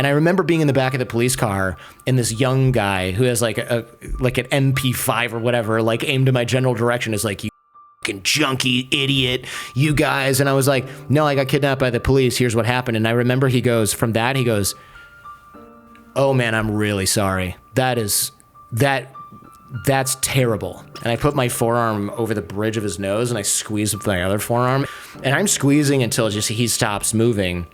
And I remember being in the back of the police car and this young guy who has like an MP5 or whatever, like aimed in my general direction is like, you fucking junkie idiot, you guys. And I was like, no, I got kidnapped by the police. Here's what happened. And I remember he goes, oh man, I'm really sorry. That's terrible. And I put my forearm over the bridge of his nose and I squeezed with my other forearm. And I'm squeezing until just he stops moving.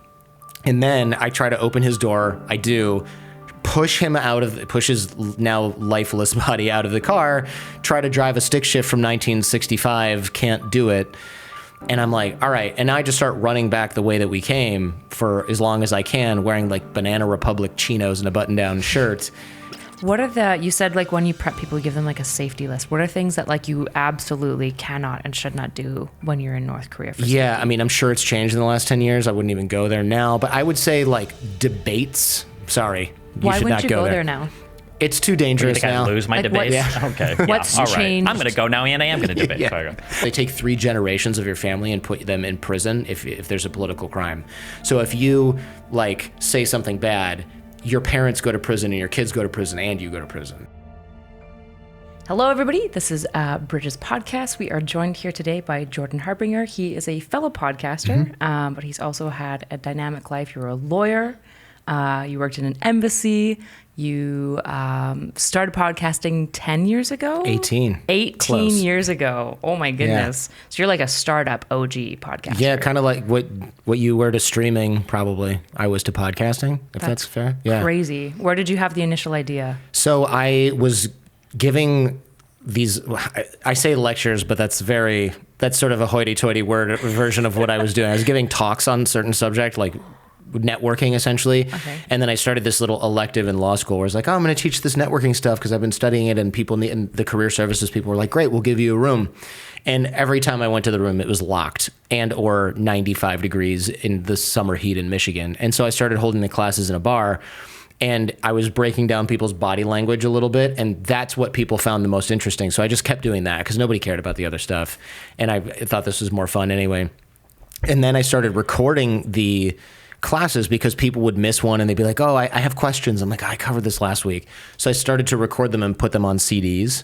And then I try to open his door. I do. Push his now lifeless body out of the car. Try to drive a stick shift from 1965. Can't do it. And I'm like, all right. And I just start running back the way that we came for as long as I can, wearing like Banana Republic chinos and a button-down shirt. What are you said like when you prep people, you give them like a safety list. What are things that like you absolutely cannot and should not do when you're in North Korea? Yeah, I mean, I'm sure it's changed in the last 10 years. I wouldn't even go there now. But I would say like debates. Sorry, Why wouldn't you go there now? It's too dangerous now. I lose my debate? Okay. What's all right. changed? I'm going to go now and I am going to debate. Yeah. They take 3 generations of your family and put them in prison if there's a political crime. So if you like say something bad, your parents go to prison and your kids go to prison and you go to prison. Hello, everybody. This is Bridges Podcast. We are joined here today by Jordan Harbinger. He is a fellow podcaster, but he's also had a dynamic life. You're a lawyer. You worked in an embassy. You started podcasting 10 years ago? 18. 18 Close. years ago. Oh, my goodness. Yeah. So you're like a startup OG podcaster. Yeah, kind of like what you were to streaming, probably. I was to podcasting, if that's fair. Yeah. Crazy. Where did you have the initial idea? So I was giving these, I say lectures, but that's sort of a hoity-toity word version of what I was doing. I was giving talks on certain subject, like networking essentially. Okay. And then I started this little elective in law school where I was like, oh, I'm going to teach this networking stuff because I've been studying it, and people and the career services people were like, great, we'll give you a room. And every time I went to the room, it was locked and or 95 degrees in the summer heat in Michigan. And so I started holding the classes in a bar, and I was breaking down people's body language a little bit, and that's what people found the most interesting. So I just kept doing that because nobody cared about the other stuff. And I thought this was more fun anyway. And then I started recording the classes because people would miss one and they'd be like, oh, I have questions. I'm like, I covered this last week. So I started to record them and put them on CDs.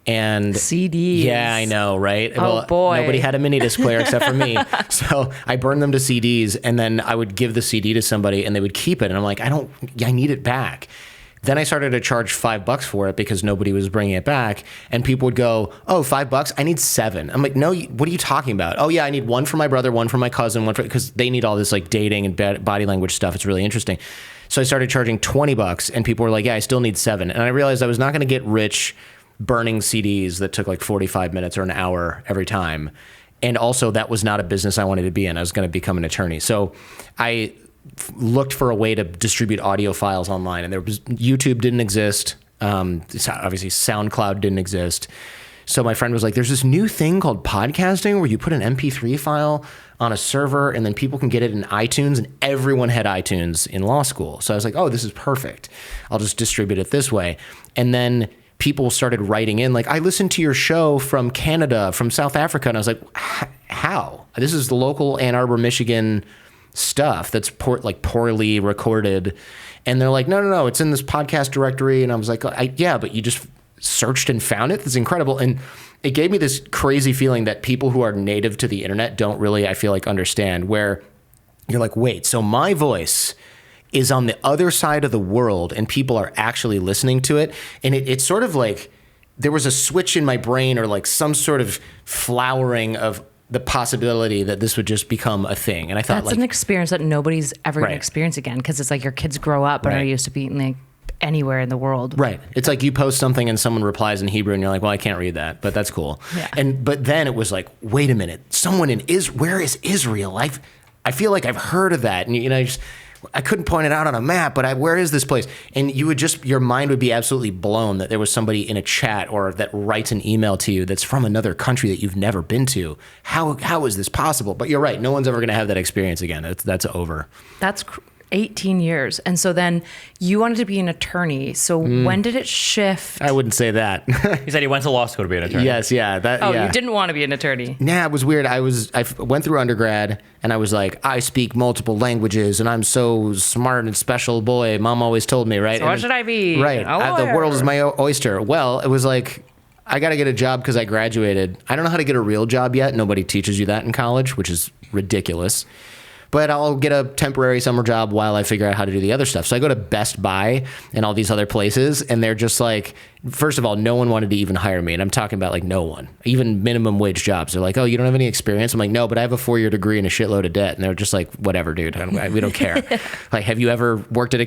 And CDs. Yeah, I know, right? Oh, well, boy. Nobody had a mini disc player except for me. So I burned them to CDs, and then I would give the CD to somebody and they would keep it. And I'm like, I need it back. Then I started to charge $5 for it because nobody was bringing it back. And people would go, oh, $5? I need 7. I'm like, no, what are you talking about? Oh, yeah, I need 1 for my brother, 1 for my cousin, 1 for, because they need all this like dating and body language stuff. It's really interesting. So I started charging $20, and people were like, yeah, I still need 7. And I realized I was not going to get rich burning CDs that took like 45 minutes or an hour every time. And also, that was not a business I wanted to be in. I was going to become an attorney. So I looked for a way to distribute audio files online, and YouTube didn't exist. Obviously SoundCloud didn't exist. So my friend was like, there's this new thing called podcasting where you put an MP3 file on a server and then people can get it in iTunes, and everyone had iTunes in law school. So I was like, oh, this is perfect. I'll just distribute it this way. And then people started writing in like, I listened to your show from Canada, from South Africa. And I was like, how? This is the local Ann Arbor, Michigan stuff that's poorly recorded. And they're like, no, it's in this podcast directory. And I was like, yeah, but you just searched and found it? That's incredible. And it gave me this crazy feeling that people who are native to the internet don't really, I feel like, understand, where you're like, wait, so my voice is on the other side of the world and people are actually listening to it. And it's sort of like there was a switch in my brain, or like some sort of flowering of the possibility that this would just become a thing. And I thought, that's an experience that nobody's ever going to experience again, because it's like your kids grow up and are used to being like anywhere in the world. Right. It's like you post something and someone replies in Hebrew and you're like, well, I can't read that, but that's cool. Yeah. But then it was like, wait a minute, someone in where is Israel? I feel like I've heard of that. And I couldn't point it out on a map, but where is this place? And your mind would be absolutely blown that there was somebody in a chat or that writes an email to you that's from another country that you've never been to. How is this possible? But you're right. No one's ever going to have that experience again. That's over. 18 years. And so then you wanted to be an attorney. So when did it shift? I wouldn't say that. He said he went to law school to be an attorney. Yes, yeah. You didn't want to be an attorney. Nah, it was weird. I went through undergrad and I was like, I speak multiple languages and I'm so smart and special boy. Mom always told me, right? So what should I be? Right. The world is my oyster. Well, it was like, I got to get a job because I graduated. I don't know how to get a real job yet. Nobody teaches you that in college, which is ridiculous. But I'll get a temporary summer job while I figure out how to do the other stuff. So I go to Best Buy and all these other places, and they're just like, first of all, no one wanted to even hire me. And I'm talking about like no one, even minimum wage jobs. They're like, oh, you don't have any experience? I'm like, no, but I have a 4-year degree and a shitload of debt. And they're just like, whatever, dude. We don't care. Like, have you ever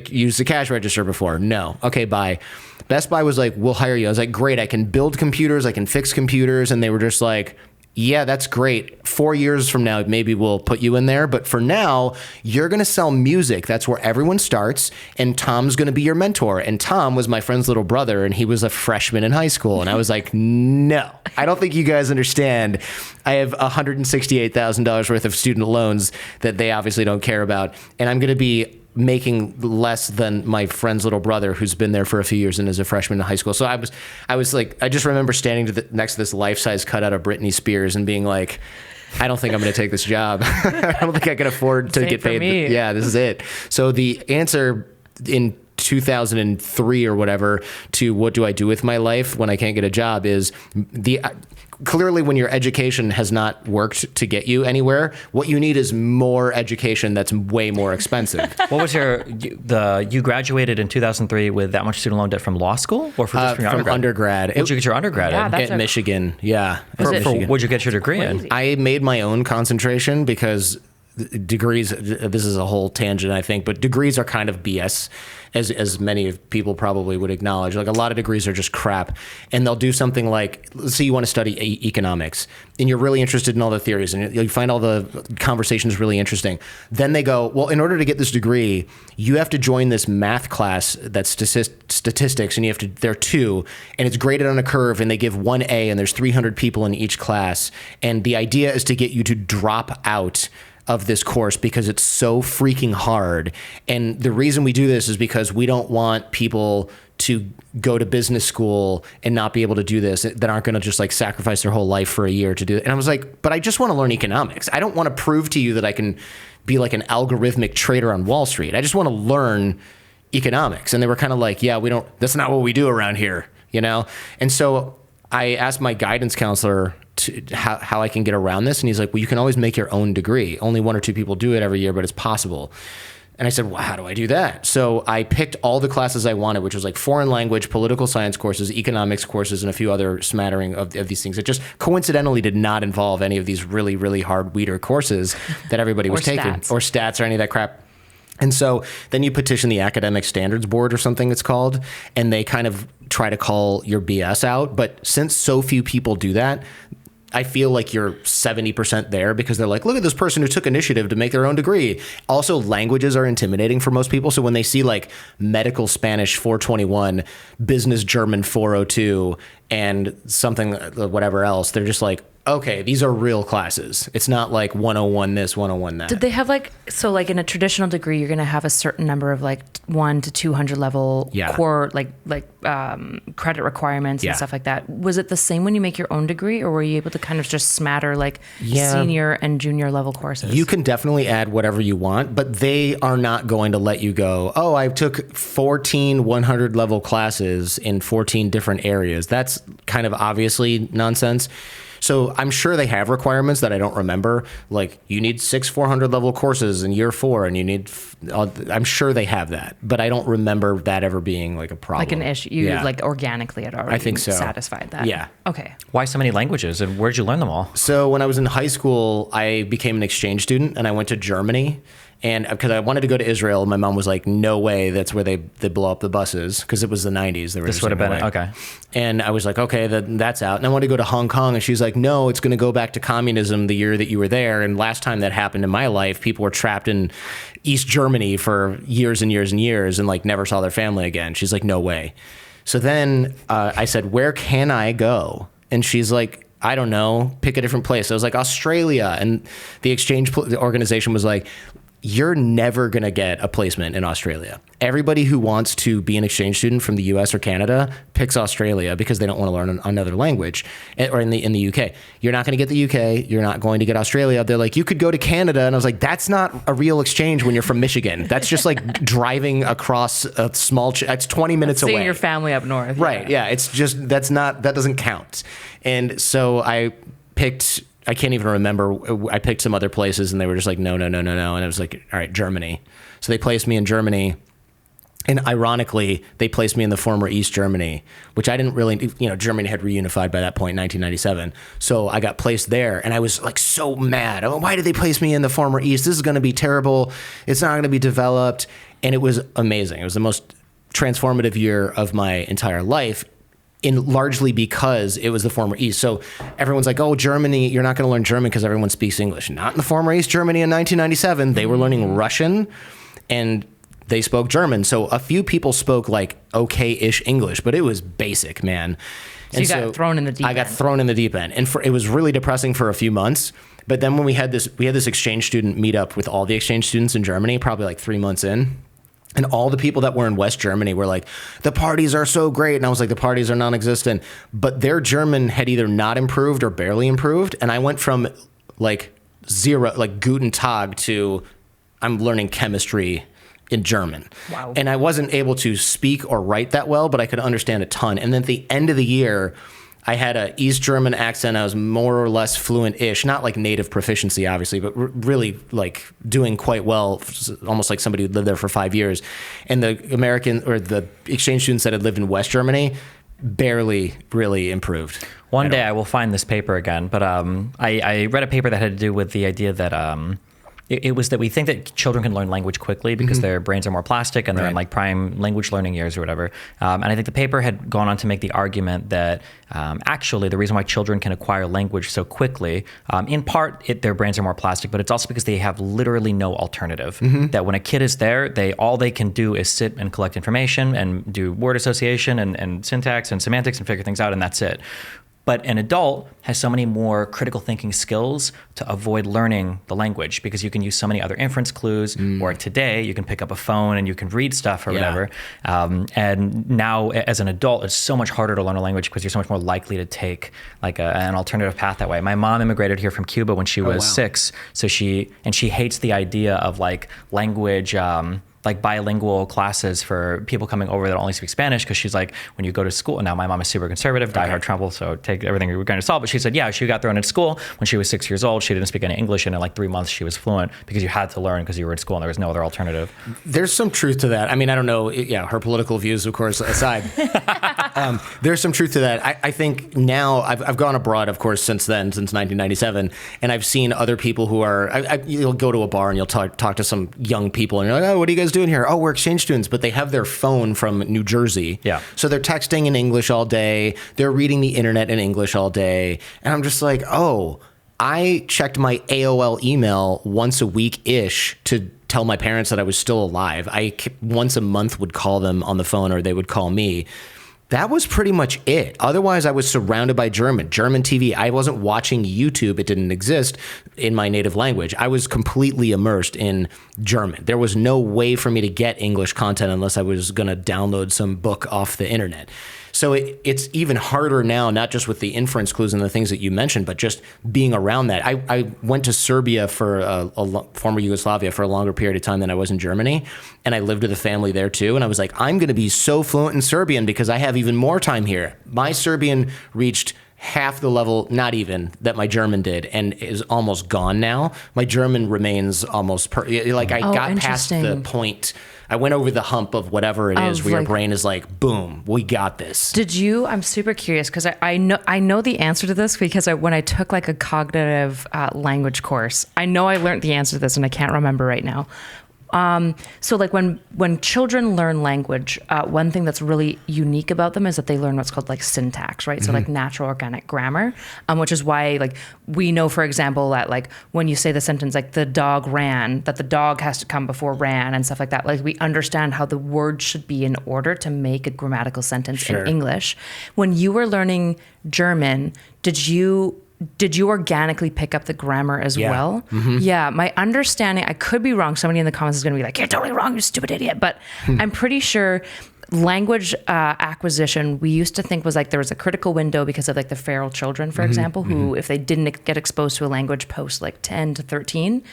used a cash register before? No. Okay, bye. Best Buy was like, we'll hire you. I was like, great. I can build computers. I can fix computers. And they were just like, yeah, that's great. 4 years from now, maybe we'll put you in there. But for now, you're going to sell music. That's where everyone starts. And Tom's going to be your mentor. And Tom was my friend's little brother, and he was a freshman in high school. And I was like, no, I don't think you guys understand. I have $168,000 worth of student loans that they obviously don't care about. And I'm going to be making less than my friend's little brother who's been there for a few years and is a freshman in high school. So I was like, I just remember standing next to this life-size cutout of Britney Spears and being like, I don't think I'm going to take this job. I don't think I can afford to get paid. Yeah, this is it. So the answer in 2003 or whatever to what do I do with my life when I can't get a job is clearly when your education has not worked to get you anywhere, what you need is more education that's way more expensive. What was you graduated in 2003 with that much student loan debt from law school or from undergrad? Where'd you get your undergrad in? At Michigan. Yeah. Where'd you get your degree in? I made my own concentration because degrees, this is a whole tangent, I think, but degrees are kind of BS, as many people probably would acknowledge. Like a lot of degrees are just crap, and they'll do something like, let's say you want to study economics, and you're really interested in all the theories, and you find all the conversations really interesting. Then they go, well, in order to get this degree, you have to join this math class that's statistics, and there are 2, and it's graded on a curve, and they give 1A, and there's 300 people in each class, and the idea is to get you to drop out of this course because it's so freaking hard. And the reason we do this is because we don't want people to go to business school and not be able to do this, that aren't going to just like sacrifice their whole life for a year to do it. And I was like, but I just want to learn economics. I don't want to prove to you that I can be like an algorithmic trader on Wall Street. I just want to learn economics. And they were kind of like, yeah, that's not what we do around here, you know? And so I asked my guidance counselor how I can get around this. And he's like, well, you can always make your own degree. Only 1 or 2 people do it every year, but it's possible. And I said, well, how do I do that? So I picked all the classes I wanted, which was like foreign language, political science courses, economics courses, and a few other smattering of these things. It just coincidentally did not involve any of these really, really hard weeder courses that everybody was taking, or stats or any of that crap. And so then you petition the Academic Standards Board or something it's called, and they kind of try to call your BS out. But since so few people do that, I feel like you're 70% there because they're like, look at this person who took initiative to make their own degree. Also, languages are intimidating for most people. So when they see like medical Spanish 421, business German 402, and something, whatever else, they're just like, okay, these are real classes. It's not like 101 this, 101 that. Did they have so in a traditional degree, you're going to have a certain number of 1 to 200 level core, credit requirements and stuff like that. Was it the same when you make your own degree, or were you able to kind of just smatter senior and junior level courses? You can definitely add whatever you want, but they are not going to let you go, oh, I took 14 100 level classes in 14 different areas. That's kind of obviously nonsense. So I'm sure they have requirements that I don't remember. Like you need 6 400 level courses in year 4, and you need. I'm sure they have that, but I don't remember that ever being like a problem. Like an issue. You organically had already satisfied that. Yeah. Okay. Why so many languages, and where'd you learn them all? So when I was in high school, I became an exchange student, and I went to Germany. And because I wanted to go to Israel, my mom was like, no way, that's where they blow up the buses, because it was the 90s. This would have been it. Okay. And I was like, okay, that's out. And I wanted to go to Hong Kong, and she's like, no, it's going to go back to communism the year that you were there. And last time that happened in my life, people were trapped in East Germany for years and years and years and never saw their family again. She's like, no way. So then I said, where can I go? And she's like, I don't know, pick a different place. I was like, Australia. And the exchange organization was like, you're never going to get a placement in Australia. Everybody who wants to be an exchange student from the US or Canada picks Australia because they don't want to learn another language. Or in the UK. You're not going to get the UK. You're not going to get Australia. They're like, you could go to Canada. And I was like, that's not a real exchange when you're from Michigan. That's just like driving across a small, that's 20 minutes away. Seeing your family up north. Right. Yeah. It's just, that doesn't count. And so I can't even remember. I picked some other places and they were just like, no. And I was like, all right, Germany. So they placed me in Germany. And ironically, they placed me in the former East Germany, which I didn't really, Germany had reunified by that point in 1997. So I got placed there and I was like so mad. Oh, why did they place me in the former East? This is going to be terrible. It's not going to be developed. And it was amazing. It was the most transformative year of my entire life. Largely because it was the former East. So everyone's like, oh, Germany, you're not going to learn German because everyone speaks English. Not in the former East Germany in 1997. They were learning Russian and they spoke German. So a few people spoke like okay-ish English, but it was basic, man. So you got thrown in the deep end. I got thrown in the deep end. And it was really depressing for a few months. But then when we had this exchange student meetup with all the exchange students in Germany, probably like 3 months in. And all the people that were in West Germany were like, the parties are so great. And I was like, the parties are non-existent. But their German had either not improved or barely improved. And I went from like zero, like Guten Tag, to I'm learning chemistry in German. Wow. And I wasn't able to speak or write that well, but I could understand a ton. And then at the end of the year, I had an East German accent. I was more or less fluent-ish, not like native proficiency, obviously, but really like doing quite well, almost like somebody who lived there for 5 years. And the exchange students that had lived in West Germany barely really improved. One day I will find this paper again, but I read a paper that had to do with the idea that it was that we think that children can learn language quickly because their brains are more plastic and they're in like prime language learning years or whatever. And I think the paper had gone on to make the argument that actually the reason why children can acquire language so quickly, in part, their brains are more plastic, but it's also because they have literally no alternative. That when a kid is there, all they can do is sit and collect information and do word association and syntax and semantics and figure things out, and that's it. But an adult has so many more critical thinking skills to avoid learning the language because you can use so many other inference clues. Or today, you can pick up a phone and you can read stuff or whatever. And now, as an adult, it's so much harder to learn a language because you're so much more likely to take like an alternative path that way. My mom immigrated here from Cuba when she was 6, so she hates the idea of like language. Like bilingual classes for people coming over that only speak Spanish, because she's like, when you go to school, now my mom is super conservative, diehard Trump, so take everything we're going to solve. But she said, yeah, she got thrown into school when she was 6 years old. She didn't speak any English, and in like 3 months she was fluent because you had to learn because you were in school and there was no other alternative. There's some truth to that. I mean, I don't know, her political views, of course, aside. There's some truth to that. I think now I've gone abroad, of course, since 1997, and I've seen other people who are, you'll go to a bar and you'll talk to some young people and you're like, oh, what are you guys doing here? Oh, we're exchange students, but they have their phone from New Jersey. Yeah. So they're texting in English all day. They're reading the internet in English all day. And I'm just like, oh, I checked my AOL email once a week-ish to tell my parents that I was still alive. I once a month would call them on the phone, or they would call me. That was pretty much it. Otherwise, I was surrounded by German TV. I wasn't watching YouTube. It didn't exist in my native language. I was completely immersed in German. There was no way for me to get English content unless I was going to download some book off the internet. So it's even harder now, not just with the inference clues and the things that you mentioned, but just being around that. I went to Serbia for former Yugoslavia for a longer period of time than I was in Germany, and I lived with a family there too. And I was like, I'm going to be so fluent in Serbian because I have even more time here. My Serbian reached half the level, not even, that my German did, and is almost gone now. My German remains almost I got past the point. I went over the hump of whatever it is where your brain is like, boom, we got this. I'm super curious because I know the answer to this because when I took like a cognitive language course, I know I learned the answer to this and I can't remember right now. So like when children learn language, one thing that's really unique about them is that they learn what's called like syntax, right? So like natural organic grammar, which is why like we know, for example, that like when you say the sentence like the dog ran, that the dog has to come before ran and stuff like that. Like we understand how the word should be in order to make a grammatical sentence in English. When you were learning German, did you did you organically pick up the grammar as well? Yeah, my understanding, I could be wrong. Somebody in the comments is going to be like, you're totally wrong, you stupid idiot. But I'm pretty sure language acquisition, we used to think was like there was a critical window because of like the feral children, for example, who if they didn't get exposed to a language post like 10 to 13,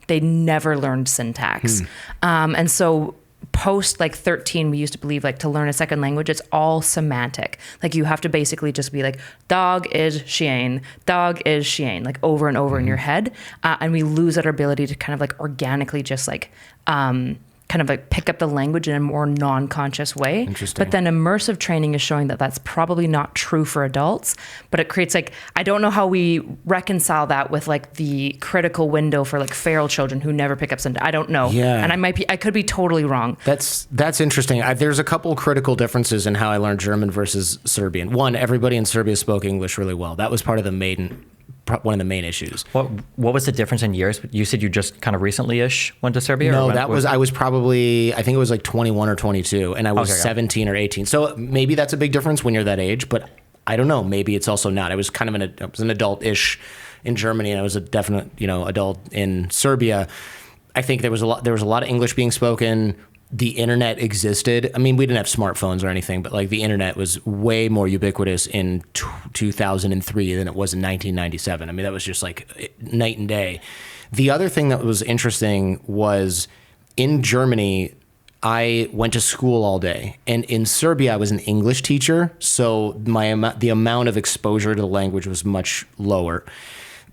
they never learned syntax. And so post like 13, we used to believe like to learn a second language, it's all semantic. Like you have to basically just be like, dog is Shein, like over and over in your head. And we lose our ability to kind of like organically just like, kind of like pick up the language in a more non-conscious way. Interesting. But then immersive training is showing that that's probably not true for adults, but it creates like, I don't know how we reconcile that with like the critical window for like feral children who never pick up syntax. I don't know. Yeah. And I could be totally wrong. That's interesting. There's a couple critical differences in how I learned German versus Serbian. One, everybody in Serbia spoke English really well. That was part of the one of the main issues. What was the difference in years? You said you just kind of recently-ish went to Serbia? No, I was probably, I think it was like 21 or 22, and I was 17 or 18. So maybe that's a big difference when you're that age, but I don't know. Maybe it's also not. I was kind of I was an adult-ish in Germany, and I was a definite, adult in Serbia. I think there was a lot of English being spoken. The internet existed. I mean, we didn't have smartphones or anything, but like the internet was way more ubiquitous in 2003 than it was in 1997. I mean, that was just like night and day. The other thing that was interesting was in Germany, I went to school all day, and in Serbia, I was an English teacher. So the amount of exposure to the language was much lower.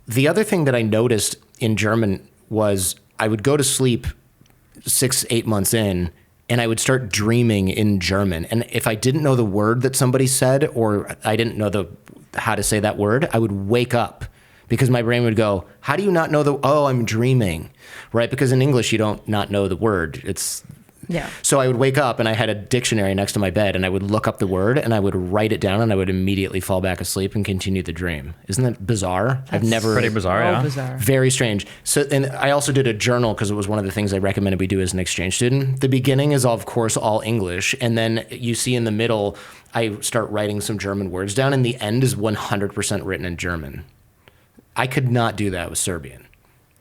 The other thing that I noticed in German was I would go to sleep 6-8 months in, and I would start dreaming in German. And if I didn't know the word that somebody said, or I didn't know how to say that word, I would wake up because my brain would go, how do you not know I'm dreaming, right? Because in English, you don't not know the word. Yeah. So I would wake up and I had a dictionary next to my bed, and I would look up the word and I would write it down, and I would immediately fall back asleep and continue the dream. Isn't that bizarre? Pretty bizarre, yeah. Bizarre. Very strange. So, and I also did a journal because it was one of the things I recommended we do as an exchange student. The beginning is, of course, all English. And then you see in the middle, I start writing some German words down, and the end is 100% written in German. I could not do that with Serbian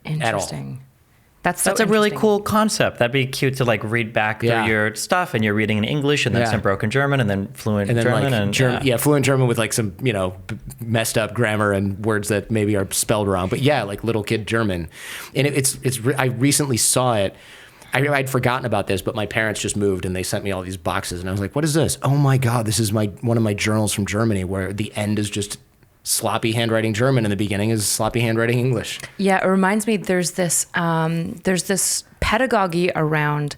at all. Interesting. That's a really cool concept. That'd be cute to like read back through your stuff, and you're reading in English and then some broken German and then fluent German. Fluent German with like some, messed up grammar and words that maybe are spelled wrong. But yeah, like little kid German. And I recently saw it. I'd forgotten about this, but my parents just moved and they sent me all these boxes. And I was like, what is this? Oh my God, this is one of my journals from Germany where the end is just sloppy handwriting German and the beginning is sloppy handwriting English. Yeah, it reminds me there's this pedagogy around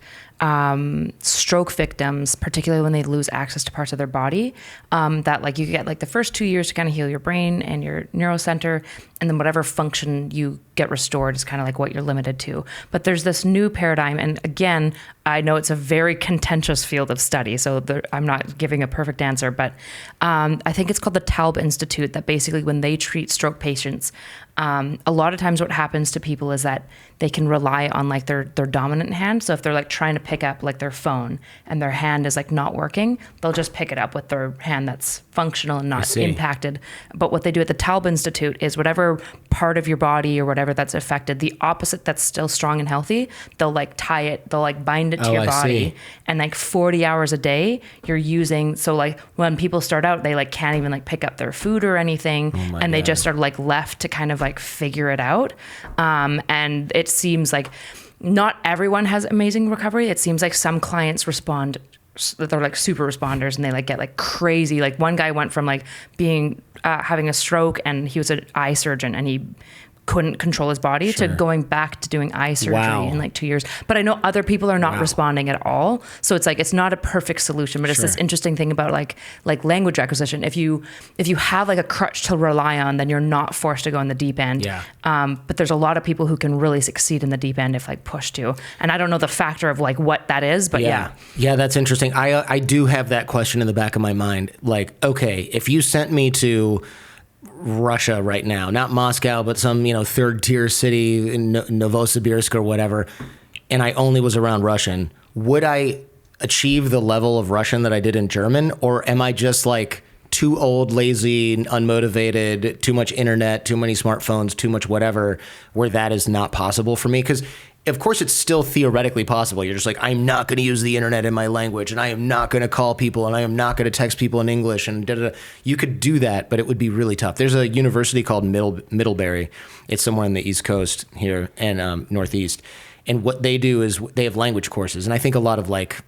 stroke victims, particularly when they lose access to parts of their body, that like you get like the first 2 years to kind of heal your brain and your neurocenter, and then whatever function you get restored is kind of like what you're limited to. But there's this new paradigm, and again, I know it's a very contentious field of study, so I'm not giving a perfect answer, but I think it's called the Taub Institute, that basically when they treat stroke patients, a lot of times what happens to people is that they can rely on like their dominant hand. So if they're like trying to pick up like their phone and their hand is like not working, they'll just pick it up with their hand that's functional and not impacted. But what they do at the Taub Institute is whatever part of your body or whatever that's affected, the opposite that's still strong and healthy, they'll like tie it, they'll like bind it to your body. And like 40 hours a day you're using. So like when people start out, they like can't even like pick up their food or anything. And they just are like left to kind of like figure it out. And it seems like not everyone has amazing recovery. It seems like some clients respond, they're like super responders, and they like get like crazy. Like one guy went from like being having a stroke, and he was an eye surgeon, and he couldn't control his body to going back to doing eye surgery in like 2 years. But I know other people are not responding at all. So it's like, it's not a perfect solution, but it's this interesting thing about like language acquisition. If you have like a crutch to rely on, then you're not forced to go in the deep end. Yeah. But there's a lot of people who can really succeed in the deep end if like pushed to. And I don't know the factor of like what that is, but yeah. Yeah, that's interesting. I do have that question in the back of my mind. Like, okay, if you sent me to Russia right now, not Moscow, but some, third tier city in Novosibirsk or whatever, and I only was around Russian, would I achieve the level of Russian that I did in German? Or am I just like too old, lazy, unmotivated, too much internet, too many smartphones, too much whatever, where that is not possible for me. Because of course it's still theoretically possible. You're just like, I'm not going to use the internet in my language, and I am not going to call people, and I am not going to text people in English, and da-da-da. You could do that, but it would be really tough. There's a university called Middlebury. It's somewhere on the East Coast here and Northeast. And what they do is they have language courses. And I think a lot of like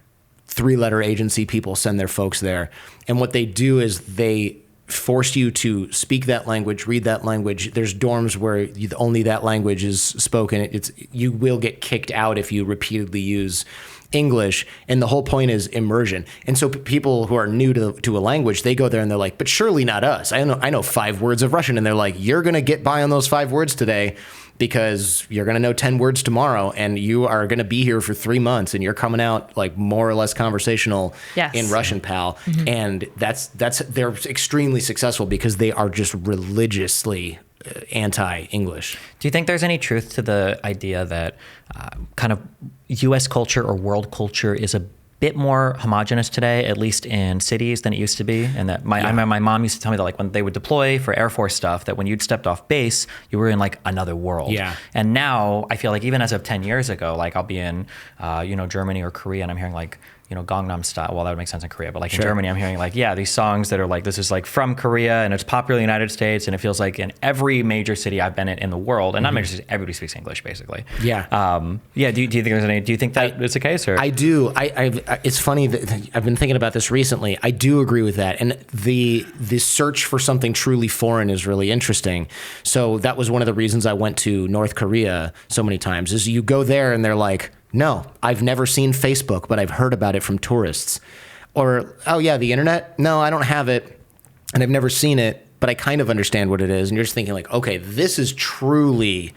3-letter agency people send their folks there. And what they do is they force you to speak that language, read that language. There's dorms where only that language is spoken. You will get kicked out if you repeatedly use English. And the whole point is immersion. And so people who are new to a language, they go there and they're like, but surely not us. I know 5 words of Russian. And they're like, you're going to get by on those 5 words today, because you're going to know 10 words tomorrow, and you are going to be here for 3 months, and you're coming out like more or less conversational in Russian, pal. Mm-hmm. And they're extremely successful because they are just religiously anti-English. Do you think there's any truth to the idea that kind of U.S. culture or world culture is a bit more homogenous today, at least in cities, than it used to be? And that I remember my mom used to tell me that like when they would deploy for Air Force stuff, that when you'd stepped off base, you were in like another world. Yeah. And now I feel like even as of 10 years ago, like I'll be in, Germany or Korea, and I'm hearing like, Gangnam Style. Well, that would make sense in Korea, but like in Germany, I'm hearing like, these songs that are like, this is like from Korea, and it's popular in the United States, and it feels like in every major city I've been in the world, and not major cities, everybody speaks English basically. Yeah. Do you think there's any? Do you think that is the case? Or I do. It's funny that I've been thinking about this recently. I do agree with that, and the search for something truly foreign is really interesting. So that was one of the reasons I went to North Korea so many times. Is you go there and they're like, no, I've never seen Facebook, but I've heard about it from tourists. Or, oh yeah, the internet? No, I don't have it, and I've never seen it, but I kind of understand what it is. And you're just thinking like, okay, this is truly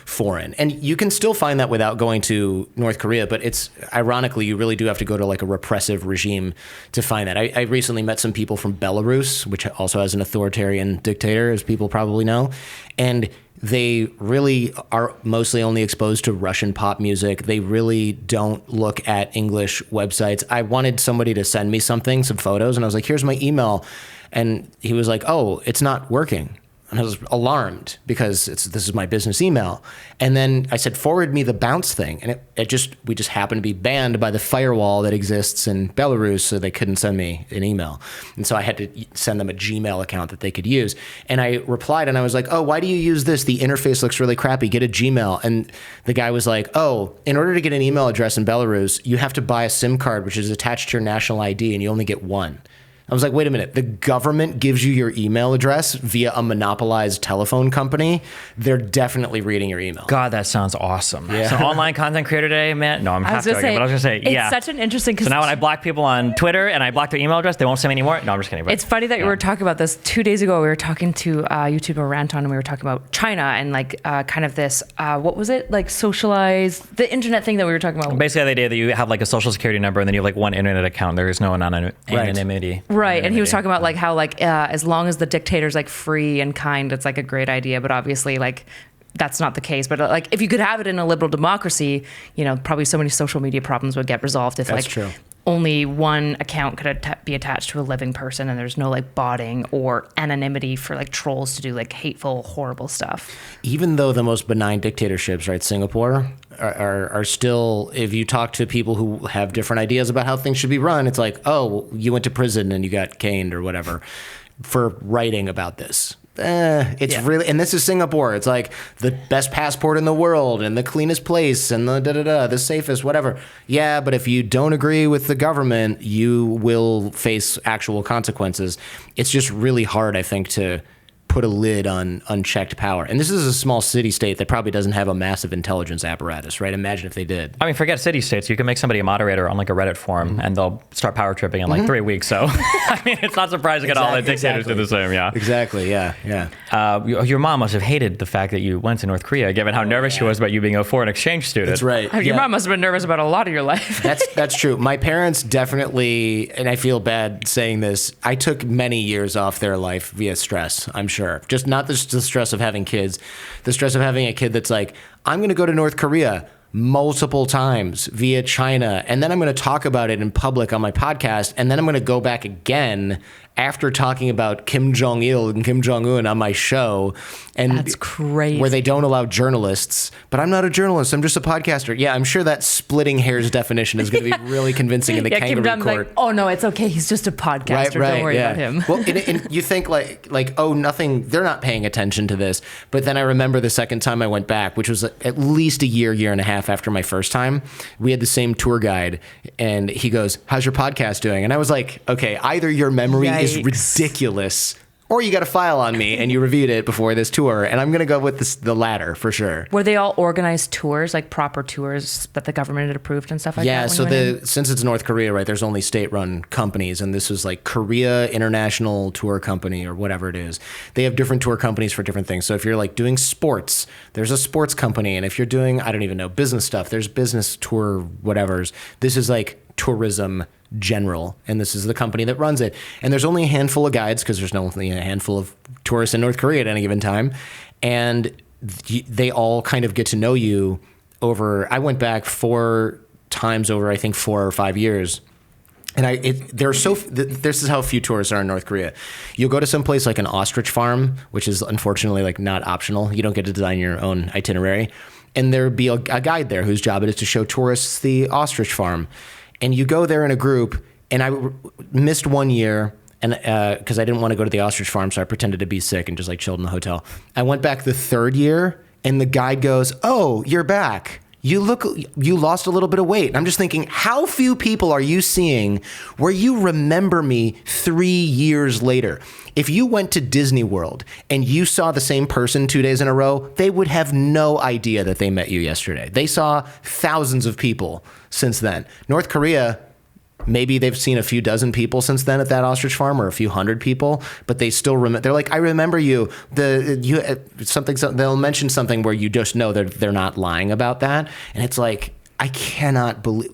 foreign. And you can still find that without going to North Korea, but it's ironically, you really do have to go to like a repressive regime to find that. I recently met some people from Belarus, which also has an authoritarian dictator, as people probably know. And they really are mostly only exposed to Russian pop music. They really don't look at English websites. I wanted somebody to send me some photos, and I was like, here's my email. And he was like, oh, it's not working. And I was alarmed because this is my business email. And then I said, forward me the bounce thing. And we just happened to be banned by the firewall that exists in Belarus, so they couldn't send me an email. And so I had to send them a Gmail account that they could use. And I replied and I was like, oh, why do you use this? The interface looks really crappy. Get a Gmail. And the guy was like, oh, in order to get an email address in Belarus, you have to buy a SIM card, which is attached to your national ID, and you only get one. I was like, wait a minute, the government gives you your email address via a monopolized telephone company? They're definitely reading your email. God, that sounds awesome. Yeah. So online content creator today, man. No, I'm half joking, but I was going to say, it's such an interesting... So now when I block people on Twitter and I block their email address, they won't send me anymore? No, I'm just kidding. But, it's funny that we were talking about this 2 days ago. We were talking to YouTuber Ranton, and we were talking about China and like kind of this, what was it? Like socialized, the internet thing that we were talking about. Basically the idea that you have like a social security number and then you have like one internet account. There is no anonymity. Right, and he was talking about like how like as long as the dictator's like free and kind, it's like a great idea. But obviously, like that's not the case. But like if you could have it in a liberal democracy, probably so many social media problems would get resolved if that's true. Only one account could be attached to a living person, and there's no like botting or anonymity for like trolls to do like hateful, horrible stuff. Even though the most benign dictatorships, right, Singapore, are still, if you talk to people who have different ideas about how things should be run, it's like, oh, you went to prison and you got caned or whatever for writing about this. Really, and this is Singapore. It's like the best passport in the world and the cleanest place and the safest, whatever. Yeah, but if you don't agree with the government, you will face actual consequences. It's just really hard, I think, to put a lid on unchecked power. And this is a small city-state that probably doesn't have a massive intelligence apparatus, right? Imagine if they did. I mean, forget city-states. You can make somebody a moderator on like a Reddit forum, and they'll start power tripping in like 3 weeks. So, I mean, it's not surprising at all that dictators do the same, yeah. Exactly, yeah. Your mom must have hated the fact that you went to North Korea, given how nervous she was about you being a foreign exchange student. That's right. Your mom must have been nervous about a lot of your life. That's true. My parents definitely, and I feel bad saying this, I took many years off their life via stress, I'm sure. Just not the stress of having kids, the stress of having a kid that's like, I'm going to go to North Korea. multiple times via China. And then I'm going to talk about it in public on my podcast. And then I'm going to go back again after talking about Kim Jong-il and Kim Jong-un on my show. And that's crazy. Where they don't allow journalists. But I'm not a journalist. I'm just a podcaster. Yeah, I'm sure that splitting hairs definition is going to be really convincing in the kangaroo Kim Jong's court. like, oh, no, it's okay. He's just a podcaster. Don't worry about him. Well, and you think like, oh, nothing, they're not paying attention to this. But then I remember the second time I went back, which was at least a year and a half after my first time, we had the same tour guide and he goes, how's your podcast doing? And I was like, okay, either your memory is ridiculous or you got a file on me and you reviewed it before this tour. And I'm going to go with the latter for sure. Were they all organized tours, like proper tours that the government had approved and stuff like that? Yeah, so since it's North Korea, right, there's only state-run companies, and this was like Korea International Tour Company or whatever it is. They have different tour companies for different things. So if you're like doing sports, there's a sports company. And if you're doing, I don't even know, business stuff, there's business tour whatevers. This is like tourism general, and this is the company that runs it. And there's only a handful of guides because there's only a handful of tourists in North Korea at any given time. And they all kind of get to know you over, I went back 4 times over, I think 4 or 5 years. And this is how few tourists are in North Korea. You'll go to some place like an ostrich farm, which is unfortunately like not optional. You don't get to design your own itinerary. And there'd be a guide there whose job it is to show tourists the ostrich farm. And you go there in a group, and I missed 1 year, and because I didn't want to go to the ostrich farm, so I pretended to be sick and just like chilled in the hotel. I went back the 3rd year, and the guide goes, "Oh, you're back. You lost a little bit of weight." And I'm just thinking, how few people are you seeing where you remember me 3 years later? If you went to Disney World and you saw the same person 2 days in a row, they would have no idea that they met you yesterday. They saw thousands of people since then. North Korea, maybe they've seen a few dozen people since then at that ostrich farm, or a few hundred people, but they still remember. They're like, I remember you. They'll mention something where you just know they're not lying about that. And it's like, I cannot believe,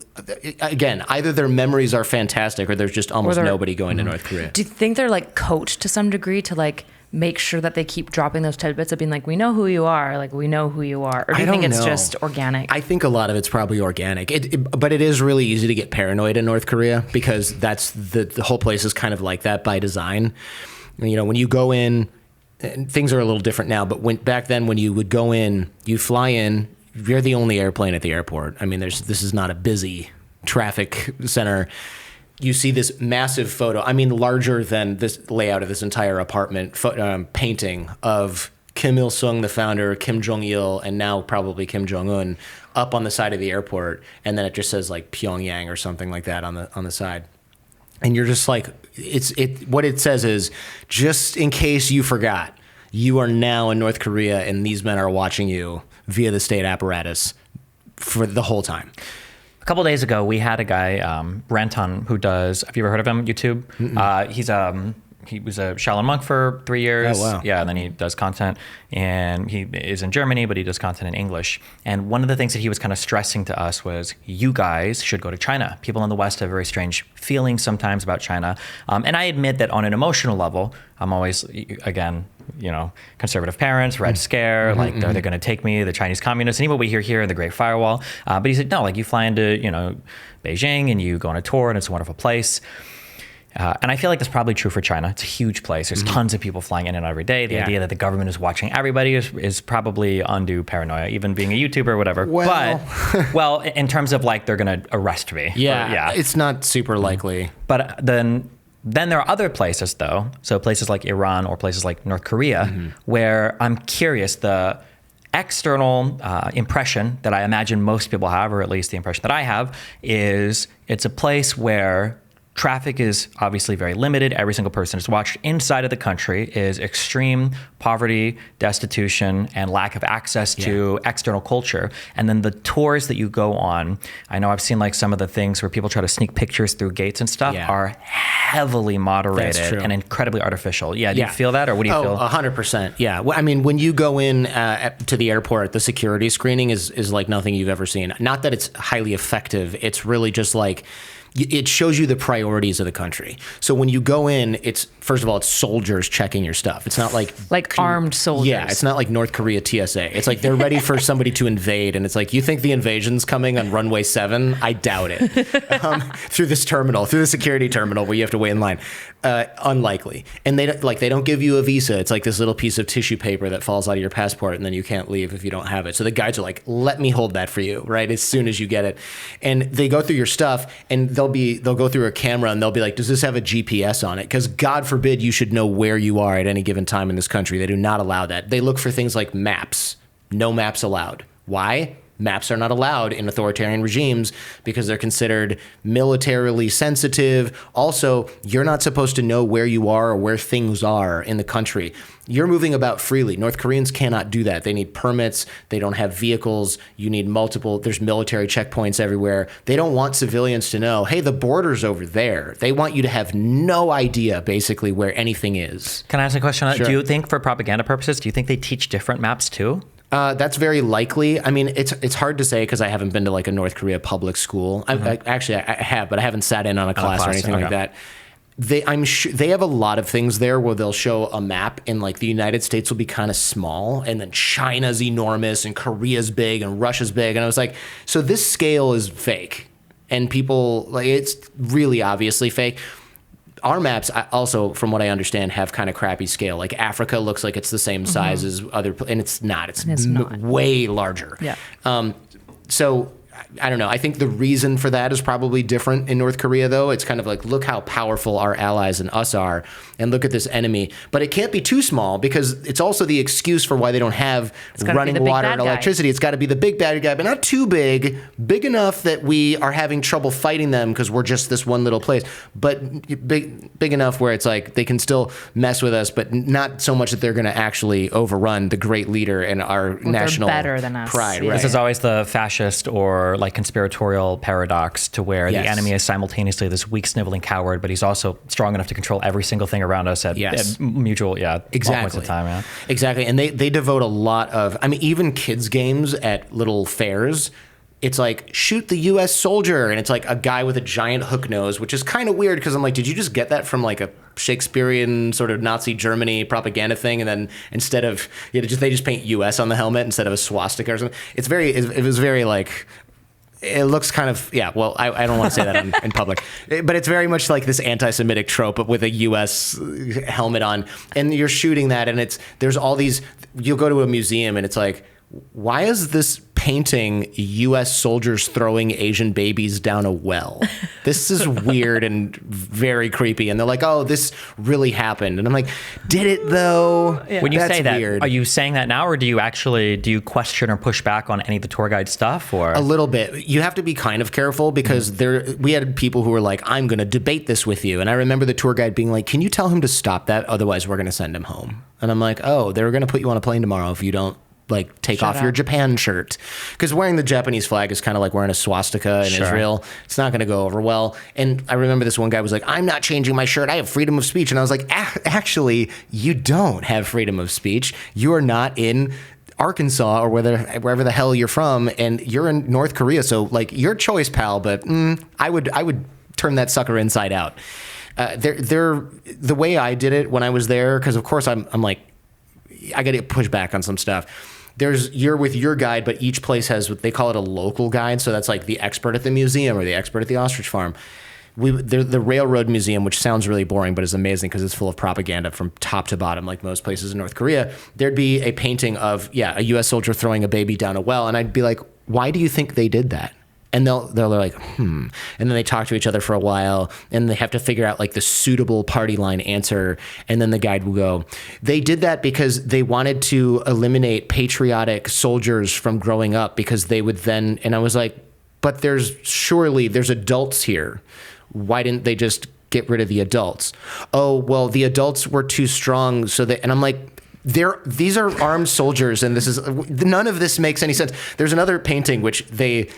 again, either their memories are fantastic or there's just almost nobody going to North Korea. Do you think they're like coached to some degree to like make sure that they keep dropping those tidbits of being like, we know who you are, like we know who you are? Or do you think it's just organic? I think a lot of it's probably organic, but it is really easy to get paranoid in North Korea because that's the whole place is kind of like that by design. You know, when you go in, and things are a little different now, but back then when you would go in, you fly in, you're the only airplane at the airport. I mean, this is not a busy traffic center. You see this massive photo, I mean, larger than this layout of this entire apartment, painting of Kim Il-sung, the founder, Kim Jong-il, and now probably Kim Jong-un, up on the side of the airport. And then it just says like Pyongyang or something like that on the side. And you're just like, what it says is, just in case you forgot, you are now in North Korea and these men are watching you via the state apparatus for the whole time. A couple of days ago, we had a guy, Ranton, who does, have you ever heard of him, YouTube? He was a Shaolin monk for 3 years. Oh, wow. Yeah, and then he does content. And he is in Germany, but he does content in English. And one of the things that he was kind of stressing to us was, you guys should go to China. People in the West have very strange feelings sometimes about China. And I admit that on an emotional level, I'm always, again, conservative parents, Red Scare, are they going to take me, the Chinese communists, and even what we hear here in the Great Firewall. But he said, no, like you fly into, Beijing and you go on a tour and it's a wonderful place. And I feel like that's probably true for China. It's a huge place. There's tons of people flying in and out every day. The idea that the government is watching everybody is probably undue paranoia, even being a YouTuber or whatever. Well, in terms of like, they're going to arrest me. Yeah, it's not super likely. But then there are other places though. So places like Iran or places like North Korea, where I'm curious, the external impression that I imagine most people have, or at least the impression that I have, is it's a place where traffic is obviously very limited. Every single person is watched. Inside of the country is extreme poverty, destitution, and lack of access to external culture. And then the tours that you go on, I know I've seen like some of the things where people try to sneak pictures through gates and stuff are heavily moderated and incredibly artificial. Yeah, do you feel that, or what do you feel? 100%. Yeah. Well, I mean, when you go in to the airport, the security screening is like nothing you've ever seen. Not that it's highly effective. It's really just like, it shows you the priorities of the country. So when you go in, it's first of all, it's soldiers checking your stuff. It's not like armed soldiers. Yeah, it's not like North Korea TSA. It's like they're ready for somebody to invade, and it's like, you think the invasion's coming on runway 7? I doubt it. Through this terminal, through the security terminal where you have to wait in line. Unlikely. And they don't give you a visa. It's like this little piece of tissue paper that falls out of your passport, and then you can't leave if you don't have it. So the guides are like, let me hold that for you, right? As soon as you get it. And they go through your stuff, and they'll go through a camera, and they'll be like, does this have a GPS on it? Because God forbid you should know where you are at any given time in this country. They do not allow that. They look for things like maps. No maps allowed. Why? Maps are not allowed in authoritarian regimes because they're considered militarily sensitive. Also, you're not supposed to know where you are or where things are in the country. You're moving about freely. North Koreans cannot do that. They need permits. They don't have vehicles. You need multiple. There's military checkpoints everywhere. They don't want civilians to know, hey, the border's over there. They want you to have no idea, basically, where anything is. Can I ask a question on that? Sure. Do you think, for propaganda purposes, do you think they teach different maps too? That's very likely. I mean, it's hard to say because I haven't been to like a North Korea public school. I have, but I haven't sat in on a class or anything like that. I'm sure they have a lot of things there where they'll show a map, and like the United States will be kind of small, and then China's enormous, and Korea's big, and Russia's big, and I was like, so this scale is fake, and people like it's really obviously fake. Our maps also, from what I understand, have kind of crappy scale. Like Africa looks like it's the same size as other, and it's not. It's not. Way larger. Yeah. So I don't know. I think the reason for that is probably different in North Korea, though. It's kind of like, look how powerful our allies and us are, and look at this enemy. But it can't be too small because it's also the excuse for why they don't have running water and electricity. It's got to be the big bad guy, but not too big enough that we are having trouble fighting them because we're just this one little place. But big enough where it's like they can still mess with us, but not so much that they're going to actually overrun the great leader and our national better than us. Pride. Yeah. Right? This is always the fascist or like conspiratorial paradox to where the enemy is simultaneously this weak, sniveling coward, but he's also strong enough to control every single thing around us at mutual, points of time. Yeah. Exactly. And they devote a lot of, I mean, even kids' games at little fairs, it's like, shoot the U.S. soldier. And it's like a guy with a giant hook nose, which is kind of weird because I'm like, did you just get that from like a Shakespearean sort of Nazi Germany propaganda thing? And then instead of, they just paint U.S. on the helmet instead of a swastika or something. It was very like, it looks kind of, well, I don't want to say that in public, but it's very much like this anti-Semitic trope, but with a U.S. helmet on, and you're shooting that, and there's all these, you'll go to a museum, and it's like, why is this painting U.S. soldiers throwing Asian babies down a well? This is weird and very creepy. And they're like, oh, this really happened. And I'm like, did it though? Yeah. When you That's say that, weird. are you saying that now, or do you question or push back on any of the tour guide stuff? Or a little bit. You have to be kind of careful because we had people who were like, I'm going to debate this with you. And I remember the tour guide being like, can you tell him to stop that? Otherwise, we're going to send him home. And I'm like, oh, they're going to put you on a plane tomorrow if you don't take off your Japan shirt, because wearing the Japanese flag is kind of like wearing a swastika in Israel. It's not going to go over well. And I remember this one guy was like, I'm not changing my shirt. I have freedom of speech. And I was like, actually, you don't have freedom of speech. You are not in Arkansas or wherever the hell you're from, and you're in North Korea. So like, your choice, pal. But I would turn that sucker inside out. The way I did it when I was there, because of course I'm like, I got to push back on some stuff. You're with your guide, but each place has what they call it a local guide. So that's like the expert at the museum or the expert at the ostrich farm. The Railroad Museum, which sounds really boring, but is amazing because it's full of propaganda from top to bottom, like most places in North Korea. There'd be a painting of, a U.S. soldier throwing a baby down a well. And I'd be like, why do you think they did that? And they're like, And then they talk to each other for a while, and they have to figure out like the suitable party line answer. And then the guide will go, they did that because they wanted to eliminate patriotic soldiers from growing up, because they would then, and I was like, but there's adults here. Why didn't they just get rid of the adults? Oh, well, the adults were too strong. And I'm like, these are armed soldiers, and none of this makes any sense. There's another painting which they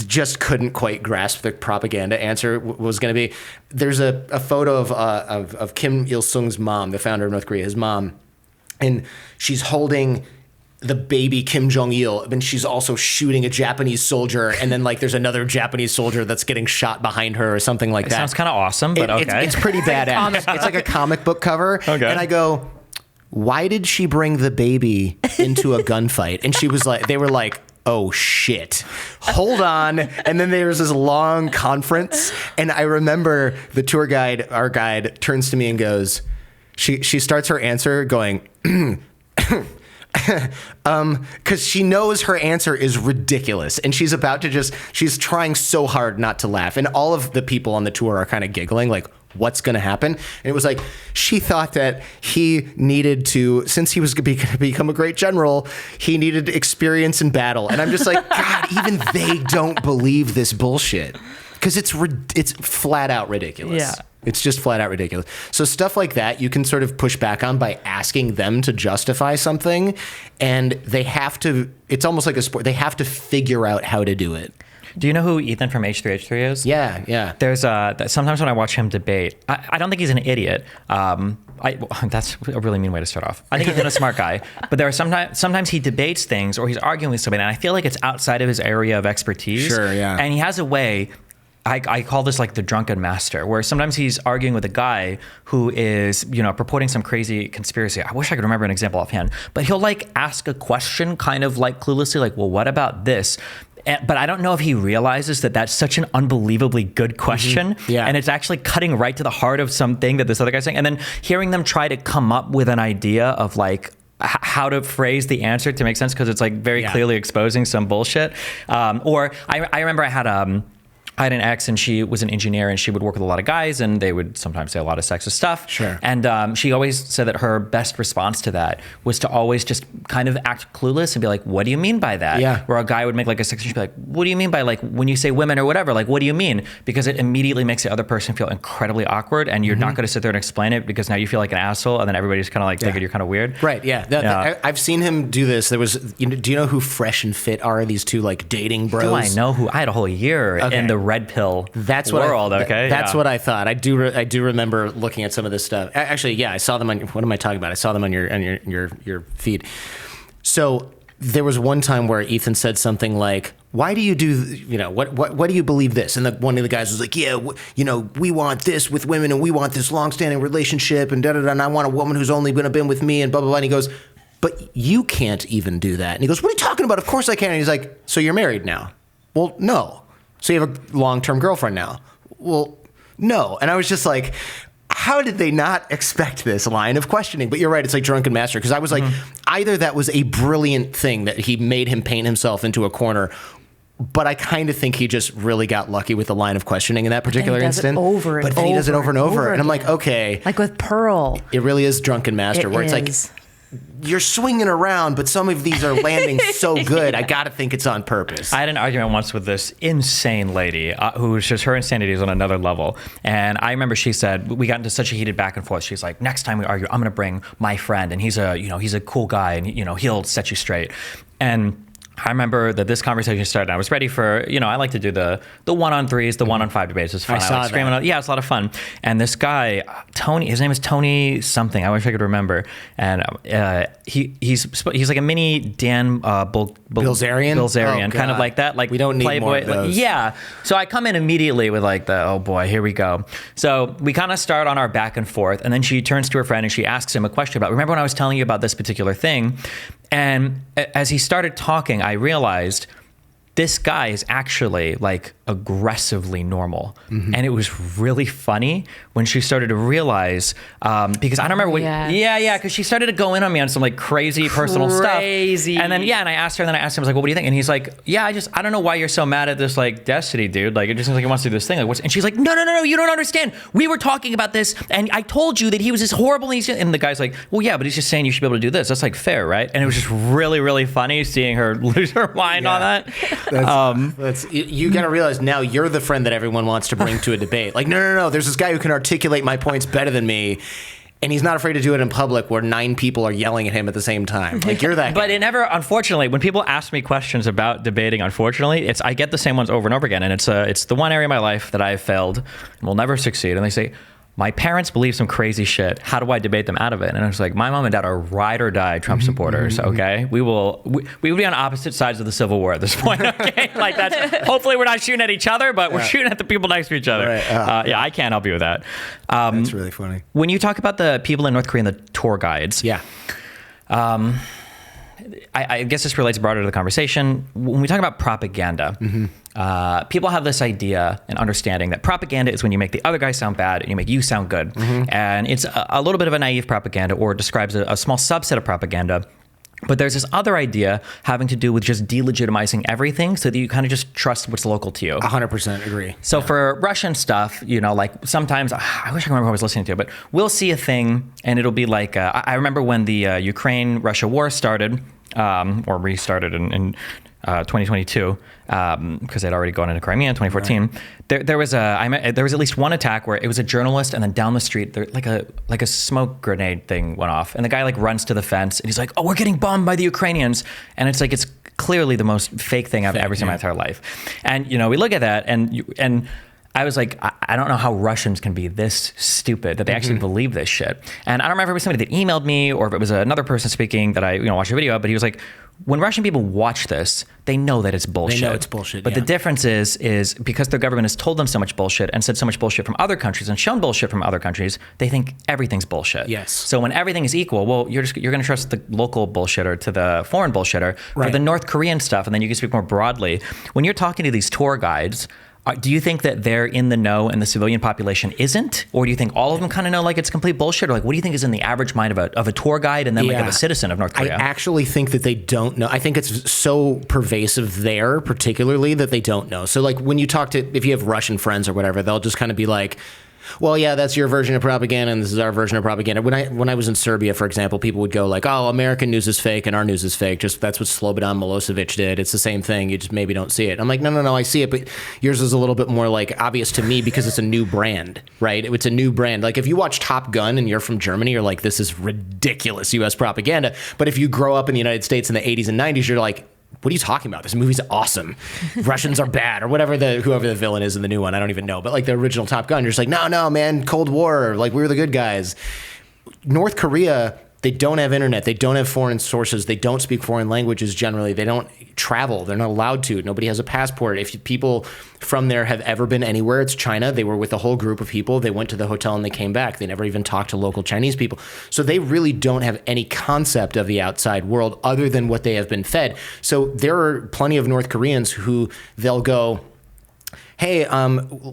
just couldn't quite grasp the propaganda answer was going to be. There's a photo of Kim Il-sung's mom, the founder of North Korea, his mom, and she's holding the baby Kim Jong-il, and she's also shooting a Japanese soldier, and then like there's another Japanese soldier that's getting shot behind her or something like that. Sounds kind of awesome, but okay. It's pretty badass. It's like a comic book cover. Okay. And I go, why did she bring the baby into a gunfight? And she was like, they were like, oh shit, hold on. And then there was this long conference, and I remember the tour guide, our guide, turns to me and goes, she starts her answer going, because she knows her answer is ridiculous, and she's trying so hard not to laugh, and all of the people on the tour are kind of giggling like, what's going to happen? And it was like, she thought that he needed to, since he was going to become a great general, he needed experience in battle. And I'm just like, God, even they don't believe this bullshit, because it's flat out ridiculous. Yeah. It's just flat out ridiculous. So stuff like that, you can sort of push back on by asking them to justify something, and they have to, it's almost like a sport. They have to figure out how to do it. Do you know who Ethan from H3H3 is? Yeah. There's sometimes when I watch him debate, I don't think he's an idiot. That's a really mean way to start off. I think he's a smart guy, but there are sometimes he debates things or he's arguing with somebody, and I feel like it's outside of his area of expertise. Sure, yeah. And he has a way. I call this like the drunken master, where sometimes he's arguing with a guy who is, purporting some crazy conspiracy. I wish I could remember an example offhand, but he'll like ask a question kind of like cluelessly, like, well, what about this? But I don't know if he realizes that that's such an unbelievably good question. Mm-hmm. Yeah. And it's actually cutting right to the heart of something that this other guy's saying. And then hearing them try to come up with an idea of like, how to phrase the answer to make sense, because it's like very clearly exposing some bullshit. Or I remember I had an ex, and she was an engineer, and she would work with a lot of guys, and they would sometimes say a lot of sexist stuff. Sure. And she always said that her best response to that was to always just kind of act clueless and be like, what do you mean by that? Yeah. Where a guy would make like a sexist, she'd be like, what do you mean by like, when you say women or whatever, like, what do you mean? Because it immediately makes the other person feel incredibly awkward, and you're not going to sit there and explain it, because now you feel like an asshole, and then everybody's kind of like thinking you're kind of weird. Right, yeah. I've seen him do this. There was, do you know who Fresh and Fit are? These two like dating bros? Do I know who? I had a whole year in the red pill That's what world, That's what I thought. I do remember looking at some of this stuff. Actually, yeah, I saw them on. What am I talking about? I saw them on your feed. So there was one time where Ethan said something like, "Why do you do? What do you believe this?" And one of the guys was like, "Yeah, we want this with women, and we want this long-standing relationship, and da da da. And I want a woman who's only going to be with me, and blah blah blah." And he goes, "But you can't even do that." And he goes, "What are you talking about? Of course I can." And he's like, "So you're married now?" Well, no. So you have a long-term girlfriend now? Well, no. And I was just like, how did they not expect this line of questioning? But you're right, it's like drunken master. Because I was like, either that was a brilliant thing that he made him paint himself into a corner, but I kind of think he just really got lucky with the line of questioning in that particular instant. But then he does it over and over. And I'm like, okay. Like with Pearl. It really is drunken master, where it's like, you're swinging around, but some of these are landing so good. I got to think it's on purpose. I had an argument once with this insane lady who's just, her insanity is on another level. And I remember she said, we got into such a heated back and forth. She's like, next time we argue, I'm going to bring my friend, and he's a cool guy, and he'll set you straight. And I remember that this conversation started, and I was ready for, I like to do the 1-on-3s, the 1-on-5 debates. It's fun. I saw like screaming out. Yeah, it's a lot of fun. And this guy, Tony, his name is Tony something. I wish I could remember. And he's like a mini Dan Bilzerian, kind of like that. Like we don't need Playboy. more of those. Yeah. So I come in immediately with like oh boy, here we go. So we kind of start on our back and forth, and then she turns to her friend and she asks him a question about, remember when I was telling you about this particular thing? And as he started talking, I realized this guy is actually like aggressively normal. Mm-hmm. And it was really funny when she started to realize, because I don't remember what, because she started to go in on me on some like crazy personal stuff. And then, and I asked her, and then I asked him, I was like, well, what do you think? And he's like, I don't know why you're so mad at this like Destiny dude. Like, it just seems like he wants to do this thing. Like, and she's like, no, you don't understand. We were talking about this, and I told you that he was this horrible. And the guy's like, well, yeah, but he's just saying you should be able to do this. That's like fair, right? And it was just really, really funny seeing her lose her mind on that. You got to realize now you're the friend that everyone wants to bring to a debate. Like, no. There's this guy who can articulate my points better than me, and he's not afraid to do it in public where 9 people are yelling at him at the same time. Like, you're that guy. But it never, unfortunately, when people ask me questions about debating, unfortunately, I get the same ones over and over again. And it's the one area of my life that I've failed and will never succeed. And they say, my parents believe some crazy shit. How do I debate them out of it? And I was like, my mom and dad are ride or die Trump supporters. Okay, we would be on opposite sides of the Civil War at this point. Okay, like that's hopefully we're not shooting at each other, but we're shooting at the people next to each other. Right. Yeah, I can't help you with that. That's really funny. When you talk about the people in North Korea and the tour guides, I guess this relates broader to the conversation. When we talk about propaganda, people have this idea and understanding that propaganda is when you make the other guy sound bad and you make you sound good. And it's a little bit of a naive propaganda, or describes a small subset of propaganda. But there's this other idea having to do with just delegitimizing everything so that you kind of just trust what's local to you. 100% agree. So for Russian stuff, you know, like sometimes, I wish I remember who I was listening to, but we'll see a thing and it'll be like, I remember when the Ukraine-Russia war started, or restarted in 2022, because they'd already gone into Crimea in 2014. Right. There was at least one attack where it was a journalist, and then down the street, there like a smoke grenade thing went off, and the guy like runs to the fence, and he's like, "Oh, we're getting bombed by the Ukrainians," and it's like it's clearly the most fake thing I've ever seen in my entire life. And you know, we look at that, and I was like, I don't know how Russians can be this stupid that they actually believe this shit. And I don't remember if it was somebody that emailed me or if it was another person speaking that I watched a video of, but he was like, when Russian people watch this, they know that it's bullshit. They know it's bullshit, But the difference is because their government has told them so much bullshit and said so much bullshit from other countries and shown bullshit from other countries, they think everything's bullshit. Yes. So when everything is equal, well, you're going to trust the local bullshitter to the foreign bullshitter for the North Korean stuff, and then you can speak more broadly. When you're talking to these tour guides, do you think that they're in the know and the civilian population isn't? Or do you think all of them kind of know like it's complete bullshit? Or like, what do you think is in the average mind of a tour guide and then like of a citizen of North Korea? I actually think that they don't know. I think it's so pervasive there, particularly, that they don't know. So like when you talk to, if you have Russian friends or whatever, they'll just kind of be like, well, yeah, that's your version of propaganda, and this is our version of propaganda. When I was in Serbia, for example, people would go like, oh, American news is fake and our news is fake. Just that's what Slobodan Milosevic did. It's the same thing. You just maybe don't see it. I'm like, no, I see it, but yours is a little bit more like obvious to me because it's a new brand, right? It's a new brand. Like if you watch Top Gun and you're from Germany, you're like, this is ridiculous U.S. propaganda. But if you grow up in the United States in the 80s and 90s, you're like, what are you talking about? This movie's awesome. Russians are bad, or whoever the villain is in the new one. I don't even know. But like the original Top Gun, you're just like, no, man, Cold War. Like we were the good guys. North Korea, they don't have internet. They don't have foreign sources. They don't speak foreign languages generally. They don't travel. They're not allowed to. Nobody has a passport. If people from there have ever been anywhere, it's China. They were with a whole group of people. They went to the hotel and they came back. They never even talked to local Chinese people. So they really don't have any concept of the outside world other than what they have been fed. So there are plenty of North Koreans who they'll go, hey,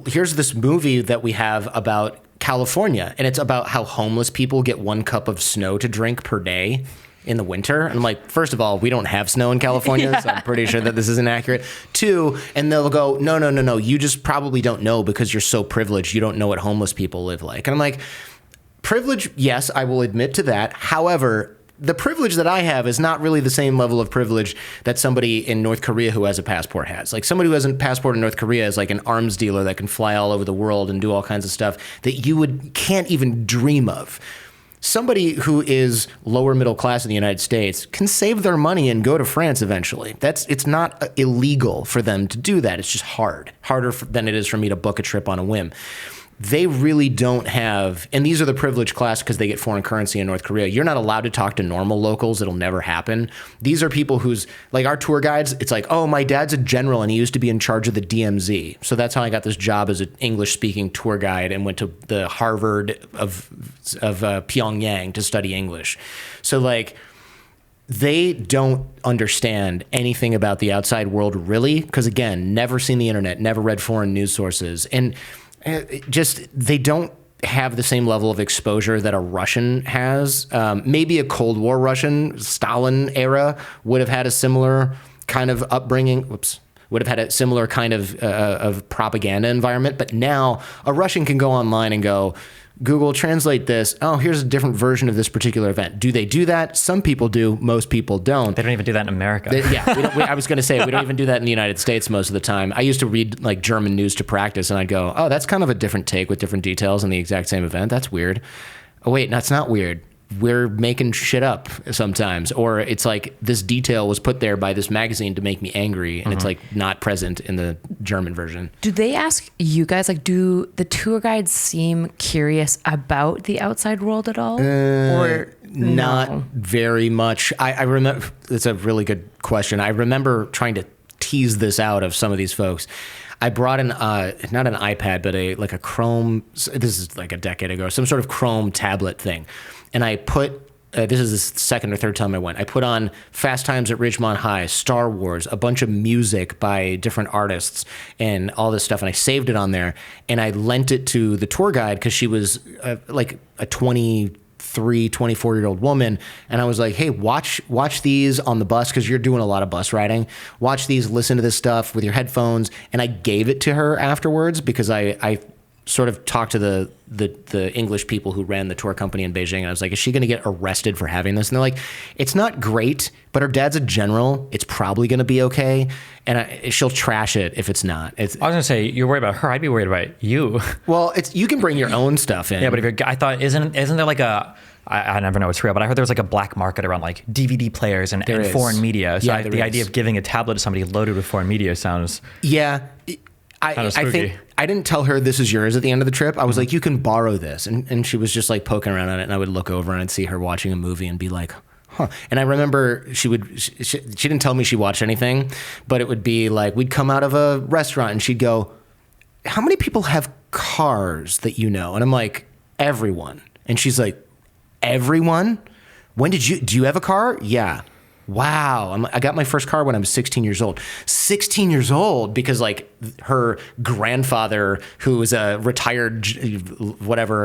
here's this movie that we have about California, and it's about how homeless people get 1 cup of snow to drink per day in the winter. And I'm like, first of all, we don't have snow in California, so I'm pretty sure that this isn't accurate. 2, and they'll go, no, you just probably don't know because you're so privileged. You don't know what homeless people live like. And I'm like, privilege, yes, I will admit to that. However, the privilege that I have is not really the same level of privilege that somebody in North Korea who has a passport has. Like somebody who has a passport in North Korea is like an arms dealer that can fly all over the world and do all kinds of stuff that you can't even dream of. Somebody who is lower middle class in the United States can save their money and go to France eventually. It's not illegal for them to do that. It's just harder than it is for me to book a trip on a whim. They really don't have, and these are the privileged class because they get foreign currency in North Korea. You're not allowed to talk to normal locals. It'll never happen. These are people who's, like our tour guides, it's like, oh, my dad's a general and he used to be in charge of the DMZ. So that's how I got this job as an English-speaking tour guide and went to the Harvard of Pyongyang to study English. So like, they don't understand anything about the outside world really because, again, never seen the internet, never read foreign news sources. And just they don't have the same level of exposure that a Russian has. Maybe a Cold War Russian, Stalin era, would have had a similar kind of upbringing. Would have had a similar kind of propaganda environment. But now a Russian can go online and go, Google, translate this. Oh, here's a different version of this particular event. Do they do that? Some people do. Most people don't. They don't even do that in America. I was going to say, we don't even do that in the United States most of the time. I used to read like German news to practice, and I'd go, oh, that's kind of a different take with different details on the exact same event. That's weird. Oh, wait, that's not weird. we're making shit up sometimes, or it's like this detail was put there by this magazine to make me angry, and it's like not present in the German version. Do they ask you guys, like, do the tour guides seem curious about the outside world at all? Or Not no? very much. I remember, it's a really good question. I remember trying to tease this out of some of these folks. I brought not an iPad, but a Chrome, this is like a decade ago, some sort of Chrome tablet thing. And I put, this is the second or third time I went, I put on Fast Times at Ridgemont High, Star Wars, a bunch of music by different artists and all this stuff. And I saved it on there, and I lent it to the tour guide because she was like a 24-year-old woman, and I was like, hey, watch these on the bus, because you're doing a lot of bus riding. Watch these, listen to this stuff with your headphones. And I gave it to her afterwards, because I sort of talked to the English people who ran the tour company in Beijing, and I was like, is she going to get arrested for having this? And they're like, it's not great, but her dad's a general. It's probably going to be okay, and she'll trash it if it's not. I was going to say, you're worried about her. I'd be worried about you. Well, you can bring your own stuff in. Yeah, but I thought, isn't there like a, I never know it's real, but I heard there was like a black market around like DVD players and foreign media. So the idea of giving a tablet to somebody loaded with foreign media sounds... Yeah. I think I didn't tell her this is yours at the end of the trip. I was like, you can borrow this. And she was just like poking around on it. And I would look over and I'd see her watching a movie and be like, huh. And I remember she didn't tell me she watched anything, but it would be like, we'd come out of a restaurant and she'd go, how many people have cars that you know? And I'm like, everyone. And she's like, everyone? Do you have a car? Yeah. Wow. I got my first car when I was 16 years old. 16 years old, because like her grandfather, who was a retired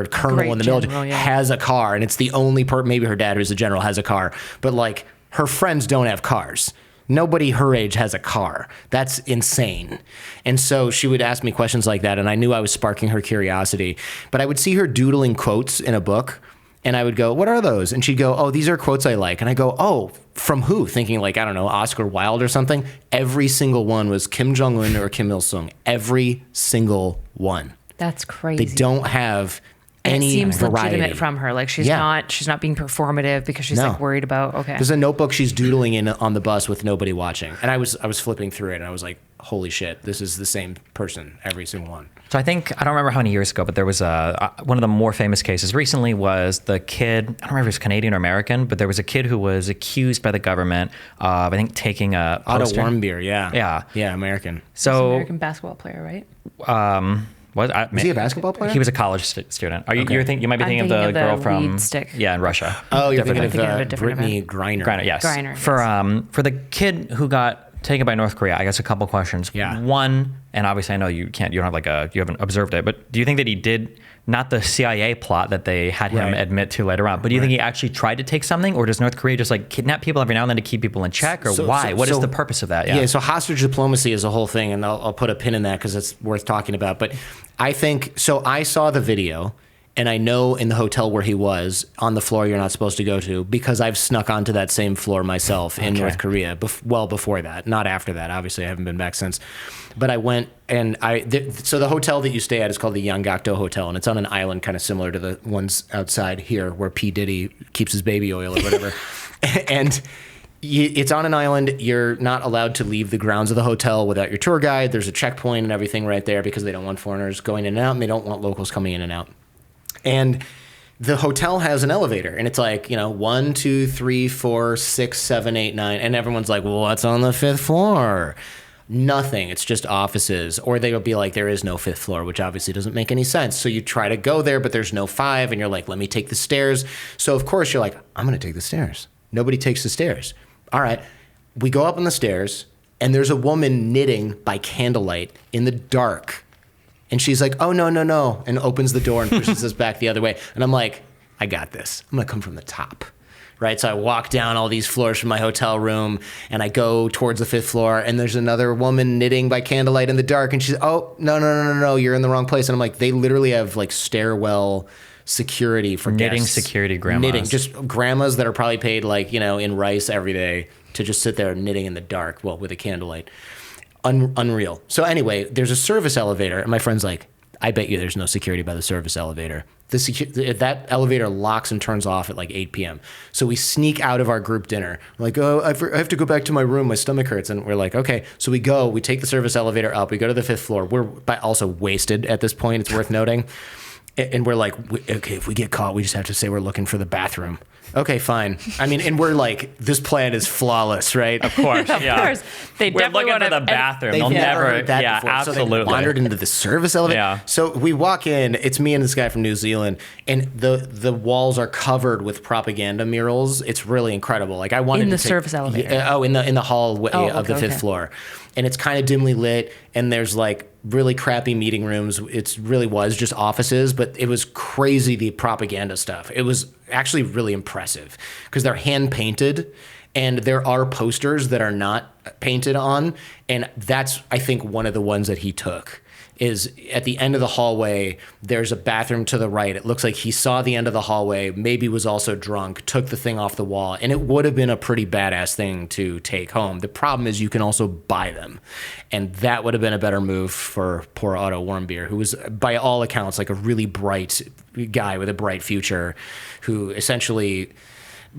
colonel in the military, has a car, and it's the only maybe her dad, who's a general, has a car. But like her friends don't have cars. Nobody her age has a car. That's insane. And so she would ask me questions like that, and I knew I was sparking her curiosity. But I would see her doodling quotes in a book, and I would go, what are those? And she'd go, oh, these are quotes I like. And I go, oh, from who? Thinking like, I don't know, Oscar Wilde or something. Every single one was Kim Jong-un or Kim Il-sung. Every single one. That's crazy. They don't have any variety. It seems legitimate from her. Like she's not being performative because she's like worried about, okay. There's a notebook she's doodling in on the bus with nobody watching. And I was flipping through it, and I was like, holy shit, this is the same person, every single one. So I don't remember how many years ago, but there was one of the more famous cases recently was the kid, I don't remember if it was Canadian or American, but there was a kid who was accused by the government of, I think, taking a poster. Otto Warmbier, yeah. Yeah. Yeah, American. So, he's an American basketball player, right? Was he a basketball player? He was a college student. You might be thinking of the girl from in Russia. Oh, you're thinking of a different Brittany Griner. Griner, yes. Griner, for the kid who got taken by North Korea, I guess a couple questions. Yeah. One, and obviously I know you haven't observed it, but do you think that he did not the CIA plot that they had him admit to later on, but do you think he actually tried to take something, or does North Korea just like kidnap people every now and then to keep people in check, or why? What is the purpose of that? Yeah, so hostage diplomacy is a whole thing, and I'll put a pin in that because it's worth talking about. But I think, so I saw the video, and I know in the hotel where he was, on the floor you're not supposed to go to, because I've snuck onto that same floor myself in North Korea, well before that, not after that. Obviously, I haven't been back since. But I went, and so the hotel that you stay at is called the Yanggakdo Hotel, and it's on an island kind of similar to the ones outside here where P. Diddy keeps his baby oil or whatever. And it's on an island. You're not allowed to leave the grounds of the hotel without your tour guide. There's a checkpoint and everything right there because they don't want foreigners going in and out, and they don't want locals coming in and out. And the hotel has an elevator, and it's like, 1, 2, 3, 4, 6, 7, 8, 9. And everyone's like, well, what's on the 5th floor? Nothing. It's just offices. Or they'll be like, there is no 5th floor, which obviously doesn't make any sense. So you try to go there, but there's no 5. And you're like, let me take the stairs. So of course you're like, I'm going to take the stairs. Nobody takes the stairs. All right. We go up on the stairs, and there's a woman knitting by candlelight in the dark. And she's like, oh, no, and opens the door and pushes us back the other way. And I'm like, I got this. I'm going to come from the top, right? So I walk down all these floors from my hotel room, and I go towards the 5th floor, and there's another woman knitting by candlelight in the dark. And she's, oh, no, you're in the wrong place. And I'm like, they literally have like stairwell security for knitting guests. Security grandmas. Knitting, just grandmas that are probably paid like, in rice every day to just sit there knitting in the dark, with a candlelight. Unreal. So anyway, there's a service elevator, and my friend's like, I bet you there's no security by the service elevator. that elevator locks and turns off at like 8 p.m. So we sneak out of our group dinner. We're like, oh, I have to go back to my room. My stomach hurts. And we're like, okay. So we take the service elevator up. We go to the 5th floor. We're also wasted at this point. It's worth noting. And we're like, okay, if we get caught, we just have to say we're looking for the bathroom. Okay, fine. I mean, and we're like, this plan is flawless, right? Of course, yeah. Of course. They We're definitely looking want for the bathroom. They'll never never, heard that yeah, before. absolutely. So they wandered into the service elevator. Yeah. So we walk in. It's me and this guy from New Zealand, and the walls are covered with propaganda murals. It's really incredible. Like I wanted in to the service elevator. In the hallway of the 5th okay. floor, and it's kind of dimly lit, and there's like really crappy meeting rooms. It really was just offices, but it was crazy, the propaganda stuff. It was actually really impressive because they're hand painted, and there are posters that are not painted on. And that's, I think, one of the ones that he took is at the end of the hallway, there's a bathroom to the right. It looks like he saw the end of the hallway, maybe was also drunk, took the thing off the wall, and it would have been a pretty badass thing to take home. The problem is you can also buy them, and that would have been a better move for poor Otto Warmbier, who was, by all accounts, like a really bright guy with a bright future, who essentially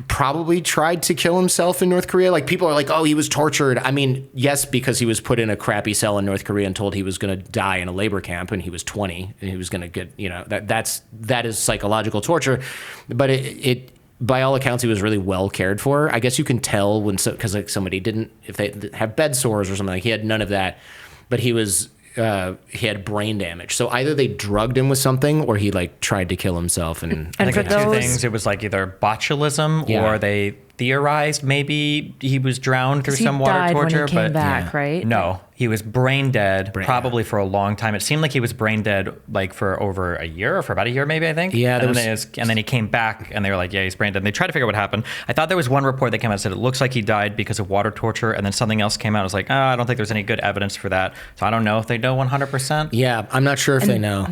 probably tried to kill himself in North Korea. Like people are like, oh, he was tortured. I mean, yes, because he was put in a crappy cell in North Korea and told he was going to die in a labor camp, and he was 20 and he was going to get, that is psychological torture. But it by all accounts, he was really well cared for. I guess you can tell because like somebody didn't, if they have bed sores or something, like he had none of that, but he had brain damage. So either they drugged him with something or he like tried to kill himself. And I think for the two those- things, it was like either botulism Yeah. or they theorized maybe he was drowned through some water died torture. when he came but back, right? No, he was brain dead probably for a long time. It seemed like he was brain dead like for over a year or for about a year maybe, I think. Yeah, and then he came back and they were like, yeah, he's brain dead. And they tried to figure out what happened. I thought there was one report that came out that said it looks like he died because of water torture, and then something else came out. I was like, I don't think there's any good evidence for that. So I don't know if they know 100%. yeah, I'm not sure if they know.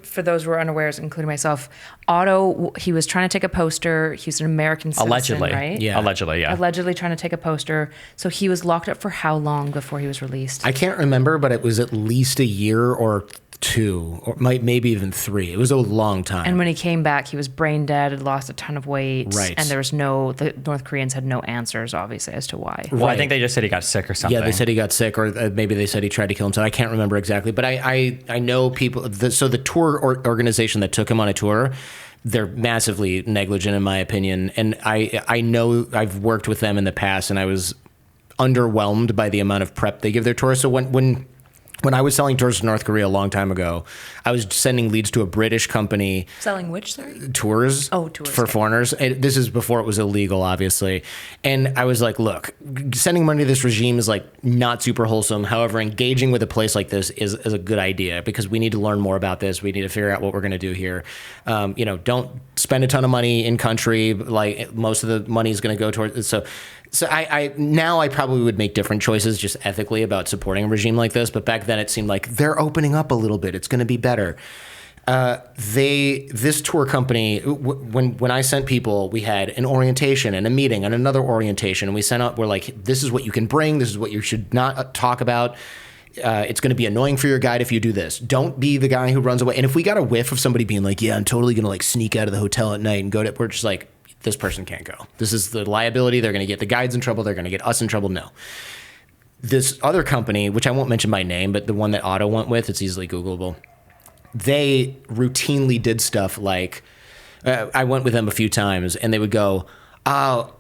For those who are unawares, including myself, Otto, he was trying to take a poster. He was an American citizen, Allegedly. right? Yeah. Allegedly, yeah. Allegedly trying to take a poster. So he was locked up for how long before he was released? I can't remember, but it was at least a year or 2, or maybe even 3. It was a long time. And when he came back, he was brain dead, had lost a ton of weight. Right. And the North Koreans had no answers, obviously, as to why. Well, I Right. think they just said he got sick or something. Yeah, they said he got sick, or maybe they said he tried to kill himself. I can't remember exactly, but I know people. So the tour organization that took him on a tour, they're massively negligent in my opinion, and I know I've worked with them in the past, and I was underwhelmed by the amount of prep they give their tourists. So when I was selling tours to North Korea a long time ago, I was sending leads to a British company. Selling which, sorry? Tours, tours, for okay. foreigners. And this is before it was illegal, obviously. And I was like, look, sending money to this regime is like not super wholesome. However, engaging with a place like this is a good idea because we need to learn more about this. We need to figure out what we're going to do here. Don't spend a ton of money in country. Like most of the money is going to go towards. So I now I probably would make different choices just ethically about supporting a regime like this. But back then it seemed like they're opening up a little bit. It's going to be better. This tour company, when I sent people, we had an orientation and a meeting and another orientation. And we sent out, we're like, this is what you can bring. This is what you should not talk about. It's going to be annoying for your guide if you do this. Don't be the guy who runs away. And if we got a whiff of somebody being like, yeah, I'm totally going to like sneak out of the hotel at night and go to, we're just like, this person can't go. This is the liability. They're going to get the guides in trouble. They're going to get us in trouble. No. This other company, which I won't mention by name, but the one that Otto went with, it's easily Googleable. They routinely did stuff like, I went with them a few times and they would go,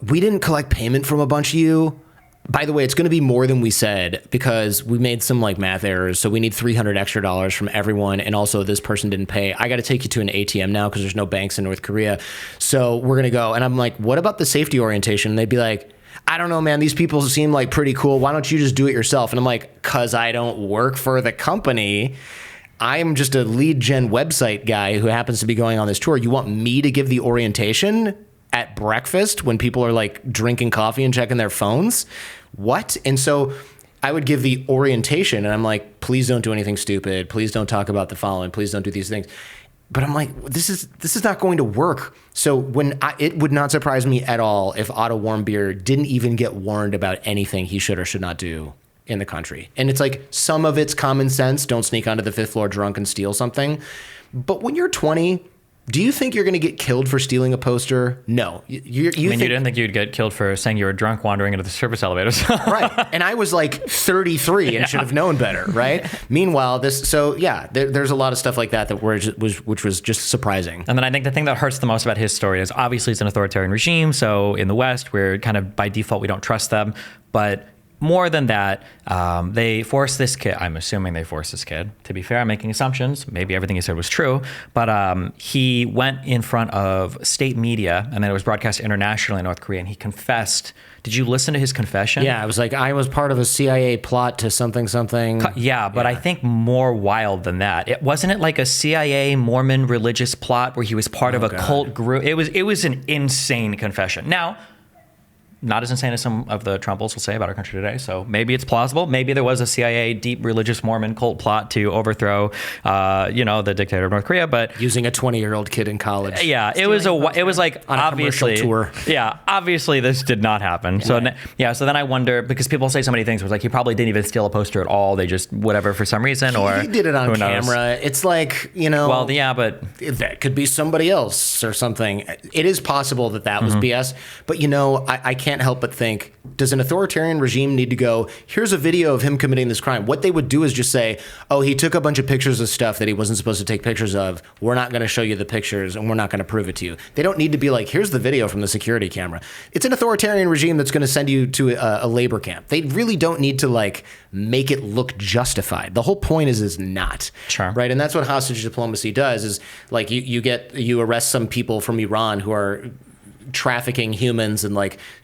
we didn't collect payment from a bunch of you. By the way, it's going to be more than we said because we made some like math errors. So we need $300 extra from everyone. And also this person didn't pay. I got to take you to an ATM now because there's no banks in North Korea. So we're going to go. And I'm like, what about the safety orientation? And they'd be like, I don't know, man. These people seem like pretty cool. Why don't you just do it yourself? And I'm like, because I don't work for the company. I'm just a lead gen website guy who happens to be going on this tour. You want me to give the orientation at breakfast when people are like drinking coffee and checking their phones? What? And so I would give the orientation and I'm like, please don't do anything stupid. Please don't talk about the following. Please don't do these things. But I'm like, this is not going to work. So it would not surprise me at all if Otto Warmbier didn't even get warned about anything he should or should not do in the country. And it's like some of it's common sense. Don't sneak onto the 5th floor drunk and steal something. But when you're 20 Do you think you're going to get killed for stealing a poster? No. You didn't think you'd get killed for saying you were drunk wandering into the service elevators. Right. And I was like 33 and should have known better, right? Meanwhile, there's a lot of stuff like that which was just surprising. And then I think the thing that hurts the most about his story is obviously it's an authoritarian regime. So in the West, we're kind of by default, we don't trust them. But more than that, they forced this kid. I'm assuming they forced this kid. To be fair, I'm making assumptions. Maybe everything he said was true. But he went in front of state media, and then it was broadcast internationally in North Korea, and he confessed. Did you listen to his confession? Yeah, I was like, I was part of a CIA plot to something. Yeah, but I think more wild than that. Wasn't it like a CIA Mormon religious plot where he was part of a cult group? It was an insane confession. Now, not as insane as some of the Trumples will say about our country today. So maybe it's plausible. Maybe there was a CIA deep religious Mormon cult plot to overthrow, the dictator of North Korea. But using a 20-year-old kid in college. Yeah, it was like on obviously a tour. Yeah, obviously this did not happen. So so then I wonder, because people say so many things. It was like he probably didn't even steal a poster at all. They just whatever for some reason, or he did it on camera. It's like Well, yeah, but that could be somebody else or something. It is possible that was BS. But I can't help but think, does an authoritarian regime need to go, here's a video of him committing this crime? What they would do is just say, oh, he took a bunch of pictures of stuff that he wasn't supposed to take pictures of. We're not going to show you the pictures and we're not going to prove it to you. They don't need to be like, here's the video from the security camera. It's an authoritarian regime that's going to send you to a labor camp. They really don't need to make it look justified. The whole point is not. Sure. Right. And that's what hostage diplomacy does is like you arrest some people from Iran who are trafficking humans and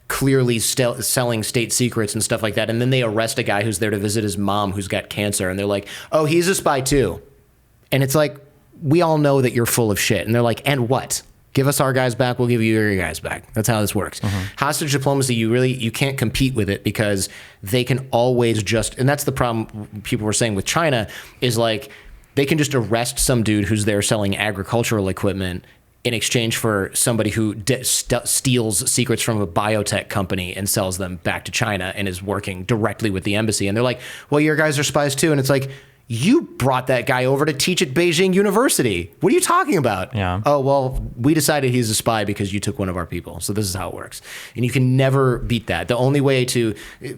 clearly selling state secrets and stuff like that. And then they arrest a guy who's there to visit his mom who's got cancer. And they're like, oh, he's a spy too. And it's like, we all know that you're full of shit. And they're like, and what? Give us our guys back. We'll give you your guys back. That's how this works. Hostage diplomacy, you can't compete with it because they can always and that's the problem people were saying with China is they can just arrest some dude who's there selling agricultural equipment in exchange for somebody who steals secrets from a biotech company and sells them back to China and is working directly with the embassy. And they're like, well, your guys are spies too. And it's like, you brought that guy over to teach at Beijing University. What are you talking about? Yeah. Oh, well, we decided he's a spy because you took one of our people. So this is how it works. And you can never beat that. The only way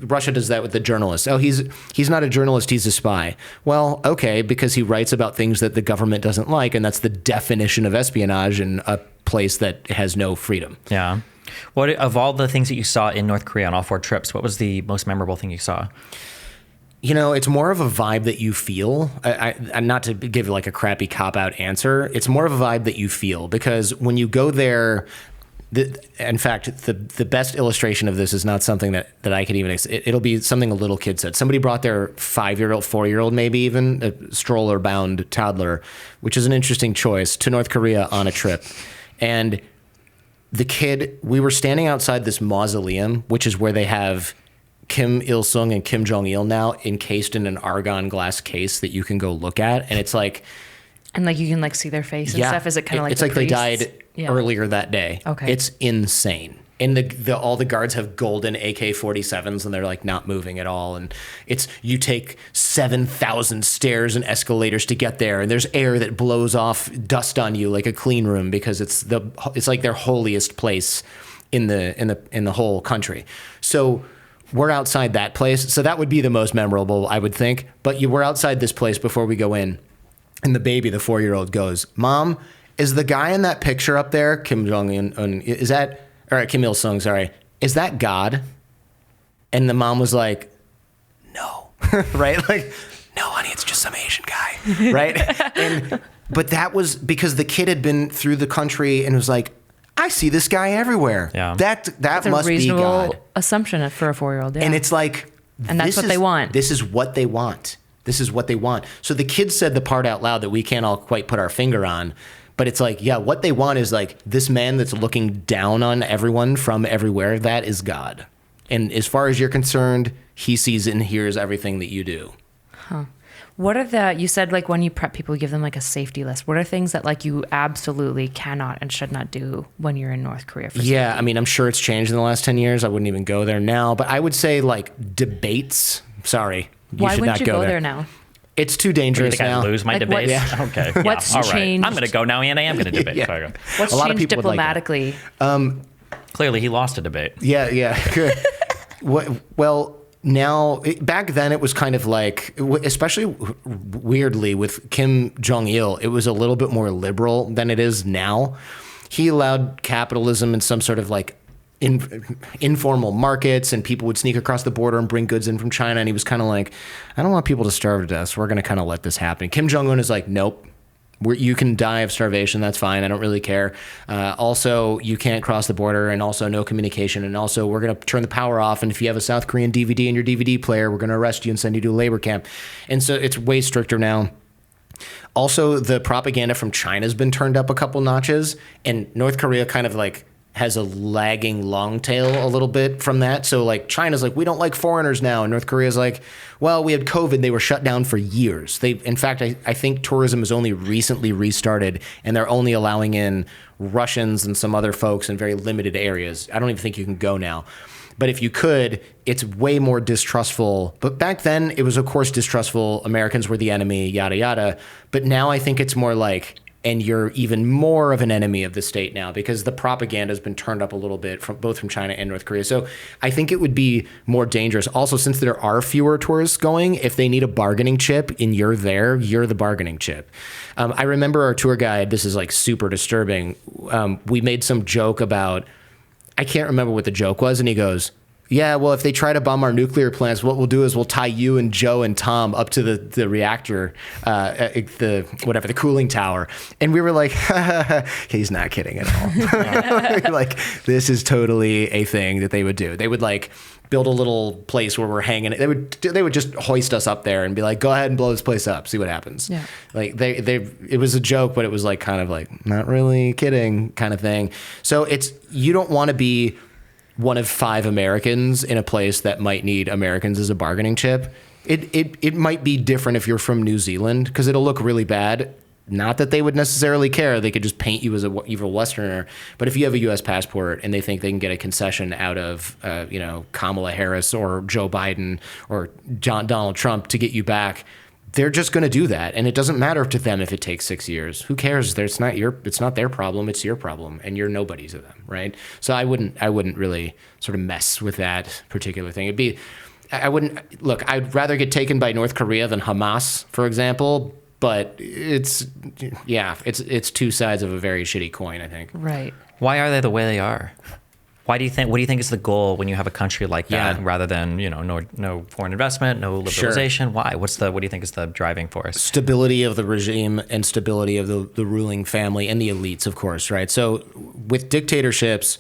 Russia does that with the journalists. Oh, he's not a journalist, he's a spy. Well, okay, because he writes about things that the government doesn't like, and that's the definition of espionage in a place that has no freedom. Yeah. What of all the things that you saw in North Korea on all 4 trips, what was the most memorable thing you saw? It's more of a vibe that you feel. I'm not to give a crappy cop-out answer. It's more of a vibe that you feel because when you go there, in fact, the best illustration of this is not something that I could even. It'll be something a little kid said. Somebody brought their 5-year-old, 4-year-old, maybe even a stroller-bound toddler, which is an interesting choice, to North Korea on a trip, and the kid. We were standing outside this mausoleum, which is where they have Kim Il-sung and Kim Jong-il now encased in an argon glass case that you can go look at. And it's like... And you can see their face and stuff? Is it kind of like it's the like priests? They died earlier that day. Okay. It's insane. And all the guards have golden AK-47s and they're not moving at all. And you take 7,000 stairs and escalators to get there. And there's air that blows off dust on you like a clean room because it's like their holiest place in the whole country. So... we're outside that place. So that would be the most memorable, I would think. But we're outside this place before we go in. And the baby, the 4-year-old, goes, Mom, is the guy in that picture up there, Kim Jong-un, Kim Il-sung, sorry, is that God? And the mom was like, no. Right? No, honey, it's just some Asian guy. Right? But that was because the kid had been through the country and was like, I see this guy everywhere. Yeah. That That's must a be God. reasonable assumption for a 4-year-old. Yeah. And it's and that's what they want. This is what they want. This is what they want. So the kid said the part out loud that we can't all quite put our finger on, but it's what they want is this man that's looking down on everyone from everywhere. That is God. And as far as you're concerned, he sees and hears everything that you do. Huh. What are you said when you prep people, you give them a safety list. What are things that you absolutely cannot and should not do when you're in North Korea? Yeah, I mean, I'm sure it's changed in the last 10 years. I wouldn't even go there now. But I would say debates. Sorry, Why wouldn't you go there now? It's too Do you dangerous think now. I'd lose my Like, debate? what's- Okay. what's all right. changed? I'm going to go now, and I am going to debate. Yeah. Sorry. What's A lot of changed people would like that. diplomatically? Clearly, he lost a debate. Yeah, good. Well, now, back then it was kind of like, especially weirdly with Kim Jong-il, it was a little bit more liberal than it is now. He allowed capitalism and some sort of like informal markets, and people would sneak across the border and bring goods in from China. And he was kind of like, I don't want people to starve to death, so we're going to kind of let this happen. Kim Jong-un is like, nope. You can die of starvation. That's fine. I don't really care. Also, you can't cross the border, and also no communication. And also, we're going to turn the power off. And if you have a South Korean DVD in your DVD player, we're going to arrest you and send you to a labor camp. And so it's way stricter now. Also, the propaganda from China has been turned up a couple notches, and North Korea kind of like has a lagging long tail a little bit from that. So like China's like, we don't like foreigners now. And North Korea's like, well, we had COVID. They were shut down for years. In fact, I think tourism has only recently restarted, and they're only allowing in Russians and some other folks in very limited areas. I don't even think you can go now. But if you could, it's way more distrustful. But back then it was, of course, distrustful. Americans were the enemy, yada, yada. But now I think it's more like, and you're even more of an enemy of the state now because the propaganda has been turned up a little bit from both from China and North Korea. So I think it would be more dangerous. Also, since there are fewer tourists going, if they need a bargaining chip and you're there, you're the bargaining chip. I remember our tour guide, this is like super disturbing. We made some joke about, I can't remember what the joke was. And he goes, yeah, well, if they try to bomb our nuclear plants, what we'll do is we'll tie you and Joe and Tom up to the reactor, the cooling tower. And we were like, he's not kidding at all. Like, this is totally a thing that they would do. They would like build a little place where we're hanging. They would just hoist us up there and be like, go ahead and blow this place up, see what happens. Yeah. Like it was a joke, but it was like kind of like not really kidding kind of thing. So you don't want to be one of 5 Americans in a place that might need Americans as a bargaining chip. It might be different if you're from New Zealand because it'll look really bad. Not that they would necessarily care. They could just paint you as an evil Westerner. But if you have a U.S. passport and they think they can get a concession out of, Kamala Harris or Joe Biden or Donald Trump to get you back, they're just going to do that. And it doesn't matter to them if it takes 6 years. Who cares? It's not their problem. It's your problem. And you're nobody to them, right? So I wouldn't really sort of mess with that particular thing. I'd rather get taken by North Korea than Hamas, for example. But it's two sides of a very shitty coin, I think. Right. Why are they the way they are? What do you think is the goal when you have a country like that, rather than no foreign investment, no liberalization? Sure. Why? What do you think is the driving force? Stability of the regime and stability of the ruling family and the elites, of course, right? So with dictatorships,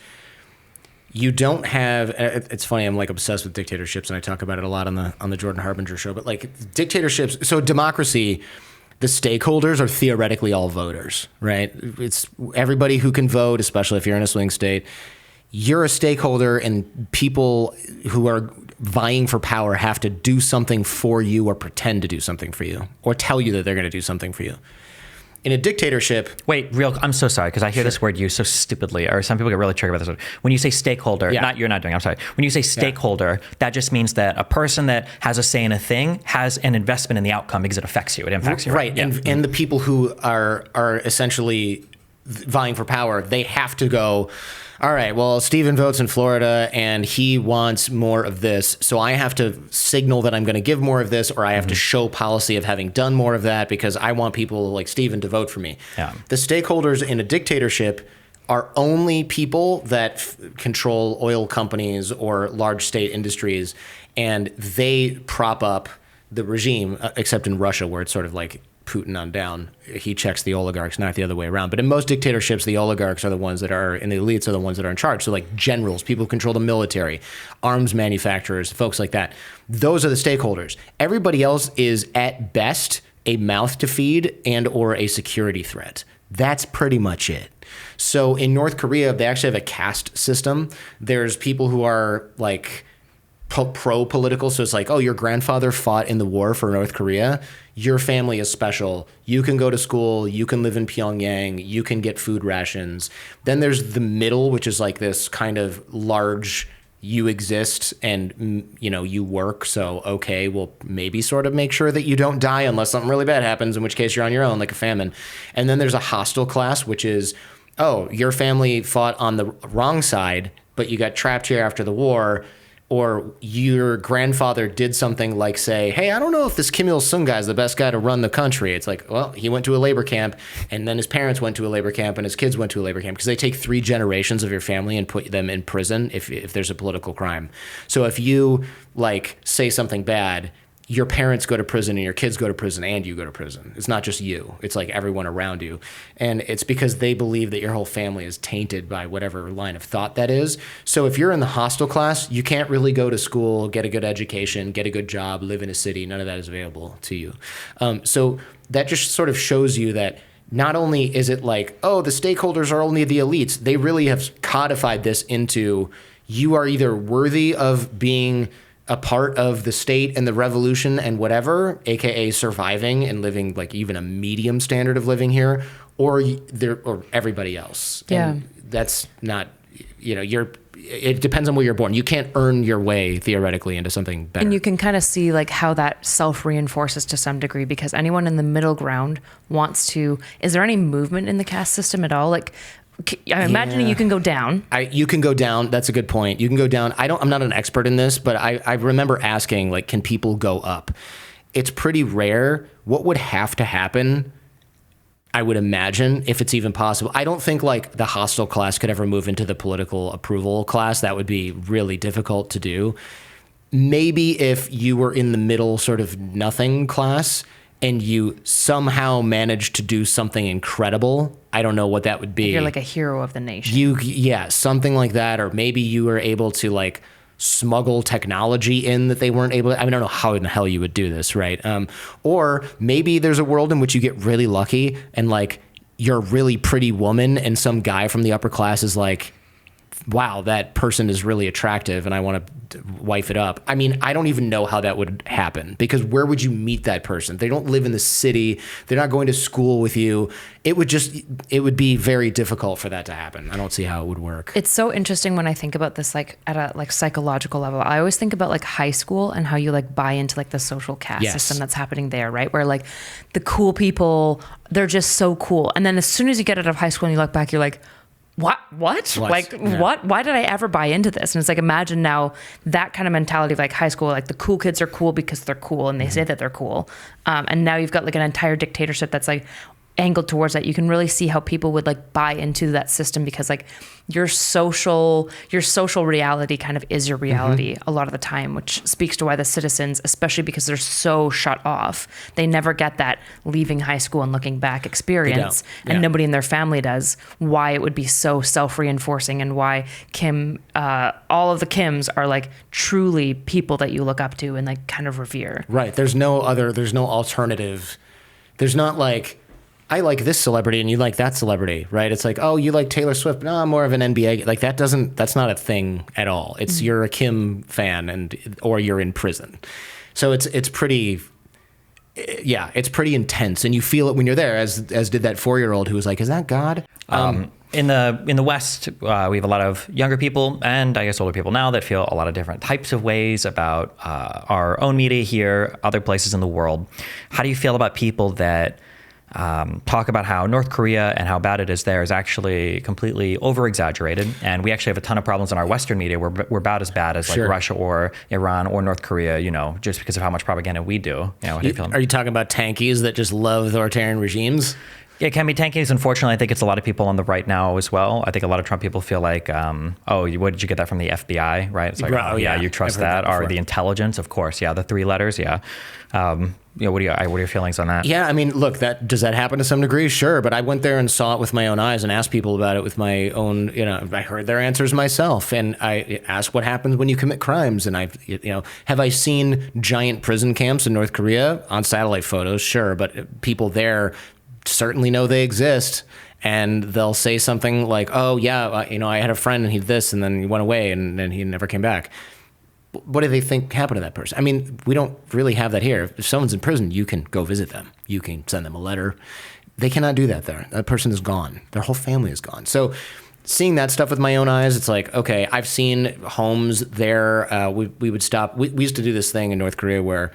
you don't have. It's funny. I'm like obsessed with dictatorships, and I talk about it a lot on the Jordan Harbinger show. But like dictatorships, so democracy. The stakeholders are theoretically all voters, right? It's everybody who can vote, especially if you're in a swing state. You're a stakeholder, and people who are vying for power have to do something for you or pretend to do something for you or tell you that they're going to do something for you. In a dictatorship... I'm so sorry, because I hear this word used so stupidly, or some people get really triggered about this word. When you say stakeholder, you're not doing, I'm sorry. When you say stakeholder, that just means that a person that has a say in a thing has an investment in the outcome because it affects you, it impacts you. Right, and the people who are essentially vying for power, they have to go... All right, well, Steven votes in Florida and he wants more of this. So I have to signal that I'm going to give more of this, or I have to show policy of having done more of that because I want people like Steven to vote for me. Yeah. The stakeholders in a dictatorship are only people that control oil companies or large state industries, and they prop up the regime, except in Russia where it's sort of like Putin on down. He checks the oligarchs, not the other way around. But in most dictatorships, the oligarchs are the ones that are, and the elites are the ones that are in charge. So like generals, people who control the military, arms manufacturers, folks like that. Those are the stakeholders. Everybody else is at best a mouth to feed and or a security threat. That's pretty much it. So in North Korea, they actually have a caste system. There's people who are like pro-political. So it's like, oh, your grandfather fought in the war for North Korea. Your family is special. You can go to school. You can live in Pyongyang. You can get food rations. Then there's the middle, which is like this kind of large you exist and, you know, you work. So, okay, we'll maybe sort of make sure that you don't die unless something really bad happens, in which case you're on your own, like a famine. And then there's a hostile class, which is, oh, your family fought on the wrong side, but you got trapped here after the war. Or your grandfather did something like say, hey, I don't know if this Kim Il-sung guy is the best guy to run the country. It's like, well, he went to a labor camp, and then his parents went to a labor camp, and his kids went to a labor camp, because they take 3 generations of your family and put them in prison if there's a political crime. So if you like say something bad, your parents go to prison and your kids go to prison and you go to prison. It's not just you. It's like everyone around you. And it's because they believe that your whole family is tainted by whatever line of thought that is. So if you're in the hostel class, you can't really go to school, get a good education, get a good job, live in a city. None of that is available to you. So that just sort of shows you that not only is it like, oh, the stakeholders are only the elites, they really have codified this into you are either worthy of being a part of the state and the revolution and whatever, aka surviving and living like even a medium standard of living here, or everybody else. Yeah. And that's not, you know, it depends on where you're born. You can't earn your way theoretically into something better. And you can kind of see like how that self-reinforces to some degree, because anyone in the middle ground wants to, is there any movement in the caste system at all? Like, I'm imagining you can go down. You can go down. That's a good point. You can go down. I'm not an expert in this, but I remember asking, like, can people go up? It's pretty rare. What would have to happen, I would imagine, if it's even possible? I don't think, like, the hostile class could ever move into the political approval class. That would be really difficult to do. Maybe if you were in the middle sort of nothing class and you somehow managed to do something incredible, I don't know what that would be. You're like a hero of the nation. Yeah, something like that. Or maybe you were able to like smuggle technology in that they weren't able to. I mean, I don't know how in the hell you would do this, right? Or maybe there's a world in which you get really lucky and like you're a really pretty woman and some guy from the upper class is like, wow, that person is really attractive and I want to wife it up. I mean, I don't even know how that would happen, because where would you meet that person? They don't live in the city. They're not going to school with you. It would be very difficult for that to happen. I don't see how it would work. It's so interesting when I think about this, like at a like psychological level. I always think about like high school and how you like buy into like the social caste system that's happening there, right? Where like the cool people, they're just so cool. And then as soon as you get out of high school and you look back, you're like, what? Like, yeah. what? Why did I ever buy into this? And it's like, imagine now that kind of mentality of like high school, like the cool kids are cool because they're cool and they say that they're cool. And now you've got like an entire dictatorship that's like angled towards that. You can really see how people would like buy into that system, because like your social reality kind of is your reality a lot of the time, which speaks to why the citizens, especially because they're so shut off, they never get that leaving high school and looking back experience, and nobody in their family does, why it would be so self-reinforcing, and why all of the Kims are like truly people that you look up to and like kind of revere. Right. There's no alternative. There's not like, I like this celebrity and you like that celebrity, right? It's like, oh, you like Taylor Swift. No, I'm more of an NBA. Like that's not a thing at all. It's you're a Kim fan or you're in prison. So it's pretty intense, and you feel it when you're there, as did that 4-year-old who was like, is that God? In the West, we have a lot of younger people and I guess older people now that feel a lot of different types of ways about our own media here, other places in the world. How do you feel about people that talk about how North Korea and how bad it is there is actually completely over-exaggerated, and we actually have a ton of problems in our Western media. We're about as bad as like Russia or Iran or North Korea, you know, just because of how much propaganda we do. You know, are you talking about tankies that just love authoritarian regimes? It can be tankies. Unfortunately, I think it's a lot of people on the right now as well. I think a lot of Trump people feel like, oh, what did you get that from the FBI, right? It's like, you trust that? Or the intelligence, of course. Yeah, the 3 letters, yeah. What are your feelings on that? Yeah, I mean, look, does that happen to some degree? Sure, but I went there and saw it with my own eyes and asked people about it with my own, I heard their answers myself, and I asked what happens when you commit crimes, and have I seen giant prison camps in North Korea on satellite photos? Sure, but people there certainly know they exist, and they'll say something like, oh yeah, I had a friend and he did this and then he went away and then he never came back. What do they think happened to that person? I mean, we don't really have that here. If someone's in prison, you can go visit them. You can send them a letter. They cannot do that there. That person is gone. Their whole family is gone. So seeing that stuff with my own eyes, it's like, okay, I've seen homes there. We would stop. We used to do this thing in North Korea where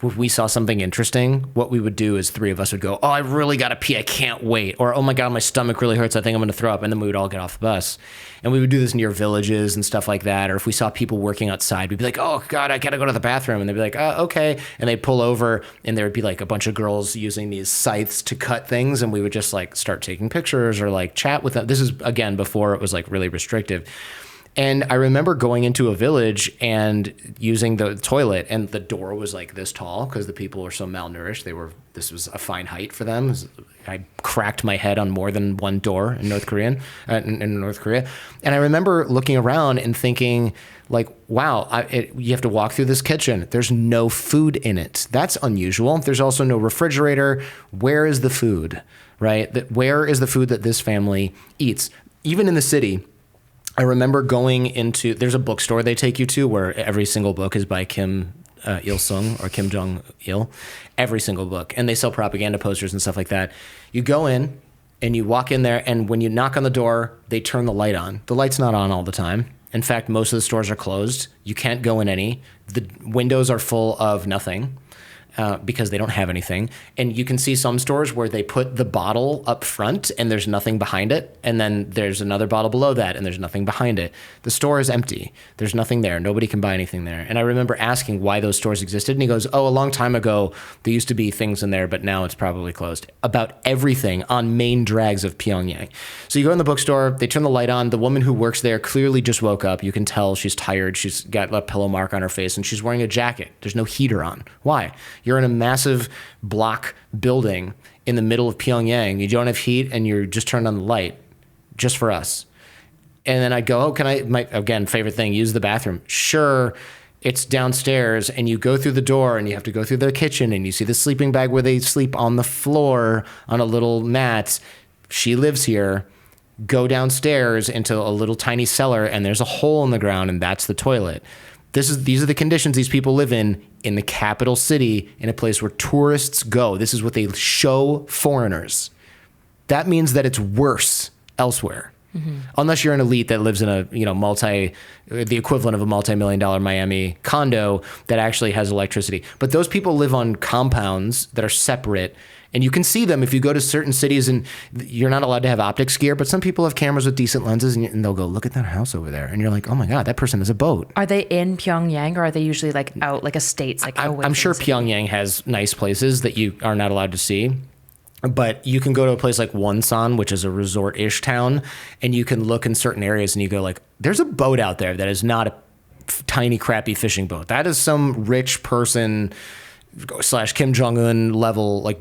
if we saw something interesting, what we would do is three of us would go, oh, I really got to pee. I can't wait. Or, oh my God, my stomach really hurts. I think I'm going to throw up. And then we would all get off the bus. And we would do this near villages and stuff like that. Or if we saw people working outside, we'd be like, oh God, I got to go to the bathroom. And they'd be like, okay. And they'd pull over and there would be like a bunch of girls using these scythes to cut things. And we would just like start taking pictures or like chat with them. This is, again, before it was like really restrictive. And I remember going into a village and using the toilet, and the door was like this tall because the people were so malnourished. This was a fine height for them. I cracked my head on more than one door in North Korea. And I remember looking around and thinking, like, wow, you have to walk through this kitchen. There's no food in it. That's unusual. There's also no refrigerator. Where is the food, right? Where is the food that this family eats? Even in the city, I remember going into, there's a bookstore they take you to where every single book is by Kim Il-sung or Kim Jong-il, every single book. And they sell propaganda posters and stuff like that. You go in and you walk in there, and when you knock on the door, they turn the light on. The light's not on all the time. In fact, most of the stores are closed. You can't go in any. The windows are full of nothing. Because they don't have anything. And you can see some stores where they put the bottle up front and there's nothing behind it. And then there's another bottle below that and there's nothing behind it. The store is empty. There's nothing there. Nobody can buy anything there. And I remember asking why those stores existed. And he goes, oh, a long time ago, there used to be things in there, but now it's probably closed. About everything on main drags of Pyongyang. So you go in the bookstore, they turn the light on. The woman who works there clearly just woke up. You can tell she's tired. She's got a pillow mark on her face and she's wearing a jacket. There's no heater on. Why? You're in a massive block building in the middle of Pyongyang. You don't have heat and you're just turned on the light just for us. And then I go, oh, can I, again, favorite thing, use the bathroom. Sure, it's downstairs and you go through the door and you have to go through the kitchen and you see the sleeping bag where they sleep on the floor on a little mat. She lives here. Go downstairs into a little tiny cellar and there's a hole in the ground and that's the toilet. These are the conditions these people live in the capital city, in a place where tourists go. This is what they show foreigners. That means that it's worse elsewhere. Mm-hmm. Unless you're an elite that lives in a, the equivalent of a multi-million-dollar Miami condo that actually has electricity. But those people live on compounds that are separate. And you can see them if you go to certain cities, and you're not allowed to have optics gear, but some people have cameras with decent lenses and they'll go, look at that house over there. And you're like, oh my God, that person has a boat. Are they in Pyongyang or are they usually like out, like estates? Like I'm sure Pyongyang has nice places that you are not allowed to see. But you can go to a place like Wonsan, which is a resort-ish town, and you can look in certain areas and you go like, there's a boat out there that is not a tiny, crappy fishing boat. That is some rich person / Kim Jong-un level, like,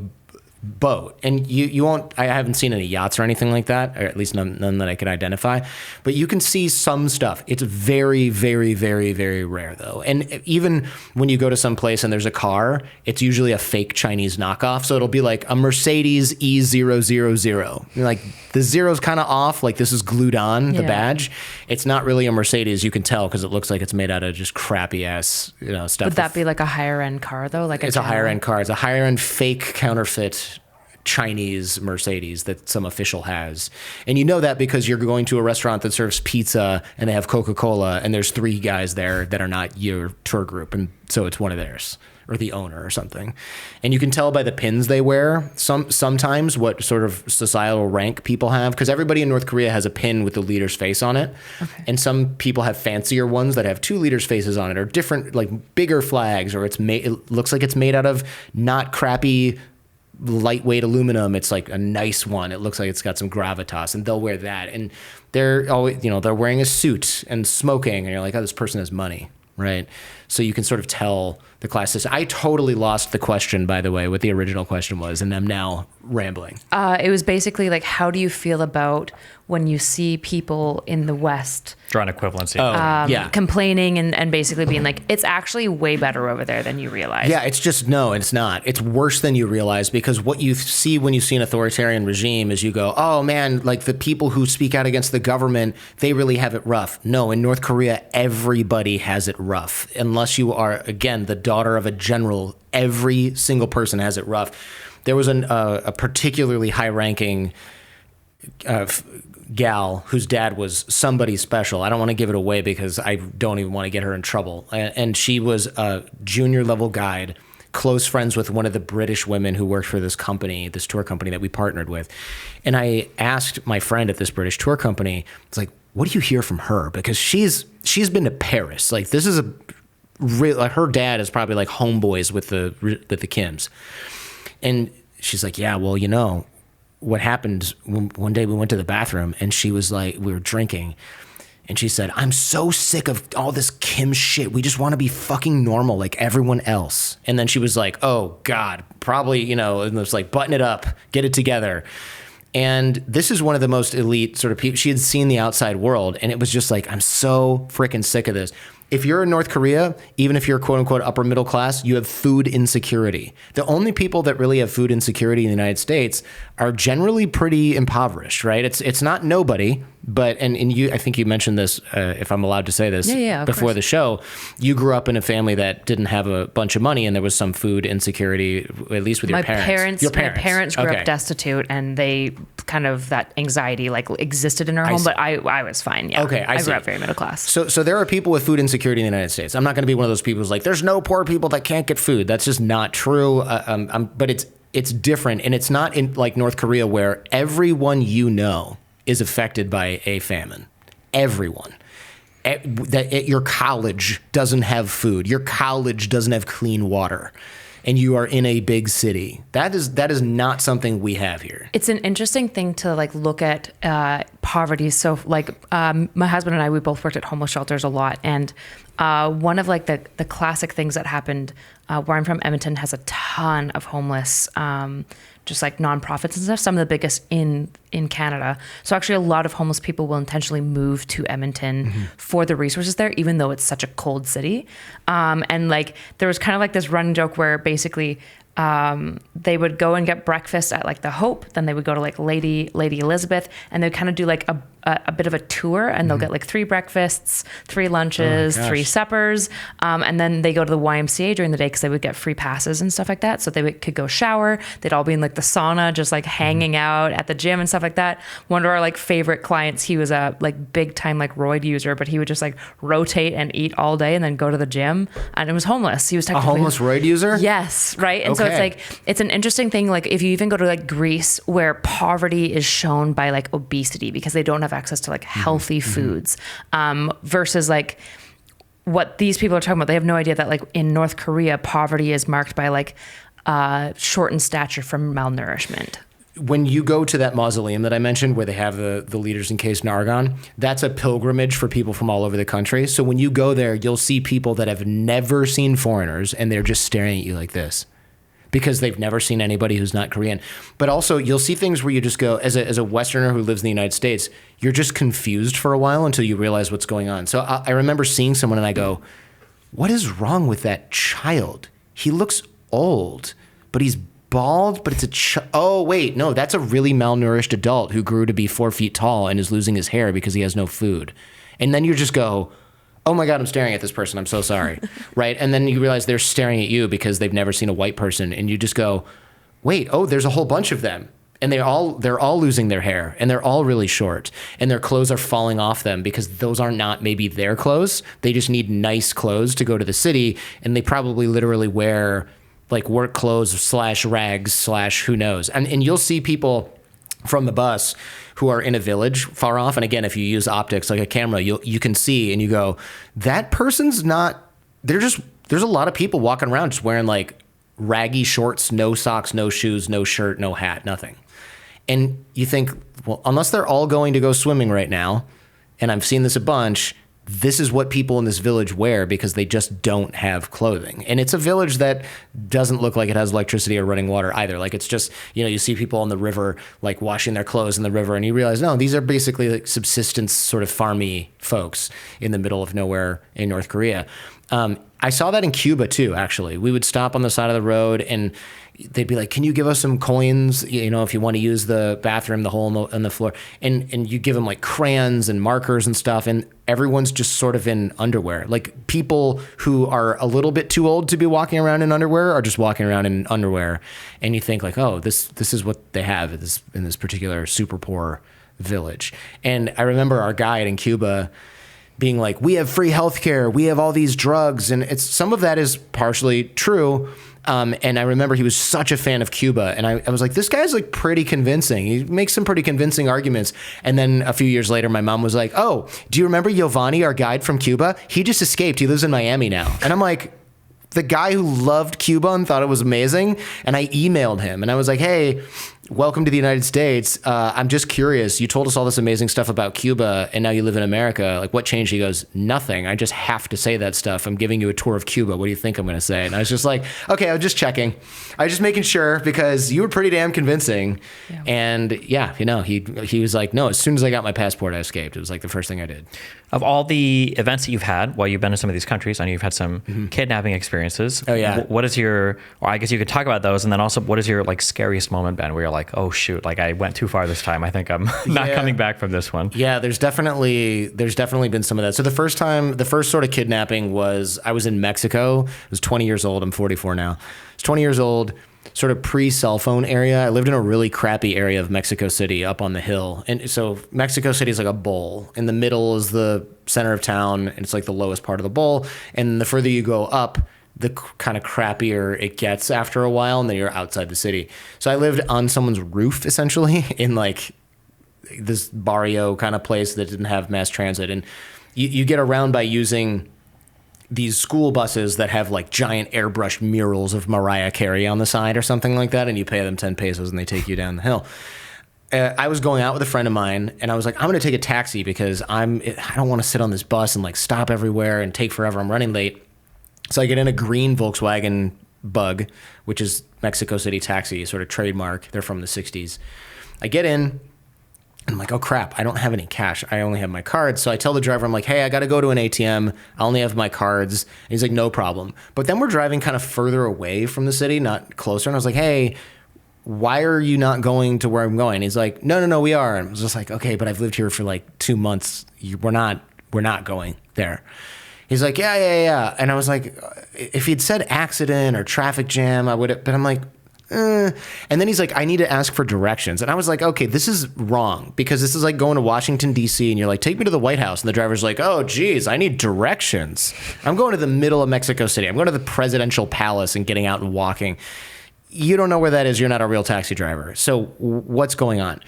boat. And you won't, I haven't seen any yachts or anything like that, or at least none that I can identify, but you can see some stuff. It's very, very, very, very rare though. And even when you go to some place and there's a car, it's usually a fake Chinese knockoff. So it'll be like a Mercedes E000. You're like, the zero's kind of off, like this is glued on, the badge. It's not really a Mercedes, you can tell, because it looks like it's made out of just crappy ass, stuff. Would that be like a higher end car though? Like it's a higher end car. It's a higher end fake counterfeit Chinese Mercedes that some official has. And you know that because you're going to a restaurant that serves pizza and they have Coca-Cola and there's three guys there that are not your tour group. And so it's one of theirs or the owner or something. And you can tell by the pins they wear sometimes what sort of societal rank people have, because everybody in North Korea has a pin with the leader's face on it. Okay. And some people have fancier ones that have two leaders' faces on it, or different, like bigger flags, or it looks like it's made out of not crappy lightweight aluminum. It's like a nice one. It looks like it's got some gravitas, and they'll wear that. And they're always, they're wearing a suit and smoking, and you're like, oh, this person has money, right? So you can sort of tell the class system. I totally lost the question, by the way, what the original question was, and I'm now rambling. It was basically like, how do you feel about when you see people in the West drawing equivalency, complaining and basically being like, it's actually way better over there than you realize? Yeah, it's just, no, it's not. It's worse than you realize, because what you see when you see an authoritarian regime is you go, oh man, like the people who speak out against the government, they really have it rough. No, in North Korea, everybody has it rough. Unless you are, again, the daughter of a general, every single person has it rough. There was a particularly high-ranking gal whose dad was somebody special. I don't want to give it away because I don't even want to get her in trouble. And she was a junior level guide, close friends with one of the British women who worked for this company, this tour company that we partnered with. And I asked my friend at this British tour company, it's like, what do you hear from her? Because she's been to Paris. Like, this is like, her dad is probably like homeboys with the Kims. And she's like, yeah, well, you know, what happened one day we went to the bathroom and she was like, we were drinking. And she said, I'm so sick of all this Kim shit. We just want to be fucking normal like everyone else. And then she was like, oh God, probably, you know, and it was like, button it up, get it together. And this is one of the most elite sort of people. She had seen the outside world and it was just like, I'm so freaking sick of this. If you're in North Korea, even if you're quote unquote upper middle class, you have food insecurity. The only people that really have food insecurity in the United States are generally pretty impoverished, right? It's not nobody, but, and you, I think you mentioned this, if I'm allowed to say this, before the show, you grew up in a family that didn't have a bunch of money and there was some food insecurity, at least with your parents. My parents grew up destitute and they kind of, that anxiety like existed in our home, but I was fine. Yeah. Okay. I grew up very middle class. So there are people with food insecurity in the United States. I'm not going to be one of those people who's like, there's no poor people that can't get food. That's just not true. But it's different. And it's not in like North Korea where everyone you know is affected by a famine. Everyone. Your college doesn't have food. Your college doesn't have clean water. And you are in a big city. That is not something we have here. It's an interesting thing to like look at poverty. So like my husband and I, we both worked at homeless shelters a lot. And one of like the classic things that happened where I'm from, Edmonton has a ton of homeless just like nonprofits and stuff, some of the biggest in Canada. So actually a lot of homeless people will intentionally move to Edmonton for the resources there, even though it's such a cold city. And like, there was kind of like this running joke where basically they would go and get breakfast at like the Hope, then they would go to like Lady Elizabeth, and they'd kind of do like a bit of a tour, and they'll get like 3 breakfasts, 3 lunches, 3 suppers, and then they go to the YMCA during the day because they would get free passes and stuff like that. So they could go shower. They'd all be in like the sauna, just like hanging out at the gym and stuff like that. One of our like favorite clients, he was a like big time like roid user, but he would just like rotate and eat all day and then go to the gym, and it was homeless. He was technically a homeless roid user. Yes, right. And so it's like, it's an interesting thing. Like if you even go to like Greece, where poverty is shown by like obesity because they don't have access to like healthy foods, versus like what these people are talking about. They have no idea that like in North Korea, poverty is marked by like shortened stature from malnourishment. When you go to that mausoleum that I mentioned where they have the leaders in Caste and Argon, that's a pilgrimage for people from all over the country. So when you go there, you'll see people that have never seen foreigners and they're just staring at you like this, because they've never seen anybody who's not Korean. But also you'll see things where you just go, as a Westerner who lives in the United States, you're just confused for a while until you realize what's going on. So I remember seeing someone and I go, what is wrong with that child? He looks old, but he's bald, but it's oh wait, no, that's a really malnourished adult who grew to be 4 feet tall and is losing his hair because he has no food. And then you just go, oh my God, I'm staring at this person. I'm so sorry. Right. And then you realize they're staring at you because they've never seen a white person. And you just go, wait, oh, there's a whole bunch of them. And they're all losing their hair and they're all really short and their clothes are falling off them because those are not maybe their clothes. They just need nice clothes to go to the city. And they probably literally wear like work clothes / rags / who knows. And you'll see people from the bus who are in a village far off. And again, if you use optics like a camera, you can see and you go, that person's not, there's a lot of people walking around just wearing like raggy shorts, no socks, no shoes, no shirt, no hat, nothing. And you think, well, unless they're all going to go swimming right now, and I've seen this a bunch, this is what people in this village wear because they just don't have clothing. And it's a village that doesn't look like it has electricity or running water either. Like it's just, you see people on the river, like washing their clothes in the river, and you realize, no, these are basically like subsistence sort of farmy folks in the middle of nowhere in North Korea. I saw that in Cuba too, actually. We would stop on the side of the road and they'd be like, can you give us some coins, if you want to use the bathroom, the hole in the floor. And you give them like crayons and markers and stuff. And everyone's just sort of in underwear. Like people who are a little bit too old to be walking around in underwear are just walking around in underwear. And you think like, oh, this is what they have in this particular super poor village. And I remember our guide in Cuba being like, we have free healthcare, we have all these drugs. And some of that is partially true. And I remember he was such a fan of Cuba. And I was like, this guy's like pretty convincing. He makes some pretty convincing arguments. And then a few years later, my mom was like, oh, do you remember Giovanni, our guide from Cuba? He just escaped. He lives in Miami now. And I'm like, the guy who loved Cuba and thought it was amazing. And I emailed him and I was like, hey, welcome to the United States. I'm just curious. You told us all this amazing stuff about Cuba and now you live in America. Like, what changed? He goes, nothing. I just have to say that stuff. I'm giving you a tour of Cuba. What do you think I'm going to say? And I was just like, okay, I was just checking. I was just making sure because you were pretty damn convincing. Yeah. And yeah, he was like, no, as soon as I got my passport, I escaped. It was like the first thing I did. Of all the events that you've had while you've been in some of these countries, I know you've had some kidnapping experiences. Oh yeah. What is or I guess you could talk about those. And then also, what is your like scariest moment, Ben, where you're like, oh shoot, like I went too far this time. I think I'm not coming back from this one. Yeah, there's definitely been some of that. So the first sort of kidnapping was, I was in Mexico. I was 20 years old. I'm 44 now. I was 20 years old, sort of pre-cell phone area. I lived in a really crappy area of Mexico City up on the hill. And so Mexico City is like a bowl. In the middle is the center of town, and it's like the lowest part of the bowl. And the further you go up, the kind of crappier it gets after a while, and then you're outside the city. So I lived on someone's roof, essentially, in like this barrio kind of place that didn't have mass transit. And you get around by using these school buses that have like giant airbrushed murals of Mariah Carey on the side or something like that, and you pay them 10 pesos and they take you down the hill. I was going out with a friend of mine, and I was like, I'm going to take a taxi because I don't want to sit on this bus and like stop everywhere and take forever. I'm running late. So I get in a green Volkswagen Bug, which is Mexico City taxi, sort of trademark. They're from the 60s. I get in. I'm like, oh crap, I don't have any cash. I only have my cards. So I tell the driver, I'm like, hey, I got to go to an ATM. I only have my cards. And he's like, no problem. But then we're driving kind of further away from the city, not closer. And I was like, hey, why are you not going to where I'm going? He's like, no, we are. And I was just like, okay, but I've lived here for like 2 months. We're not going there. He's like, yeah. And I was like, if he'd said accident or traffic jam, I would have, but I'm like, And then he's like, I need to ask for directions. And I was like, okay, this is wrong, because this is like going to Washington, D.C. and you're like, take me to the White House. And the driver's like, oh, geez, I need directions. I'm going to the middle of Mexico City. I'm going to the presidential palace and getting out and walking. You don't know where that is. You're not a real taxi driver. So what's going on?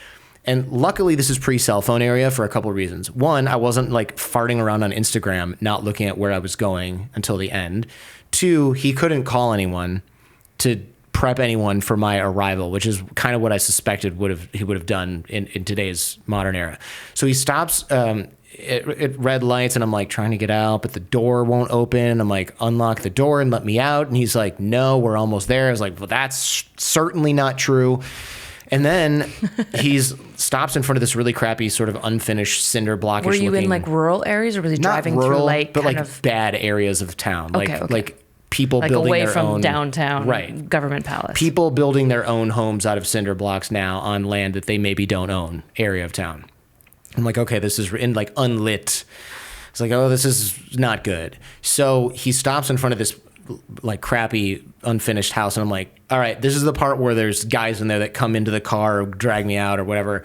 And luckily, this is pre-cell phone area for a couple of reasons. One, I wasn't like farting around on Instagram, not looking at where I was going until the end. Two, he couldn't call anyone to prep anyone for my arrival, which is kind of what I suspected he would have done in today's modern era. So he stops at red lights, and I'm like trying to get out, but the door won't open. I'm like, unlock the door and let me out. And he's like, no, we're almost there. I was like, well, that's certainly not true. And then he stops in front of this really crappy sort of unfinished cinder blockish looking. Were you in like rural areas, or was he driving through like but like bad areas of town? Like people like building away their from own downtown right. government palace. People building their own homes out of cinder blocks now on land that they maybe don't own, area of town. I'm like, okay, this is in like unlit. It's like, oh, this is not good. So he stops in front of this like crappy unfinished house, and I'm like, all right, this is the part where there's guys in there that come into the car or drag me out or whatever.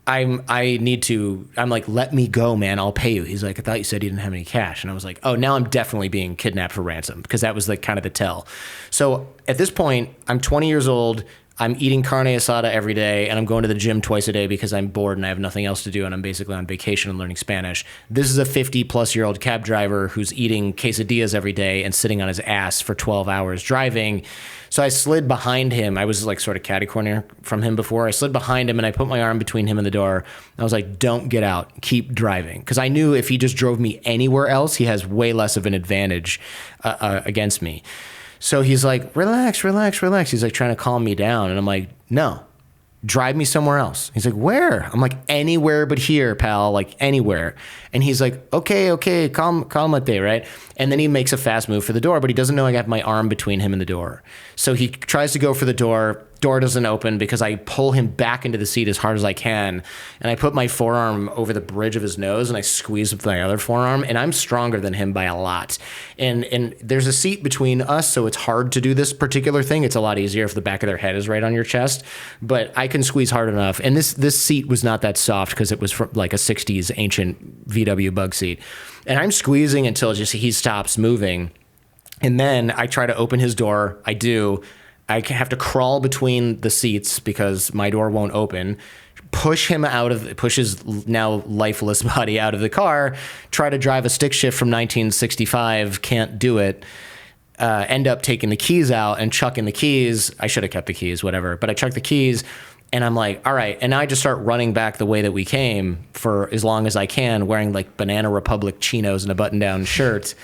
I'm like, let me go, man, I'll pay you. He's like, I thought you said you didn't have any cash. And I was like, oh, now I'm definitely being kidnapped for ransom, because that was like kind of the tell. So at this point, I'm 20 years old. I'm eating carne asada every day, and I'm going to the gym twice a day because I'm bored and I have nothing else to do, and I'm basically on vacation and learning Spanish. This is a 50-plus-year-old cab driver who's eating quesadillas every day and sitting on his ass for 12 hours driving. So I slid behind him. I was like sort of catty-corner from him before. I slid behind him, and I put my arm between him and the door. I was like, don't get out. Keep driving. Because I knew if he just drove me anywhere else, he has way less of an advantage against me. So he's like, relax. He's like trying to calm me down. And I'm like, no, drive me somewhere else. He's like, where? I'm like, anywhere but here, pal, like anywhere. And he's like, okay, calmate, right? And then he makes a fast move for the door, but he doesn't know I got my arm between him and the door. So he tries to go for the door. door doesn't open because I pull him back into the seat as hard as I can. And I put my forearm over the bridge of his nose and I squeeze with my other forearm, and I'm stronger than him by a lot. And there's a seat between us, so it's hard to do this particular thing. It's a lot easier if the back of their head is right on your chest, but I can squeeze hard enough. And this seat was not that soft because it was from like a 60s ancient VW bug seat. And I'm squeezing until just he stops moving. And then I try to open his door. I do. I have to crawl between the seats because my door won't open. Push his now lifeless body out of the car. Try to drive a stick shift from 1965. Can't do it. End up taking the keys out and chucking the keys. I should have kept the keys, whatever. But I chucked the keys. And I'm like, all right. And I just start running back the way that we came for as long as I can, wearing like Banana Republic chinos and a button-down shirt.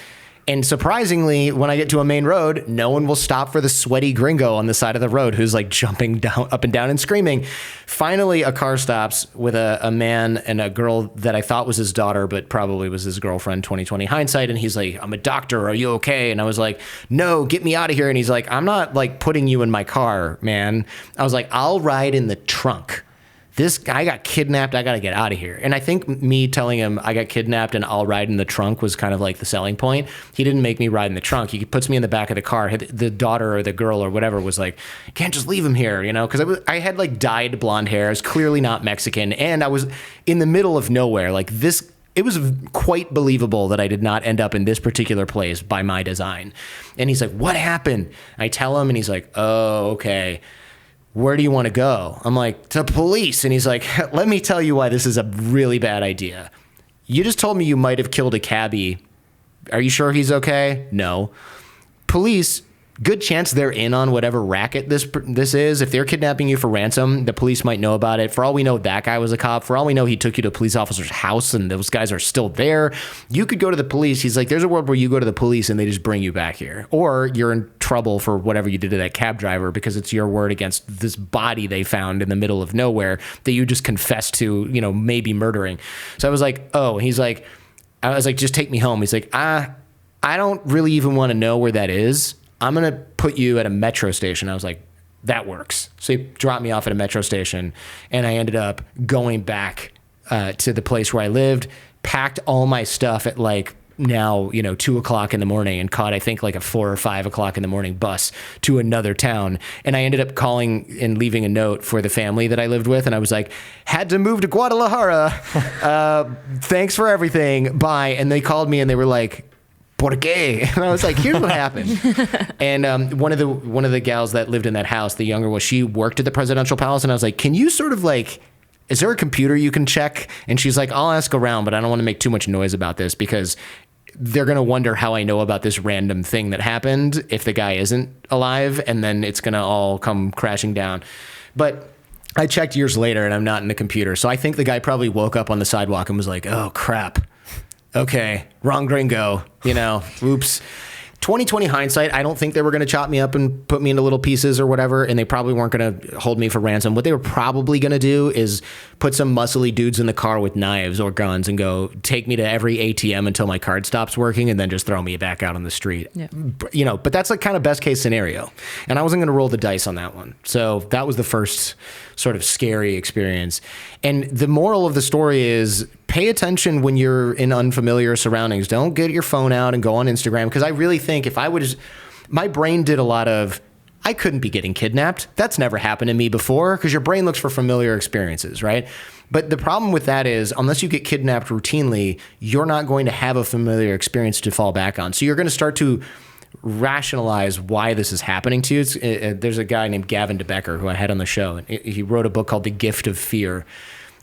And surprisingly, when I get to a main road, no one will stop for the sweaty gringo on the side of the road who's like jumping down, up and down and screaming. Finally, a car stops with a man and a girl that I thought was his daughter, but probably was his girlfriend, 2020 hindsight. And he's like, I'm a doctor. Are you okay? And I was like, no, get me out of here. And he's like, I'm not like putting you in my car, man. I was like, I'll ride in the trunk. This guy got kidnapped. I got to get out of here. And I think me telling him I got kidnapped and I'll ride in the trunk was kind of like the selling point. He didn't make me ride in the trunk. He puts me in the back of the car. The daughter or the girl or whatever was like, you can't just leave him here, you know, because I had like dyed blonde hair. I was clearly not Mexican. And I was in the middle of nowhere. Like this, it was quite believable that I did not end up in this particular place by my design. And he's like, what happened? I tell him and he's like, oh, okay. Where do you want to go? I'm like, to police. And he's like, let me tell you why this is a really bad idea. You just told me you might have killed a cabbie. Are you sure he's okay? No. Police, good chance they're in on whatever racket this is. If they're kidnapping you for ransom, the police might know about it. For all we know, that guy was a cop. For all we know, he took you to a police officer's house and those guys are still there. You could go to the police. He's like, there's a world where you go to the police and they just bring you back here. Or you're in trouble for whatever you did to that cab driver because it's your word against this body they found in the middle of nowhere that you just confessed to, you know, maybe murdering. So I was like, oh, he's like, I was like, just take me home. He's like, I don't really even want to know where that is. I'm going to put you at a metro station. I was like, that works. So he dropped me off at a metro station, and I ended up going back to the place where I lived, packed all my stuff at like now, 2 o'clock in the morning and caught, I think, like a 4 or 5 o'clock in the morning bus to another town. And I ended up calling and leaving a note for the family that I lived with. And I was like, had to move to Guadalajara. Thanks for everything. Bye. And they called me and they were like, ¿Por qué? And I was like, here's what happened. And one of the gals that lived in that house, the younger one, she worked at the presidential palace. And I was like, can you sort of like, is there a computer you can check? And she's like, I'll ask around, but I don't want to make too much noise about this because they're going to wonder how I know about this random thing that happened if the guy isn't alive. And then it's going to all come crashing down. But I checked years later and I'm not in the computer. So I think the guy probably woke up on the sidewalk and was like, oh, crap. Okay, wrong gringo, oops. 2020 hindsight, I don't think they were going to chop me up and put me into little pieces or whatever, and they probably weren't going to hold me for ransom. What they were probably going to do is put some muscly dudes in the car with knives or guns and go take me to every ATM until my card stops working and then just throw me back out on the street. Yeah. But that's like kind of best case scenario. And I wasn't going to roll the dice on that one. So that was the first sort of scary experience. And the moral of the story is pay attention when you're in unfamiliar surroundings. Don't get your phone out and go on Instagram. Because I really think if I would, my brain did a lot of, I couldn't be getting kidnapped. That's never happened to me before because your brain looks for familiar experiences, right? But the problem with that is unless you get kidnapped routinely, you're not going to have a familiar experience to fall back on. So you're going to start to rationalize why this is happening to you. There's a guy named Gavin DeBecker who I had on the show, and he wrote a book called The Gift of Fear.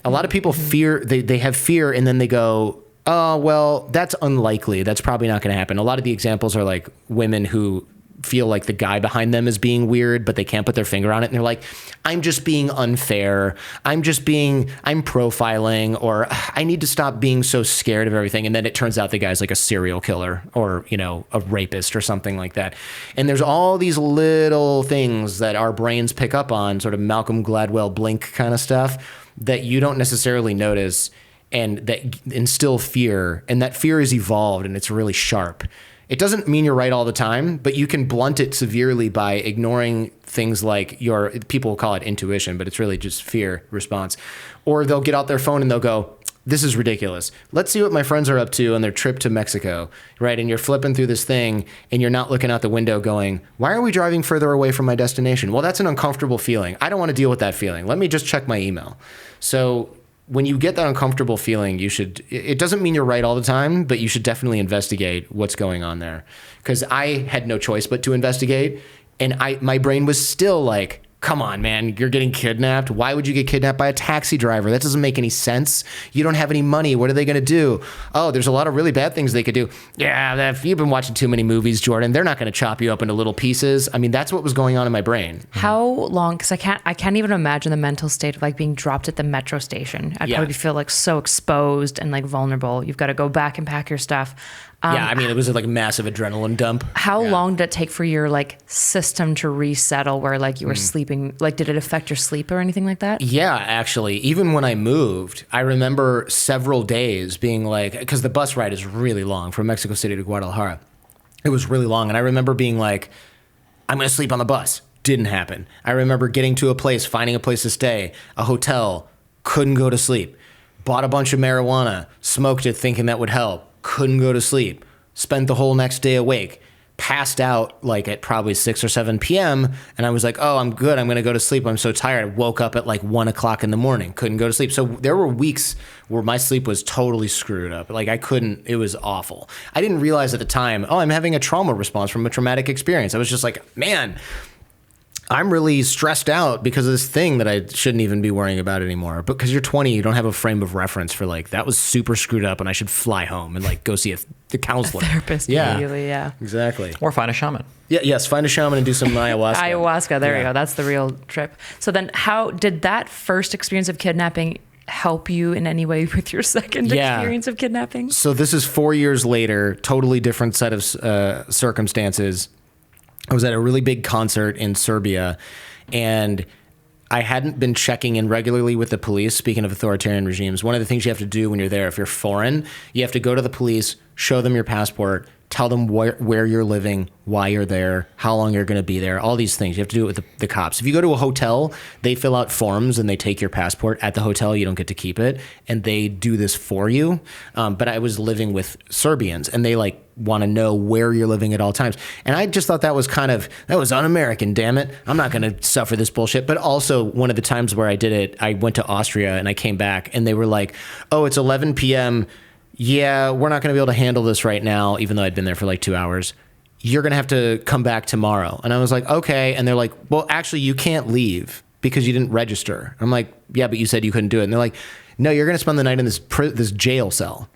A lot of people fear, they have fear and then they go, oh, well, that's unlikely. That's probably not going to happen. A lot of the examples are like women who feel like the guy behind them is being weird, but they can't put their finger on it. And they're like, I'm just being unfair. I'm profiling, or I need to stop being so scared of everything. And then it turns out the guy's like a serial killer or, a rapist or something like that. And there's all these little things that our brains pick up on, sort of Malcolm Gladwell blink kind of stuff that you don't necessarily notice and that instill fear. And that fear is evolved and it's really sharp. It doesn't mean you're right all the time, but you can blunt it severely by ignoring things like people call it intuition, but it's really just fear response. Or they'll get out their phone and they'll go, this is ridiculous. Let's see what my friends are up to on their trip to Mexico, right? And you're flipping through this thing and you're not looking out the window going, why are we driving further away from my destination? Well, that's an uncomfortable feeling. I don't want to deal with that feeling. Let me just check my email. So when you get that uncomfortable feeling, it doesn't mean you're right all the time, but you should definitely investigate what's going on there. Because I had no choice but to investigate. And my brain was still like, come on, man, you're getting kidnapped. Why would you get kidnapped by a taxi driver? That doesn't make any sense. You don't have any money. What are they going to do? Oh, there's a lot of really bad things they could do. Yeah, if you've been watching too many movies, Jordan, they're not going to chop you up into little pieces. I mean, that's what was going on in my brain. How long? Because I can't even imagine the mental state of like being dropped at the metro station. I'd probably feel like so exposed and like vulnerable. You've got to go back and pack your stuff. I mean, it was like a massive adrenaline dump. How long did it take for your like system to resettle where like you were sleeping? Like, did it affect your sleep or anything like that? Yeah, actually, even when I moved, I remember several days being like, because the bus ride is really long from Mexico City to Guadalajara. It was really long. And I remember being like, I'm going to sleep on the bus. Didn't happen. I remember getting to a place, finding a place to stay, a hotel, couldn't go to sleep. Bought a bunch of marijuana, smoked it thinking that would help. Couldn't go to sleep. Spent the whole next day awake. Passed out like at probably 6 or 7 p.m. And I was like, oh, I'm good. I'm going to go to sleep. I'm so tired. I woke up at like 1 o'clock in the morning. Couldn't go to sleep. So there were weeks where my sleep was totally screwed up. Like I couldn't, it was awful. I didn't realize at the time, oh, I'm having a trauma response from a traumatic experience. I was just like, man, I'm really stressed out because of this thing that I shouldn't even be worrying about anymore. But because you're 20, you don't have a frame of reference for like, that was super screwed up and I should fly home and like go see the counselor. A therapist. Immediately, yeah. Exactly. Or find a shaman. Yeah, yes, find a shaman and do some ayahuasca. Ayahuasca, there you go. That's the real trip. So then how did that first experience of kidnapping help you in any way with your second experience of kidnapping? So this is 4 years later, totally different set of circumstances. I was at a really big concert in Serbia, and I hadn't been checking in regularly with the police. Speaking of authoritarian regimes, one of the things you have to do when you're there, if you're foreign, you have to go to the police, show them your passport, tell them where you're living, why you're there, how long you're going to be there, all these things. You have to do it with the cops. If you go to a hotel, they fill out forms and they take your passport. At the hotel, you don't get to keep it, and they do this for you. But I was living with Serbians, and they like want to know where you're living at all times. And I just thought that was un-American, damn it. I'm not going to suffer this bullshit. But also one of the times where I did it, I went to Austria and I came back and they were like, oh, it's 11 p.m., yeah, we're not going to be able to handle this right now, even though I'd been there for like 2 hours. You're going to have to come back tomorrow. And I was like, okay. And they're like, well, actually, you can't leave because you didn't register. I'm like, yeah, but you said you couldn't do it. And they're like, no, you're going to spend the night in this jail cell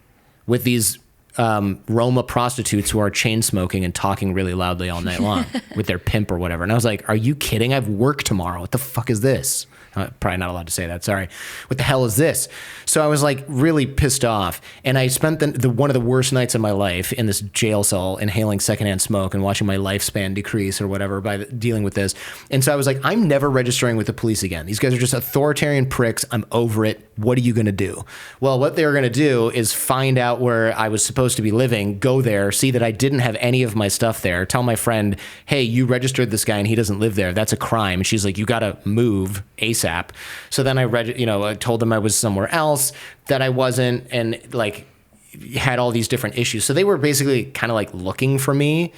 with these Roma prostitutes who are chain smoking and talking really loudly all night long with their pimp or whatever. And I was like, are you kidding? I have work tomorrow. What the fuck is this? Probably not allowed to say that. Sorry. What the hell is this? So I was like really pissed off. And I spent one of the worst nights of my life in this jail cell, inhaling secondhand smoke and watching my lifespan decrease or whatever by dealing with this. And so I was like, I'm never registering with the police again. These guys are just authoritarian pricks. I'm over it. What are you going to do? Well, what they were going to do is find out where I was supposed to be living, go there, see that I didn't have any of my stuff there, tell my friend, hey, you registered this guy and he doesn't live there. That's a crime. And she's like, you got to move ASAP. So then I told them I was somewhere else, that I wasn't, and like had all these different issues. So they were basically kind of like looking for me.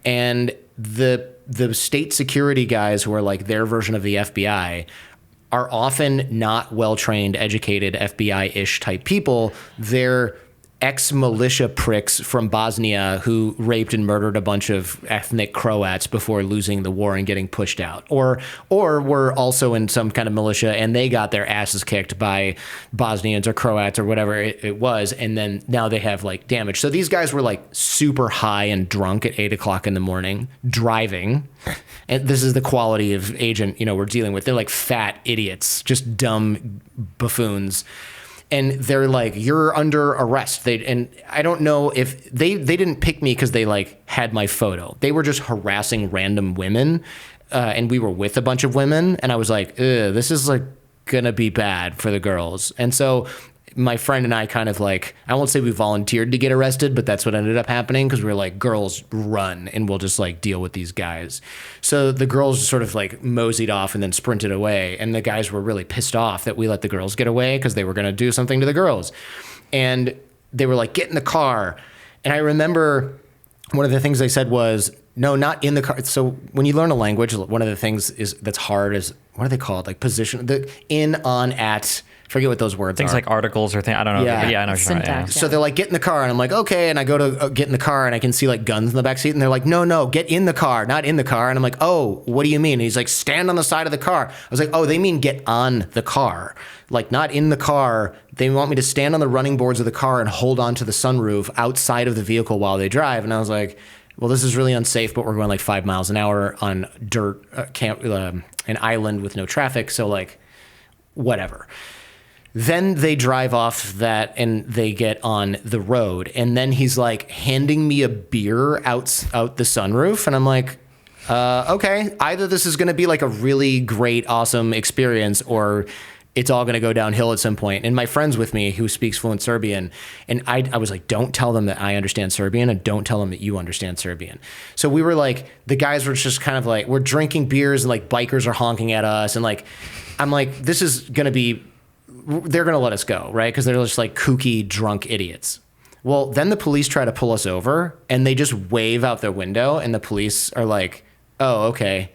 And the state security guys who are like their version of the FBI are often not well-trained, educated, FBI-ish type people. They're ex-militia pricks from Bosnia who raped and murdered a bunch of ethnic Croats before losing the war and getting pushed out. Or were also in some kind of militia and they got their asses kicked by Bosnians or Croats or whatever it was, and then now they have like damage. So these guys were like super high and drunk at 8 o'clock in the morning, driving. And this is the quality of agent, we're dealing with. They're like fat idiots, just dumb buffoons. And they're like, you're under arrest. And I don't know if they didn't pick me because they like had my photo. They were just harassing random women. And we were with a bunch of women. And I was like, this is like going to be bad for the girls. And so my friend and I kind of like, I won't say we volunteered to get arrested, but that's what ended up happening because we were like, girls run and we'll just like deal with these guys. So the girls sort of like moseyed off and then sprinted away. And the guys were really pissed off that we let the girls get away because they were going to do something to the girls. And they were like, get in the car. And I remember one of the things they said was, no, not in the car. So when you learn a language, one of the things that's hard is, what are they called? Like position, the in, on, at, forget what those words Things are. like articles or things. I don't know. Yeah. But yeah, I know what you're talking about. Syntax. So they're like, get in the car. And I'm like, okay. And I go to get in the car and I can see like guns in the back seat. And they're like, no, get in the car, not in the car. And I'm like, oh, what do you mean? And he's like, stand on the side of the car. I was like, oh, they mean get on the car. Like not in the car. They want me to stand on the running boards of the car and hold on to the sunroof outside of the vehicle while they drive. And I was like, well, this is really unsafe, but we're going like 5 miles an hour on dirt, an island with no traffic. So like, whatever. Then they drive off that and they get on the road. And then he's like handing me a beer out the sunroof. And I'm like, okay, either this is going to be like a really great, awesome experience or it's all going to go downhill at some point. And my friend's with me who speaks fluent Serbian. And I was like, don't tell them that I understand Serbian and don't tell them that you understand Serbian. So we were like, the guys were just kind of like, we're drinking beers and like bikers are honking at us. And like, I'm like, this is going to be, they're going to let us go, right? Because they're just like kooky, drunk idiots. Well, then the police try to pull us over and they just wave out their window and the police are like, oh, okay.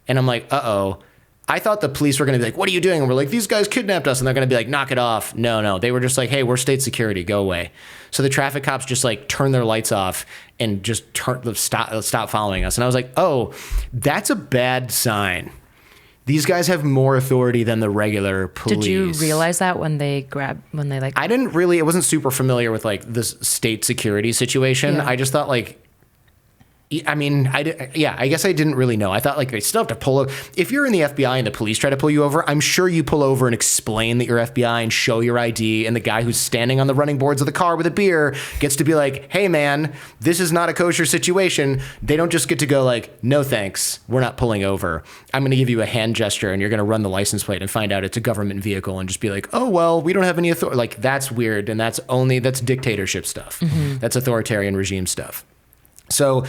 And I'm like, uh-oh. I thought the police were going to be like, what are you doing? And we're like, these guys kidnapped us. And they're going to be like, knock it off. No. They were just like, hey, we're state security. Go away. So the traffic cops just like turn their lights off and just stop following us. And I was like, oh, that's a bad sign. These guys have more authority than the regular police. Did you realize that when they I didn't really, I wasn't super familiar with like this state security situation. Yeah. I just thought like, I mean, I guess I didn't really know. I thought like they still have to pull over. If you're in the FBI and the police try to pull you over, I'm sure you pull over and explain that you're FBI and show your ID. And the guy who's standing on the running boards of the car with a beer gets to be like, hey man, this is not a kosher situation. They don't just get to go like, no thanks, we're not pulling over. I'm going to give you a hand gesture and you're going to run the license plate and find out it's a government vehicle and just be like, oh, well, we don't have any authority. Like that's weird. And that's dictatorship stuff. Mm-hmm. That's authoritarian regime stuff. So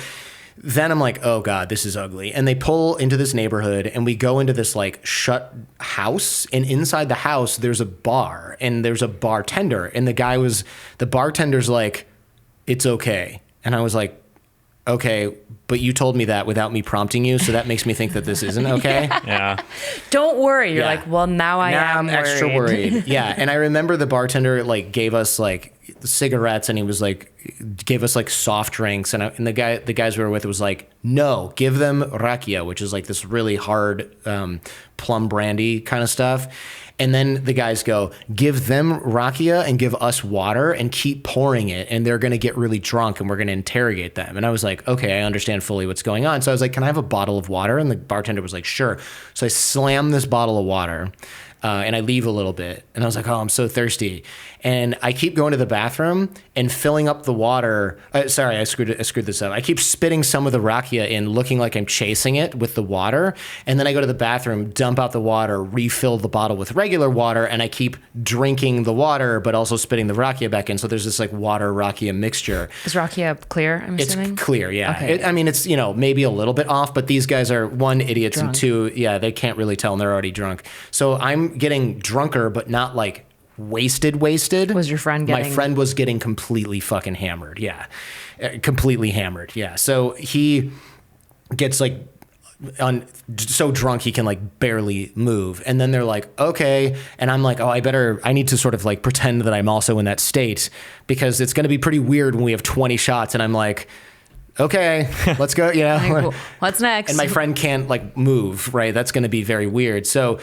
then I'm like, oh God, this is ugly. And they pull into this neighborhood and we go into this like shut house. And inside the house, there's a bar and there's a bartender. And the bartender's like, it's okay. And I was like, okay, but you told me that without me prompting you. So that makes me think that this isn't okay. Yeah. Don't worry. You're like, well, now I'm extra worried. Yeah. And I remember the bartender like gave us like cigarettes and he was like, gave us like soft drinks. And the guys we were with was like, no, give them rakia, which is like this really hard plum brandy kind of stuff. And then the guys go, give them rakia and give us water and keep pouring it. And they're going to get really drunk and we're going to interrogate them. And I was like, okay, I understand fully what's going on. So I was like, can I have a bottle of water? And the bartender was like, sure. So I slammed this bottle of water and I leave a little bit. And I was like, oh, I'm so thirsty. And I keep going to the bathroom and filling up the water. Sorry, I screwed this up. I keep spitting some of the rakia in, looking like I'm chasing it with the water. And then I go to the bathroom, dump out the water, refill the bottle with regular water, and I keep drinking the water, but also spitting the rakia back in. So there's this like water rakia mixture. Is rakia clear, I'm assuming? It's clear, yeah. Okay. I mean, it's, maybe a little bit off, but these guys are, one, idiots, Drunk. and two, yeah, they can't really tell and they're already drunk. So I'm getting drunker, but not like wasted. Was your friend getting? My friend was getting completely fucking hammered. Yeah. Completely hammered. Yeah. So he gets like so drunk he can like barely move. And then they're like, okay. And I'm like, oh, I need to sort of like pretend that I'm also in that state because it's going to be pretty weird when we have 20 shots. And I'm like, okay, let's go. Like, what's next? And my friend can't like move, right? That's going to be very weird. So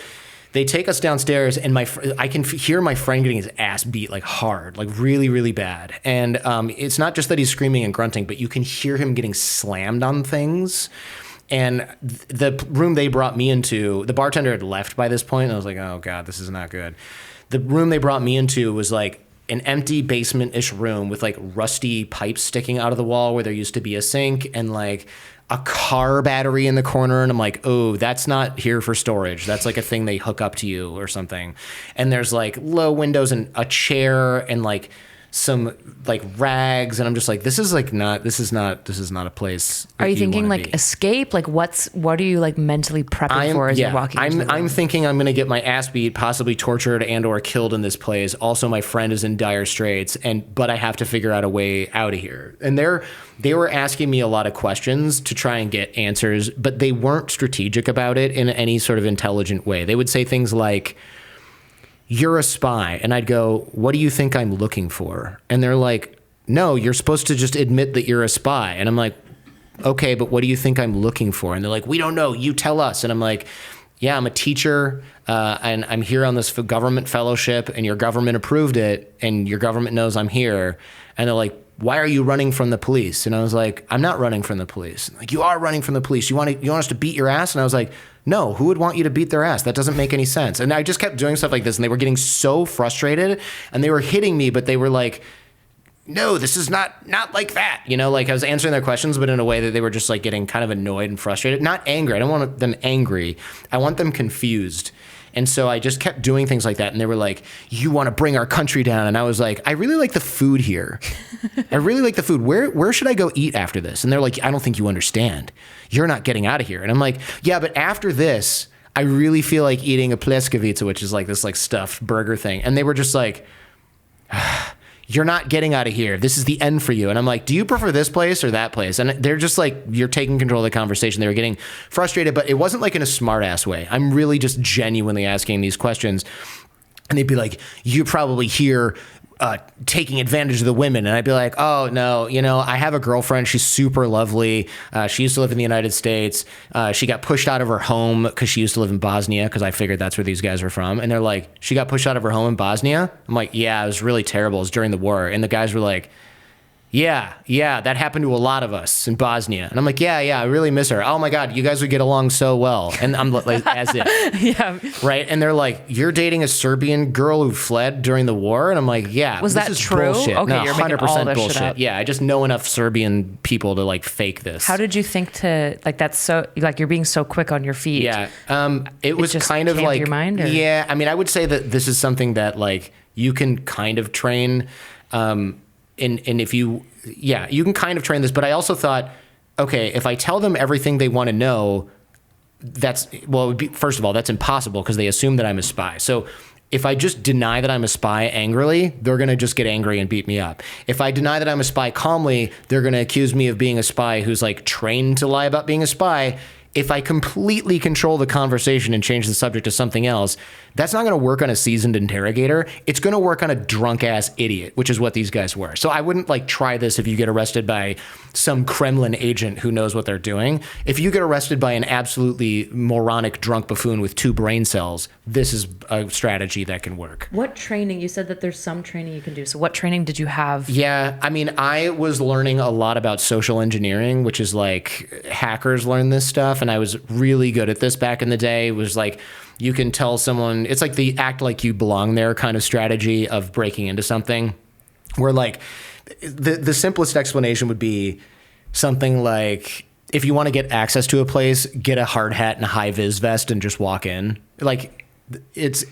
they take us downstairs, and I can hear my friend getting his ass beat like hard, like really, really bad. And it's not just that he's screaming and grunting, but you can hear him getting slammed on things. And the room they brought me into, the bartender had left by this point, and I was like, oh God, this is not good. The room they brought me into was like an empty basement-ish room with like rusty pipes sticking out of the wall where there used to be a sink, and like a car battery in the corner. And I'm like, oh, that's not here for storage. That's like a thing they hook up to you or something. And there's like low windows and a chair and like some like rags, and I'm just like, this is not a place. Are you thinking like escape? Like what are you like mentally prepping for as you're walking into the room? I'm thinking I'm gonna get my ass beat, possibly tortured and or killed in this place. Also, my friend is in dire straits, but I have to figure out a way out of here. And they were asking me a lot of questions to try and get answers, but they weren't strategic about it in any sort of intelligent way. They would say things like, "You're a spy." And I'd go, "What do you think I'm looking for?" And they're like, "No, you're supposed to just admit that you're a spy." And I'm like, "Okay, but what do you think I'm looking for?" And they're like, "We don't know. You tell us." And I'm like, "Yeah, I'm a teacher, and I'm here on this government fellowship, and your government approved it, and your government knows I'm here." And they're like, "Why are you running from the police?" And I was like, "I'm not running from the police." Like, "You are running from the police. You want us to beat your ass?" And I was like, "No, who would want you to beat their ass? That doesn't make any sense." And I just kept doing stuff like this, and they were getting so frustrated, and they were hitting me, but they were like, "No, this is not like that." You know, like I was answering their questions, but in a way that they were just like getting kind of annoyed and frustrated. Not angry. I don't want them angry. I want them confused. And so I just kept doing things like that. And they were like, "You want to bring our country down?" And I was like, "I really like the food here. I really like the food. Where should I go eat after this?" And they're like, "I don't think you understand. You're not getting out of here." And I'm like, "Yeah, but after this, I really feel like eating a pleskavica," which is like this like stuffed burger thing. And they were just like, "You're not getting out of here. This is the end for you." And I'm like, "Do you prefer this place or that place?" And they're just like, "You're taking control of the conversation." They were getting frustrated, but it wasn't like in a smart ass way. I'm really just genuinely asking these questions. And they'd be like, "You probably here taking advantage of the women." And I'd be like, "Oh no, I have a girlfriend. She's super lovely. She used to live in the United States. She got pushed out of her home because she used to live in Bosnia, because I figured that's where these guys are from." And they're like, "She got pushed out of her home in Bosnia?" I'm like, "Yeah, it was really terrible. It was during the war." And the guys were like, Yeah, that happened to a lot of us in Bosnia." And I'm like, yeah, I really miss her. "Oh my God, you guys would get along so well." And I'm like, as if. Yeah. Right? And they're like, "You're dating a Serbian girl who fled during the war?" And I'm like, yeah. Was that true? Bullshit. Okay, no, you're making all this bullshit. shit up. Yeah, I just know enough Serbian people to like fake this. How did you think to, like, that's so, like, you're being so quick on your feet? Yeah. It was just kind of came to like, your mind, or? Yeah, I mean, I would say that this is something that like you can kind of train, and if you can kind of train this, but I also thought, okay, if I tell them everything they want to know, it would be, first of all, that's impossible because they assume that I'm a spy. So if I just deny that I'm a spy angrily, they're going to just get angry and beat me up. If I deny that I'm a spy calmly, they're going to accuse me of being a spy who's like trained to lie about being a spy. If I completely control the conversation and change the subject to something else, that's not going to work on a seasoned interrogator. It's going to work on a drunk ass idiot, which is what these guys were. So I wouldn't like try this if you get arrested by some Kremlin agent who knows what they're doing. If you get arrested by an absolutely moronic drunk buffoon with 2 brain cells, this is a strategy that can work. What training? You said that there's some training you can do. So what training did you have? Yeah, I mean, I was learning a lot about social engineering, which is like hackers learn this stuff. And I was really good at this back in the day. It was like, you can tell someone, it's like the act like you belong there kind of strategy of breaking into something, where like the simplest explanation would be something like, if you want to get access to a place, get a hard hat and a high vis vest and just walk in. Like, it's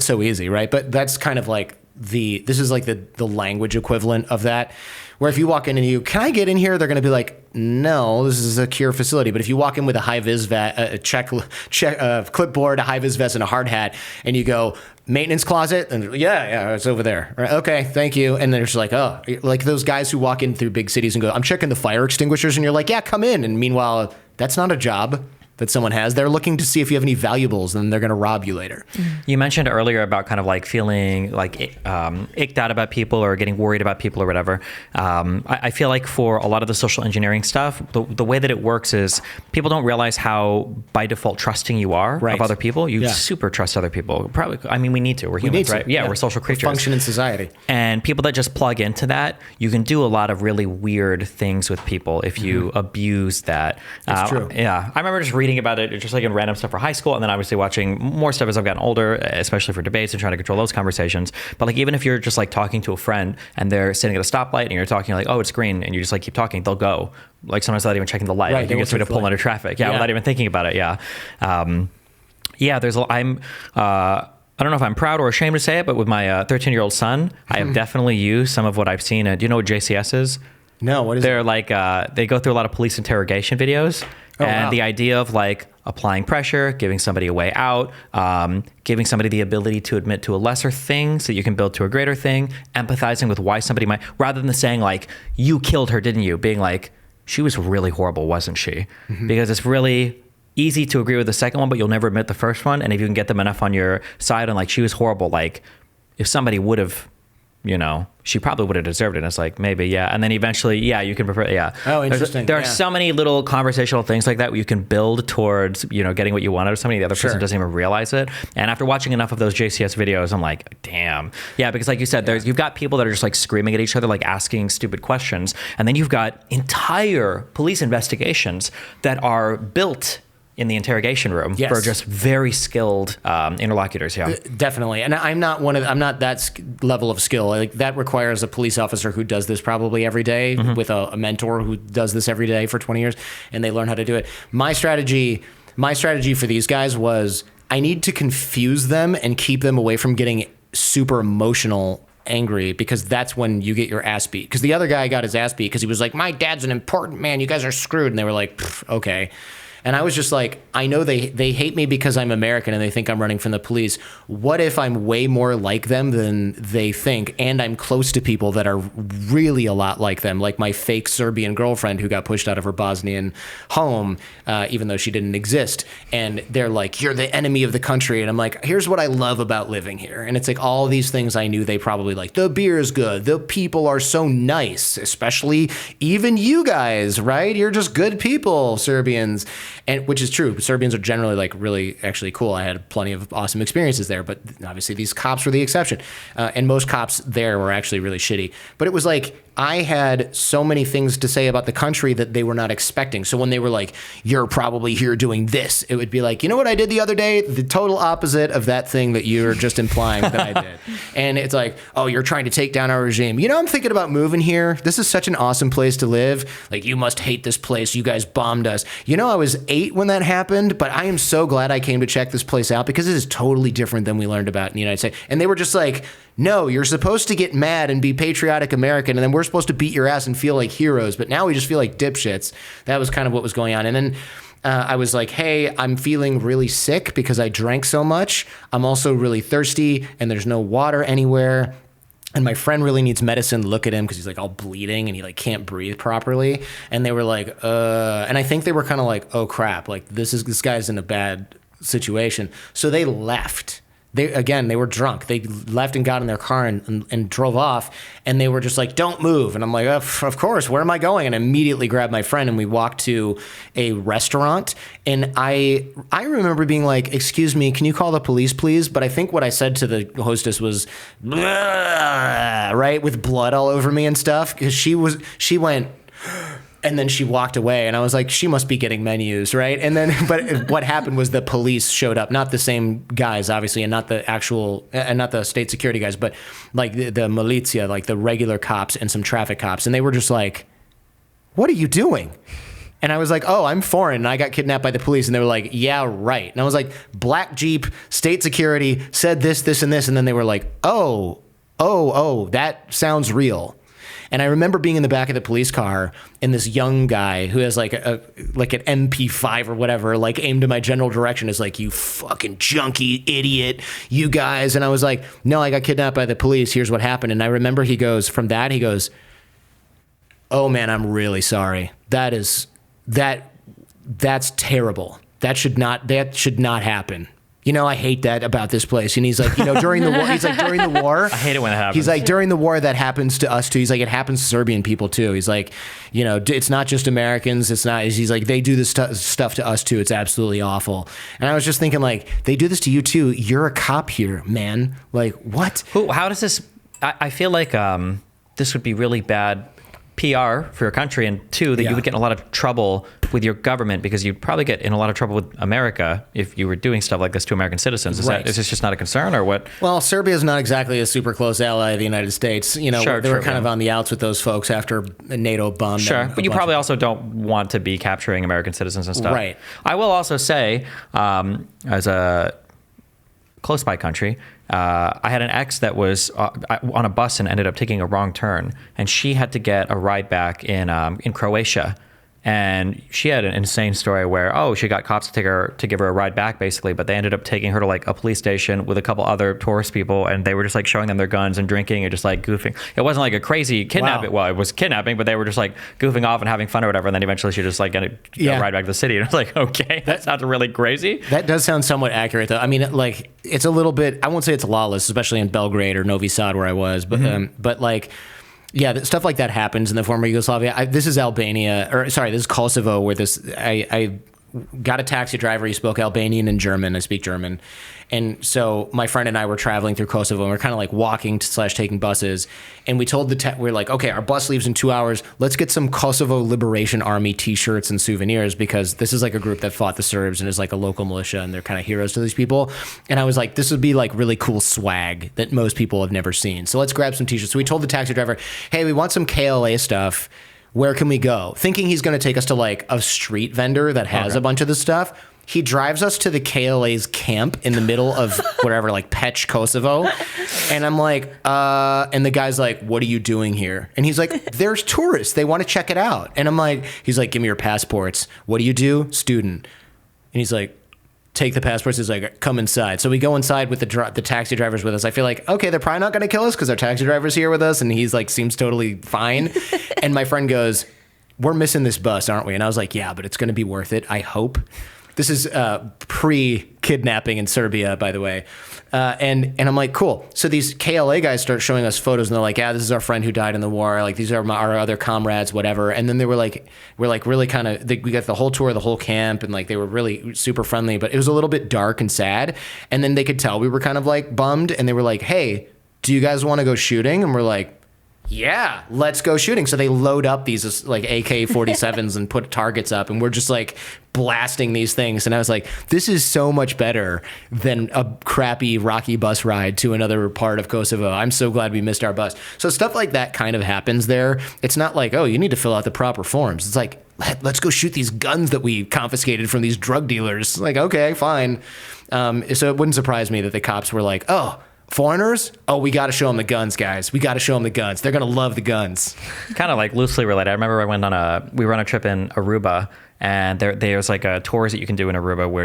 so easy, right? But that's kind of like this is like the language equivalent of that, where if you walk in and "Can I get in here?" They're going to be like, "No, this is a secure facility." But if you walk in with a high vis vest, a clipboard, a high vis vest, and a hard hat, and you go, "Maintenance closet," and yeah, it's over there. Right, okay, thank you. And then it's just like, oh, like those guys who walk in through big cities and go, "I'm checking the fire extinguishers," and you're like, "Yeah, come in." And meanwhile, that's not a job that someone has. They're looking to see if you have any valuables, and they're going to rob you later. You mentioned earlier about kind of like feeling like icked out about people or getting worried about people or whatever. I feel like for a lot of the social engineering stuff, the way that it works is people don't realize how by default trusting you are of other people. You super trust other people. Probably, I mean, we need to. We're humans, right? Yeah, we're social creatures. We function in society. And people that just plug into that, you can do a lot of really weird things with people if you abuse that. It's true. Yeah, I remember just reading reading about it just like in random stuff for high school, and then obviously watching more stuff as I've gotten older, especially for debates and trying to control those conversations. But like even if you're just like talking to a friend and they're sitting at a stoplight and you're talking like, oh, it's green, and you just like keep talking, they'll go. Like sometimes without even checking the light. Right, like you get somebody to pull under traffic. Yeah, without even thinking about it. Yeah. I don't know if I'm proud or ashamed to say it, but with my 13-year-old son, I have definitely used some of what I've seen. Do you know what JCS is? No, what is it? They're like, they go through a lot of police interrogation videos. Oh, and wow. the idea of like applying pressure, giving somebody a way out, giving somebody the ability to admit to a lesser thing so that you can build to a greater thing, empathizing with why somebody might, rather than saying like, you killed her, didn't you? Being like, she was really horrible, wasn't she? Because it's really easy to agree with the second one, but you'll never admit the first one. And if you can get them enough on your side and like, she was horrible, like if somebody would have, you know, she probably would have deserved it. And it's like, maybe, yeah. And then eventually, yeah, you can prefer, yeah. Oh, interesting. There are so many little conversational things like that where you can build towards, you know, getting what you want out of somebody. The other person doesn't even realize it. And after watching enough of those JCS videos, I'm like, damn. Yeah, because like you said, you've got people that are just like screaming at each other, like asking stupid questions. And then you've got entire police investigations that are built in the interrogation room for just very skilled interlocutors. Yeah, definitely. And I'm not that level of skill. Like that requires a police officer who does this probably every day with a mentor who does this every day for 20 years, and they learn how to do it. My strategy for these guys was I need to confuse them and keep them away from getting super emotional, angry, because that's when you get your ass beat. Because the other guy got his ass beat because he was like, my dad's an important man, you guys are screwed. And they were like, okay. And I was just like, I know they hate me because I'm American and they think I'm running from the police. What if I'm way more like them than they think, and I'm close to people that are really a lot like them, like my fake Serbian girlfriend who got pushed out of her Bosnian home, even though she didn't exist. And they're like, you're the enemy of the country. And I'm like, here's what I love about living here. And it's like all these things I knew they probably like. The beer is good. The people are so nice, especially even you guys, right? You're just good people, Serbians. And which is true. Serbians are generally like really actually cool. I had plenty of awesome experiences there, but obviously these cops were the exception. And most cops there were actually really shitty. But it was like I had so many things to say about the country that they were not expecting. So when they were like, you're probably here doing this, it would be like, you know what I did the other day? The total opposite of that thing that you're just implying that I did. And it's like, oh, you're trying to take down our regime. You know, I'm thinking about moving here. This is such an awesome place to live. Like, you must hate this place. You guys bombed us. You know, I was 8 when that happened, but I am so glad I came to check this place out because it is totally different than we learned about in the United States. And they were just like, no, you're supposed to get mad and be patriotic American, and then we're supposed to beat your ass and feel like heroes, but now we just feel like dipshits. That was kind of what was going on. And then I was like, hey, I'm feeling really sick because I drank so much. I'm also really thirsty, and there's no water anywhere. And my friend really needs medicine. Look at him because he's like all bleeding and he like can't breathe properly. And they were like, and I think they were kind of like, oh crap, like this guy's in a bad situation. So they left. They were drunk. They left and got in their car and drove off. And they were just like, don't move. And I'm like, of course, where am I going? And I immediately grabbed my friend and we walked to a restaurant. And I remember being like, excuse me, can you call the police, please? But I think what I said to the hostess was, right, with blood all over me and stuff. Because she went... And then she walked away, and I was like, she must be getting menus, right? And then, but what happened was the police showed up, not the same guys, obviously, and not the state security guys, but like the militia, like the regular cops and some traffic cops. And they were just like, what are you doing? And I was like, oh, I'm foreign, and I got kidnapped by the police. And they were like, yeah, right. And I was like, black Jeep, state security, said this, this, and this. And then they were like, oh, that sounds real. And I remember being in the back of the police car, and this young guy who has like an MP5 or whatever, like aimed in my general direction, is like, you fucking junkie idiot, you guys. And I was like, no, I got kidnapped by the police. Here's what happened. And I remember he goes, oh man, I'm really sorry. That's terrible. That should not happen. You know, I hate that about this place. And he's like, you know, during the war, I hate it when it happens. He's like, during the war, that happens to us too. He's like, it happens to Serbian people too. He's like, you know, it's not just Americans. He's like, they do this stuff to us too. It's absolutely awful. And I was just thinking, like, they do this to you too. You're a cop here, man. Like, what? How does this, I feel like this would be really bad PR for your country, and two, that you would get in a lot of trouble with your government, because you'd probably get in a lot of trouble with America if you were doing stuff like this to American citizens. Is this just not a concern, or what? Well, Serbia is not exactly a super close ally of the United States. They were kind of on the outs with those folks after NATO bombed them. Sure, but you probably also don't want to be capturing American citizens and stuff. Right. I will also say, as a close by country, I had an ex that was on a bus and ended up taking a wrong turn, and she had to get a ride back in Croatia. And she had an insane story where, she got cops to give her a ride back, basically, but they ended up taking her to like a police station with a couple other tourist people, and they were just like showing them their guns and drinking and just like goofing. It wasn't like a crazy kidnapping. Wow. Well, it was kidnapping, but they were just like goofing off and having fun or whatever. And then eventually she just like got a ride back to the city. And I was like, okay, that sounds really crazy. That does sound somewhat accurate, though. I mean, like, it's a little bit, I won't say it's lawless, especially in Belgrade or Novi Sad where I was, but like, yeah, stuff like that happens in the former Yugoslavia. This is Albania, this is Kosovo, where I got a taxi driver. He spoke Albanian and German. I speak German. And so my friend and I were traveling through Kosovo, and we're kind of like walking / taking buses. And we told we're like, okay, our bus leaves in 2 hours. Let's get some Kosovo Liberation Army T-shirts and souvenirs, because this is like a group that fought the Serbs and is like a local militia, and they're kind of heroes to these people. And I was like, this would be like really cool swag that most people have never seen. So let's grab some T-shirts. So we told the taxi driver, hey, we want some KLA stuff. Where can we go? Thinking he's going to take us to like a street vendor that has a bunch of this stuff. He drives us to the KLA's camp in the middle of whatever, like Pech, Kosovo. And I'm like, and the guy's like, what are you doing here? And he's like, there's tourists. They want to check it out. And I'm like, he's like, give me your passports. What do you do? Student. And he's like, take the passports. He's like, come inside. So we go inside with the taxi drivers with us. I feel like, okay, they're probably not going to kill us because our taxi driver's here with us. And he's like, seems totally fine. And my friend goes, we're missing this bus, aren't we? And I was like, yeah, but it's going to be worth it, I hope. This is pre-kidnapping in Serbia, by the way. And I'm like, cool. So these KLA guys start showing us photos, and they're like, yeah, this is our friend who died in the war. Like, these are our other comrades, whatever. And then they were like, we're like really kind of, we got the whole tour of the whole camp, and like they were really super friendly, but it was a little bit dark and sad. And then they could tell we were kind of like bummed, and they were like, hey, do you guys want to go shooting? And we're like, yeah, let's go shooting. So they load up these like AK-47s and put targets up, and we're just like blasting these things. And I was like, this is so much better than a crappy rocky bus ride to another part of Kosovo. I'm so glad we missed our bus. So stuff like that kind of happens there. It's not like, oh, you need to fill out the proper forms. It's like, let's go shoot these guns that we confiscated from these drug dealers. Like, okay, fine. So it wouldn't surprise me that the cops were like, oh, foreigners? Oh, we got to show them the guns, guys. We got to show them the guns. They're going to love the guns. Kind of like loosely related. I remember we were on a trip in Aruba, and there's like a tours that you can do in Aruba where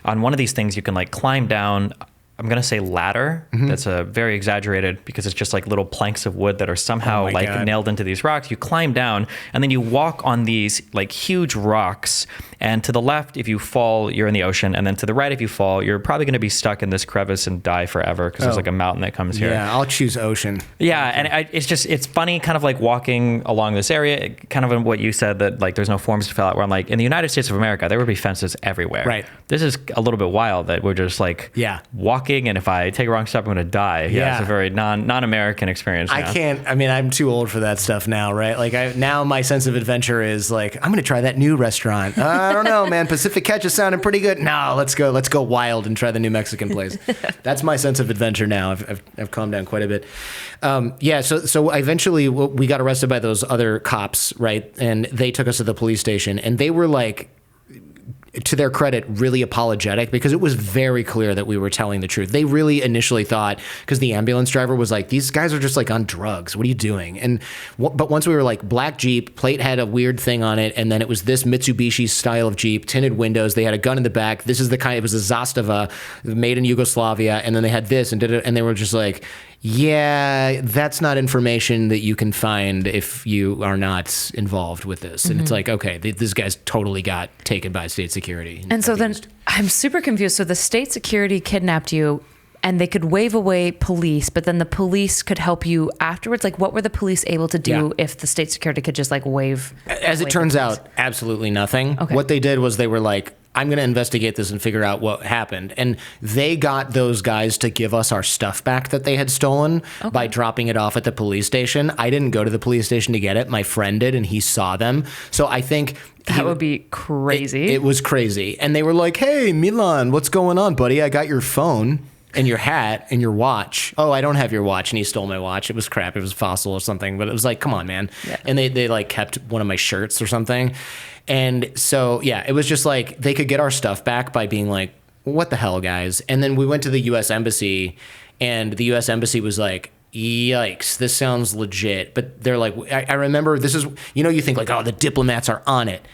on one of these things, you can like climb down, I'm going to say ladder. That's a very exaggerated, because it's just like little planks of wood that are somehow nailed into these rocks. You climb down, and then you walk on these like huge rocks. And to the left, if you fall, you're in the ocean. And then to the right, if you fall, you're probably going to be stuck in this crevice and die forever, because there's like a mountain that comes here. Yeah, I'll choose ocean. Yeah, and it's funny kind of like walking along this area, kind of in what you said, that like there's no forms to fill out, where I'm like, in the United States of America, there would be fences everywhere. Right. This is a little bit wild that we're just like walking, and if I take a wrong step, I'm going to die. Yeah, it's a very non-American experience now. I'm too old for that stuff now, right? Like now my sense of adventure is like, I'm going to try that new restaurant. I don't know, man. Pacific Catch is sounding pretty good. No, let's go wild and try the new Mexican place. That's my sense of adventure now. I've calmed down quite a bit. So eventually we got arrested by those other cops, right? And they took us to the police station, and they were like, to their credit, really apologetic, because it was very clear that we were telling the truth. They really initially thought, because the ambulance driver was like, these guys are just like on drugs. What are you doing? But once we were like, black Jeep, plate had a weird thing on it, and then it was this Mitsubishi style of Jeep, tinted windows. They had a gun in the back. This is it was a Zastava made in Yugoslavia, and then they had this and did it, and they were just like, yeah, that's not information that you can find if you are not involved with this. And it's like, okay, this guy's totally got taken by state security. And so then I'm super confused. So the state security kidnapped you, and they could wave away police, but then the police could help you afterwards. Like, what were the police able to do if the state security could just like wave? As it turns out, absolutely nothing. Okay. What they did was they were like, I'm going to investigate this and figure out what happened. And they got those guys to give us our stuff back that they had stolen by dropping it off at the police station. I didn't go to the police station to get it. My friend did, and he saw them. So I think that would be crazy. It was crazy. And they were like, hey, Milan, what's going on, buddy? I got your phone and your hat and your watch. Oh, I don't have your watch. And he stole my watch. It was crap. It was Fossil or something. But it was like, come on, man. Yeah. And they like kept one of my shirts or something. And so, yeah, it was just like they could get our stuff back by being like, what the hell, guys? And then we went to the U.S. Embassy, and the U.S. Embassy was like, yikes, this sounds legit. But they're like, I remember this is, you think like, oh, the diplomats are on it.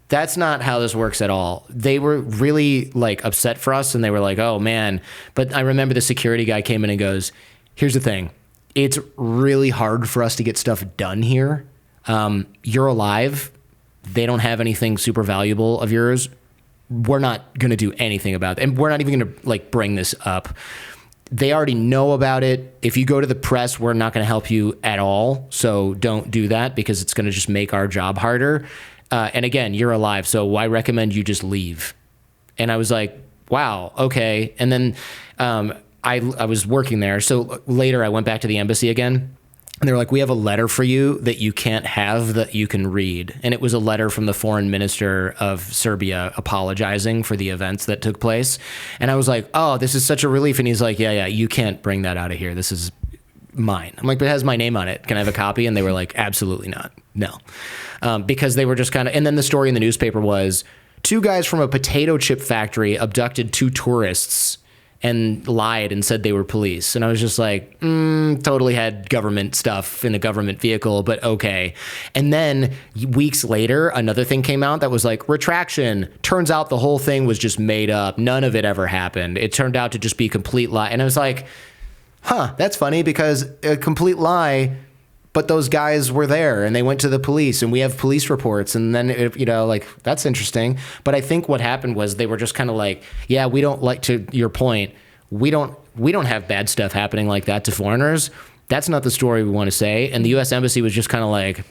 That's not how this works at all. They were really like upset for us, and they were like, oh, man. But I remember the security guy came in and goes, here's the thing. It's really hard for us to get stuff done here. You're alive. They don't have anything super valuable of yours. We're not going to do anything about it. And we're not even going to like bring this up. They already know about it. If you go to the press, we're not going to help you at all. So don't do that because it's going to just make our job harder. And again, you're alive. So I recommend you just leave. And I was like, wow, okay. And then I was working there. So later I went back to the embassy again. And they were like, we have a letter for you that you can't have that you can read. And it was a letter from the foreign minister of Serbia apologizing for the events that took place. And I was like, oh, this is such a relief. And he's like, yeah, you can't bring that out of here. This is mine. I'm like, but it has my name on it. Can I have a copy? And they were like, absolutely not. No. Because they were just kind of, and then the story in the newspaper was 2 guys from a potato chip factory abducted 2 tourists and lied and said they were police. And I was just like, totally had government stuff in a government vehicle, but okay. And then weeks later, another thing came out that was like, retraction. Turns out the whole thing was just made up. None of it ever happened. It turned out to just be a complete lie. And I was like, that's funny because a complete lie, but those guys were there and they went to the police and we have police reports. And then, like, that's interesting. But I think what happened was they were just kind of like, yeah, we don't like, to your point, we don't have bad stuff happening like that to foreigners. That's not the story we want to say. And the U.S. Embassy was just kind of like,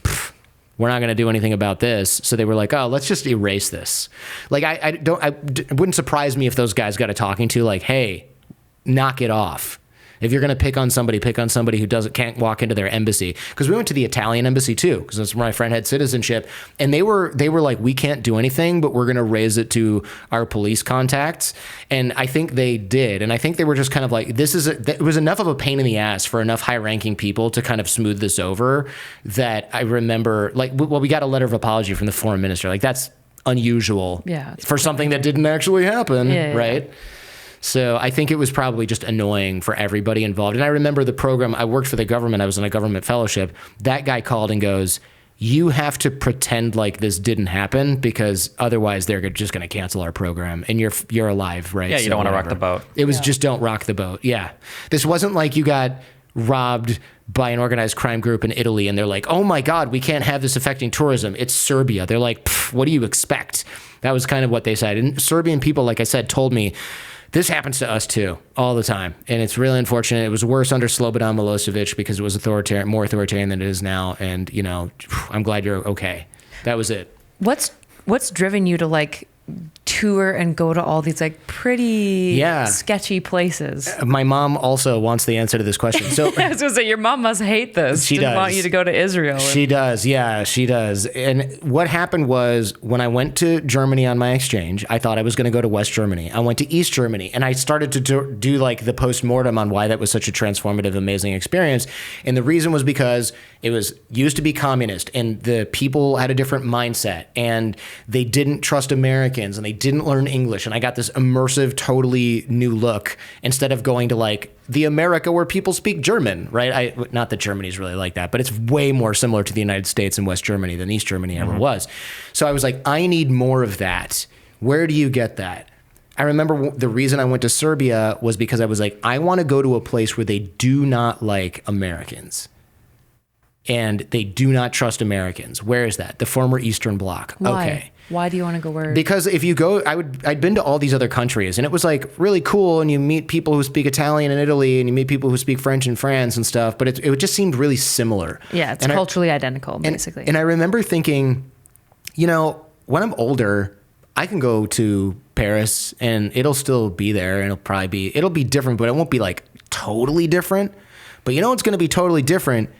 we're not going to do anything about this. So they were like, oh, let's just erase this. Like, it wouldn't surprise me if those guys got a talking to like, hey, knock it off. If you're going to pick on somebody who can't walk into their embassy. Because we went to the Italian embassy too, because that's where my friend had citizenship. And they were like, we can't do anything, but we're going to raise it to our police contacts. And I think they did. And I think they were just kind of like, it was enough of a pain in the ass for enough high-ranking people to kind of smooth this over that I remember, like, well, we got a letter of apology from the foreign minister. Like, that's unusual for something that didn't actually happen, right? Yeah. So I think it was probably just annoying for everybody involved. And I remember the program, I worked for the government, I was in a government fellowship. That guy called and goes, you have to pretend like this didn't happen because otherwise they're just going to cancel our program. And you're alive, right? Yeah, you don't want to rock the boat. It was just don't rock the boat. Yeah. This wasn't like you got robbed by an organized crime group in Italy and they're like, oh my God, we can't have this affecting tourism. It's Serbia. They're like, what do you expect? That was kind of what they said. And Serbian people, like I said, told me, this happens to us too, all the time. And it's really unfortunate. It was worse under Slobodan Milosevic because it was more authoritarian than it is now. And, I'm glad you're okay. That was it. What's driven you to like tour and go to all these like pretty sketchy places? My mom also wants the answer to this question. So I was going to say, your mom must hate this. She didn't want you to go to Israel. She does. Yeah, she does. And what happened was when I went to Germany on my exchange, I thought I was going to go to West Germany. I went to East Germany and I started to do like the post-mortem on why that was such a transformative, amazing experience. And the reason was because it was used to be communist and the people had a different mindset and they didn't trust Americans and they didn't learn English. And I got this immersive, totally new look instead of going to like the America where people speak German, right? Not that Germany's really like that, but it's way more similar to the United States and West Germany than East Germany ever was. So I was like, I need more of that. Where do you get that? I remember the reason I went to Serbia was because I was like, I want to go to a place where they do not like Americans. And they do not trust Americans. Where is that? The former Eastern Bloc. Why? Okay. Why do you want to go where? Because if you go, I'd been to all these other countries and it was like really cool and you meet people who speak Italian in Italy and you meet people who speak French in France and stuff, but it just seemed really similar. Yeah, it's culturally identical, basically. And I remember thinking, when I'm older, I can go to Paris and it'll still be there, and it'll be different, but it won't be like totally different. But you know what's going to be totally different?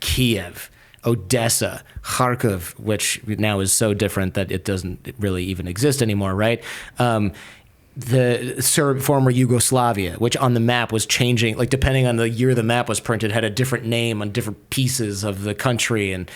Kiev, Odessa, Kharkov, which now is so different that it doesn't really even exist anymore, right? The former Yugoslavia, which on the map was changing, like depending on the year the map was printed, had a different name on different pieces of the country. And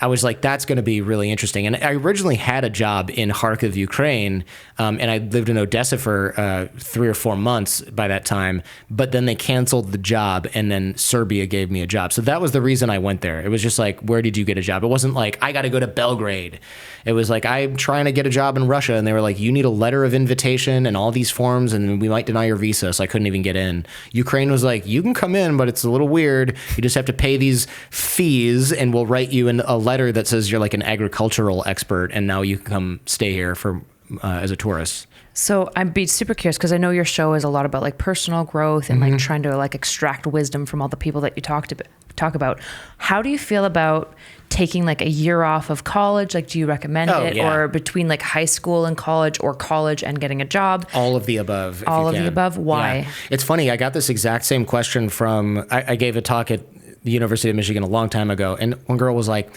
I was like, that's going to be really interesting. And I originally had a job in Kharkiv, Ukraine, and I lived in Odessa for 3 or 4 months by that time. But then they canceled the job, and then Serbia gave me a job. So that was the reason I went there. It was just like, where did you get a job? It wasn't like, I got to go to Belgrade. It was like, I'm trying to get a job in Russia, and they were like, you need a letter of invitation and all these forms, and we might deny your visa. So I couldn't even get in. Ukraine was like, you can come in, but it's a little weird. You just have to pay these fees, and we'll write you in a letter that says you're like an agricultural expert, and now you can come stay here for as a tourist. So I'd be super curious, because I know your show is a lot about like personal growth and like trying to like extract wisdom from all the people that you talk about. How do you feel about taking like a year off of college? Like, do you recommend it? Yeah. Or between like high school and college, or college and getting a job? All of the above. All of the above? Why? Yeah. It's funny. I got this exact same question from, I gave a talk at the University of Michigan a long time ago. And one girl was like,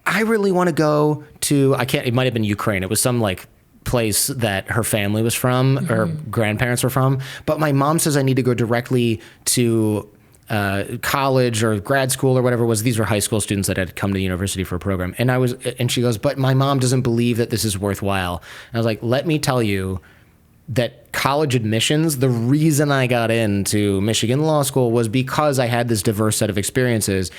I really want to go to, it might have been Ukraine. It was some like place that her family was from, or grandparents were from. But my mom says I need to go directly to college or grad school or whatever it was. These were high school students that had come to the university for a program. And she goes, but my mom doesn't believe that this is worthwhile. And I was like, let me tell you that college admissions, the reason I got into Michigan Law School was because I had this diverse set of experiences.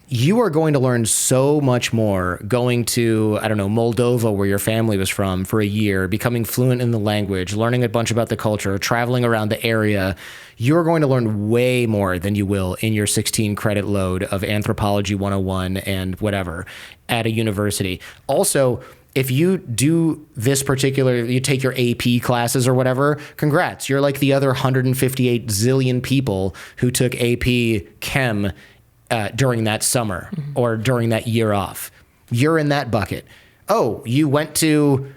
You are going to learn so much more going to, I don't know, Moldova, where your family was from, for a year, becoming fluent in the language, learning a bunch about the culture, traveling around the area. You're going to learn way more than you will in your 16 credit load of Anthropology 101 and whatever at a university. Also, if you do this particular, you take your AP classes or whatever, congrats. You're like the other 158 zillion people who took AP Chem during that summer or during that year off. You're in that bucket. Oh, you went to,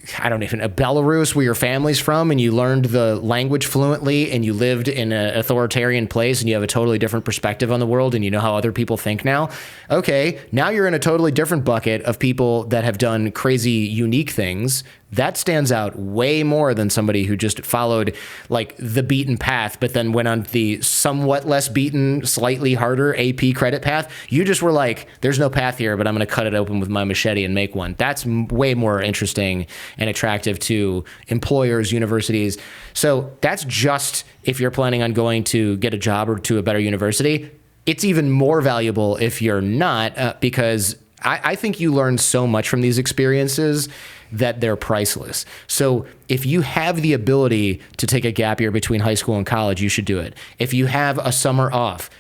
Belarus, where your family's from, and you learned the language fluently, and you lived in an authoritarian place, and you have a totally different perspective on the world, and you know how other people think now. Okay, now you're in a totally different bucket of people that have done crazy, unique things. That stands out way more than somebody who just followed like the beaten path, but then went on the somewhat less beaten, slightly harder AP credit path. You just were like, there's no path here, but I'm going to cut it open with my machete and make one. That's way more interesting and attractive to employers, universities. So that's just if you're planning on going to get a job or to a better university. It's even more valuable if you're not, because I think you learn so much from these experiences that they're priceless. So if you have the ability to take a gap year between high school and college, you should do it. If you have a summer off,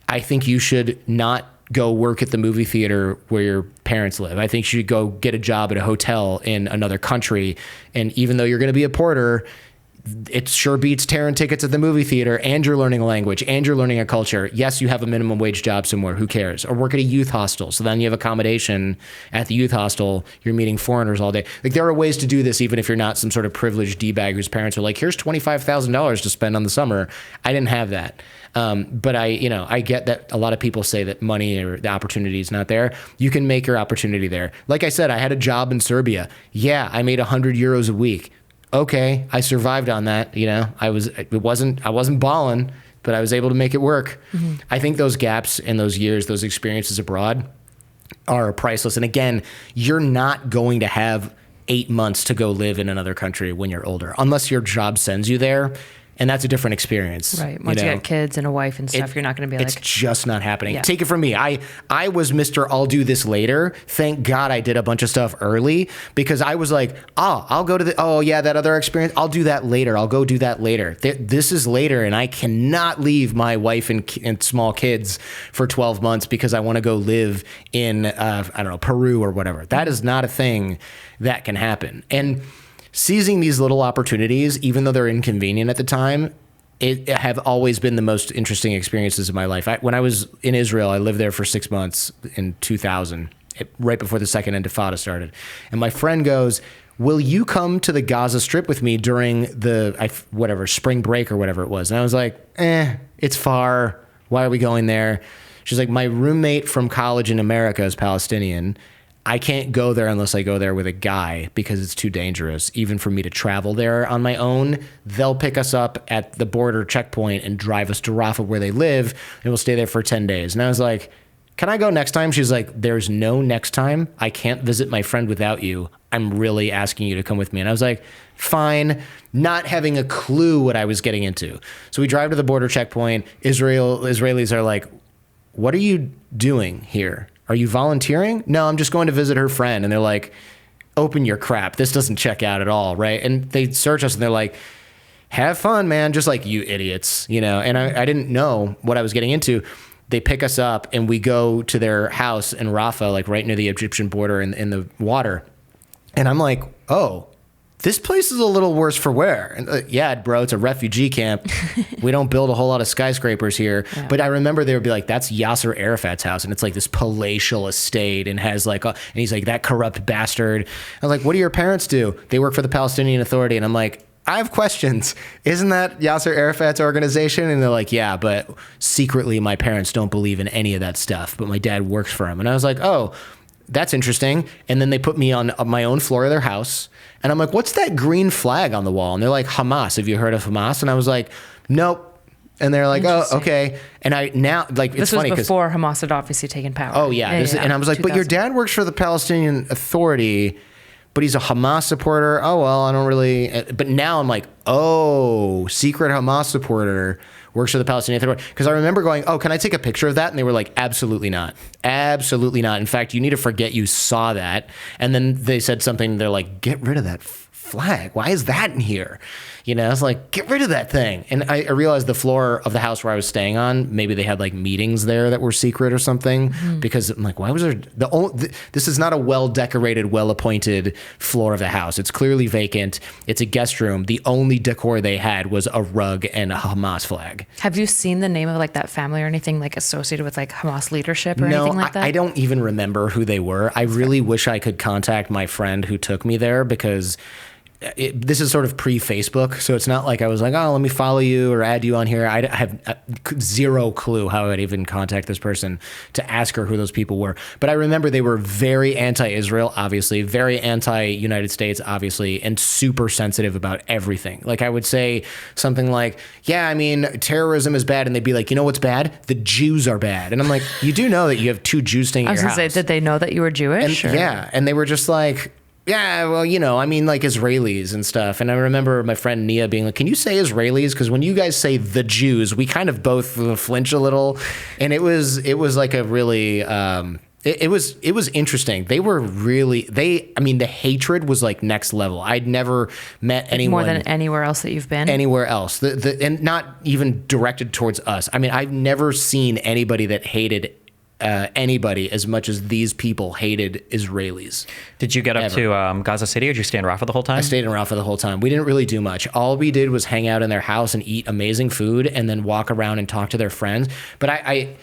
I think you should not go work at the movie theater where your parents live. I think you should go get a job at a hotel in another country. And even though you're going to be a porter, it sure beats tearing tickets at the movie theater, and you're learning a language, and you're learning a culture. Yes, you have a minimum wage job somewhere. Who cares? Or work at a youth hostel. So then you have accommodation at the youth hostel. You're meeting foreigners all day. Like, there are ways to do this, even if you're not some sort of privileged D-bag whose parents are like, here's $25,000 to spend on the summer. I didn't have that. But I get that a lot of people say that money or the opportunity is not there. You can make your opportunity there. Like I said, I had a job in Serbia. Yeah, I made 100 euros a week. Okay, I survived on that. I wasn't balling, but I was able to make it work. Mm-hmm. I think those gaps in those years, those experiences abroad are priceless. And again, you're not going to have 8 months to go live in another country when you're older, unless your job sends you there. And that's a different experience. Right. Once you got kids and a wife and stuff, you're not going to be like... It's just not happening. Yeah. Take it from me. I was Mr. I'll do this later. Thank God I did a bunch of stuff early, because I was like, I'll go to that other experience. I'll do that later. I'll go do that later. This is later, and I cannot leave my wife and small kids for 12 months because I want to go live in, Peru or whatever. That is not a thing that can happen. And seizing these little opportunities, even though they're inconvenient at the time, it have always been the most interesting experiences of my life. When I was in Israel, I lived there for 6 months in 2000. right before the second Intifada started. And my friend goes, will you come to the Gaza Strip with me during the spring break or whatever it was? And I was like, it's far. Why are we going there? She's like, my roommate from college in America is Palestinian. I can't go there unless I go there with a guy because it's too dangerous, even for me to travel there on my own. They'll pick us up at the border checkpoint and drive us to Rafah where they live, and we'll stay there for 10 days. And I was like, can I go next time? She's like, there's no next time. I can't visit my friend without you. I'm really asking you to come with me. And I was like, fine, not having a clue what I was getting into. So we drive to the border checkpoint. Israelis are like, what are you doing here? Are you volunteering? No, I'm just going to visit her friend. And they're like, open your crap. This doesn't check out at all, right? And they search us and they're like, have fun, man. Just like, you idiots, you know? And I didn't know what I was getting into. They pick us up and we go to their house in Rafah, like right near the Egyptian border in the water. And I'm like, oh, this place is a little worse for wear. And, yeah, bro, it's a refugee camp. We don't build a whole lot of skyscrapers here. Yeah. But I remember they would be like, that's Yasser Arafat's house. And it's like this palatial estate and has like, and he's like, that corrupt bastard. I was like, what do your parents do? They work for the Palestinian Authority. And I'm like, I have questions. Isn't that Yasser Arafat's organization? And they're like, yeah, but secretly my parents don't believe in any of that stuff. But my dad works for him. And I was like, oh, that's interesting. And then they put me on my own floor of their house. And I'm like, what's that green flag on the wall? And they're like, Hamas. Have you heard of Hamas? And I was like, nope. And they're like, oh, okay. And I now, like, it's funny. This was before Hamas had obviously taken power. Oh, yeah. And I was like, 2000. But your dad works for the Palestinian Authority, but he's a Hamas supporter. Oh, well, I don't really. But now I'm like, oh, secret Hamas supporter works for the Palestinian Authority. Because I remember going, oh, can I take a picture of that? And they were like, absolutely not. Absolutely not. In fact, you need to forget you saw that. And then they said something. They're like, get rid of that flag. Why is that in here? You know, I was like, get rid of that thing. And I realized the floor of the house where I was staying on, maybe they had like meetings there that were secret or something. Because I'm like, why was there this is not a well-decorated, well-appointed floor of the house. It's clearly vacant. It's a guest room. The only decor they had was a rug and a Hamas flag. Have you seen the name of like that family or anything like associated with like Hamas leadership or anything like that? I don't even remember who they were. I really wish I could contact my friend who took me there because this is sort of pre-Facebook, so it's not like I was like, oh, let me follow you or add you on here. I have zero clue how I'd even contact this person to ask her who those people were. But I remember they were very anti-Israel, obviously, very anti-United States, obviously, and super sensitive about everything. Like I would say something like, yeah, I mean, terrorism is bad. And they'd be like, you know what's bad? The Jews are bad. And I'm like, you do know that you have two Jews staying at your house. I was going to say, did they know that you were Jewish? And, yeah, and they were just like, yeah, well, you know, I mean, like Israelis and stuff. And I remember my friend Nia being like, can you say Israelis? Because when you guys say the Jews, we kind of both flinch a little. And it was like a really, it was interesting. They were really, I mean, the hatred was like next level. I'd never met anyone. More than anywhere else that you've been? Anywhere else. And not even directed towards us. I mean, I've never seen anybody that hated anybody as much as these people hated Israelis. Did you get up to Gaza City or did you stay in Rafah the whole time? I stayed in Rafah the whole time. We didn't really do much. All we did was hang out in their house and eat amazing food and then walk around and talk to their friends. But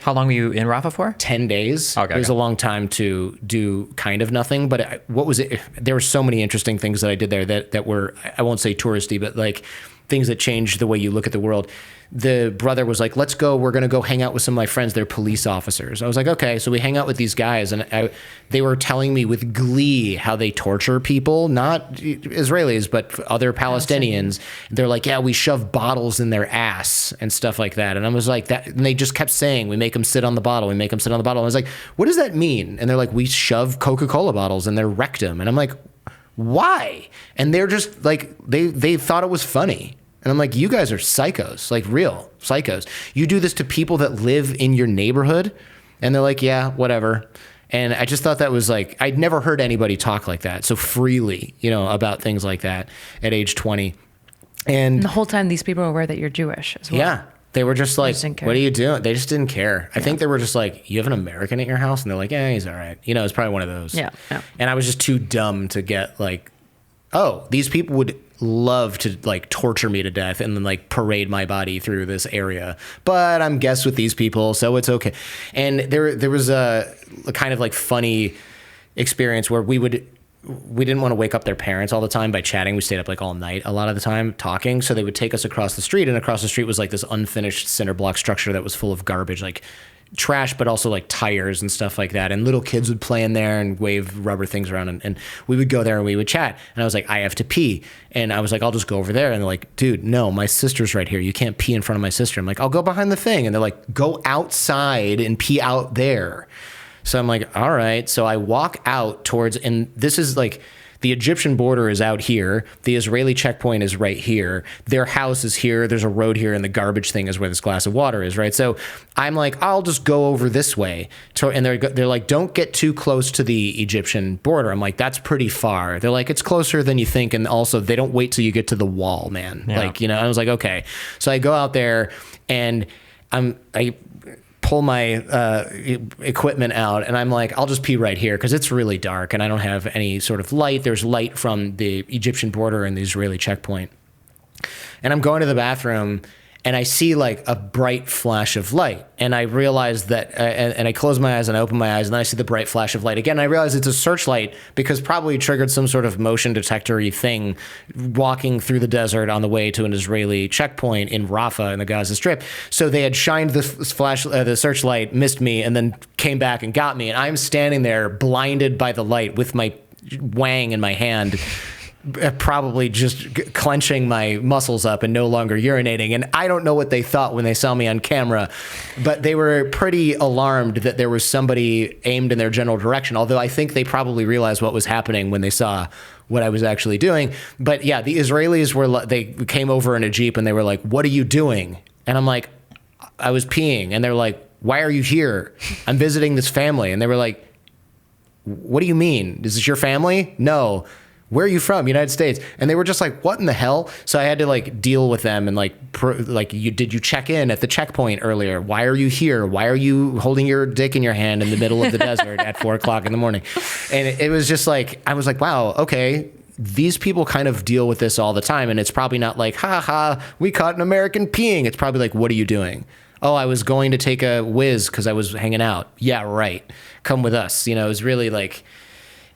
How long were you in Rafah for? 10 days. Okay, it was a long time to do kind of nothing. But what was it? There were so many interesting things that I did there that were, I won't say touristy, but like things that changed the way you look at the world. The brother was like, let's go. We're going to go hang out with some of my friends. They're police officers. I was like, okay. So we hang out with these guys. And they were telling me with glee how they torture people, not Israelis, but other Palestinians. They're like, yeah, we shove bottles in their ass and stuff like that. And I was like, that. And they just kept saying, we make them sit on the bottle. We make them sit on the bottle. And I was like, what does that mean? And they're like, we shove Coca-Cola bottles in their rectum. And I'm like, why? And they're just like, they thought it was funny. And I'm like, you guys are psychos, like real psychos. You do this to people that live in your neighborhood? And they're like, yeah, whatever. And I just thought that was like, I'd never heard anybody talk like that so freely, you know, about things like that at age 20. And the whole time these people were aware that you're Jewish as well. Yeah. They were just like, what are you doing? They just didn't care. I think they were just like, you have an American at your house? And they're like, yeah, he's all right. You know, it's probably one of those. Yeah. And I was just too dumb to get like, oh, these people would love to like torture me to death and then like parade my body through this area, but I'm guests with these people, so it's okay. And there was a kind of like funny experience where we didn't want to wake up their parents all the time by chatting. We stayed up like all night a lot of the time talking. So they would take us across the street, and across the street was like this unfinished cinder block structure that was full of garbage, like trash, but also like tires and stuff like that. And little kids would play in there and wave rubber things around. And we would go there and we would chat. And I was like, I have to pee. And I was like, I'll just go over there. And they're like, dude, no, my sister's right here. You can't pee in front of my sister. I'm like, I'll go behind the thing. And they're like, go outside and pee out there. So I'm like, all right. So I walk out towards, and this is like, the Egyptian border is out here. The Israeli checkpoint is right here. Their house is here. There's a road here, and the garbage thing is where this glass of water is, right? So I'm like, I'll just go over this way. And they're like, don't get too close to the Egyptian border. I'm like, that's pretty far. They're like, it's closer than you think. And also, they don't wait till you get to the wall, man. Yeah. Like, I was like, okay. So I go out there, and I pull my equipment out, and I'm like, I'll just pee right here because it's really dark and I don't have any sort of light. There's light from the Egyptian border and the Israeli checkpoint. And I'm going to the bathroom, and I see like a bright flash of light, and I realize that, and I close my eyes and I open my eyes, and then I see the bright flash of light again. And I realize it's a searchlight because probably triggered some sort of motion detector-y thing walking through the desert on the way to an Israeli checkpoint in Rafah in the Gaza Strip. So they had shined the searchlight, missed me, and then came back and got me. And I'm standing there blinded by the light with my wang in my hand, probably just clenching my muscles up and no longer urinating. And I don't know what they thought when they saw me on camera, but they were pretty alarmed that there was somebody aimed in their general direction. Although I think they probably realized what was happening when they saw what I was actually doing. But yeah, the Israelis they came over in a Jeep, and they were like, what are you doing? And I'm like, I was peeing. And they're like, why are you here? I'm visiting this family. And they were like, what do you mean? Is this your family? No. Where are you from? United States. And they were just like, what in the hell? So I had to like deal with them and did you check in at the checkpoint earlier? Why are you here? Why are you holding your dick in your hand in the middle of the desert at 4:00 in the morning? And it was just like, I was like, wow, okay. These people kind of deal with this all the time. And it's probably not like, ha ha, we caught an American peeing. It's probably like, what are you doing? Oh, I was going to take a whiz because I was hanging out. Yeah, right. Come with us. It was really like,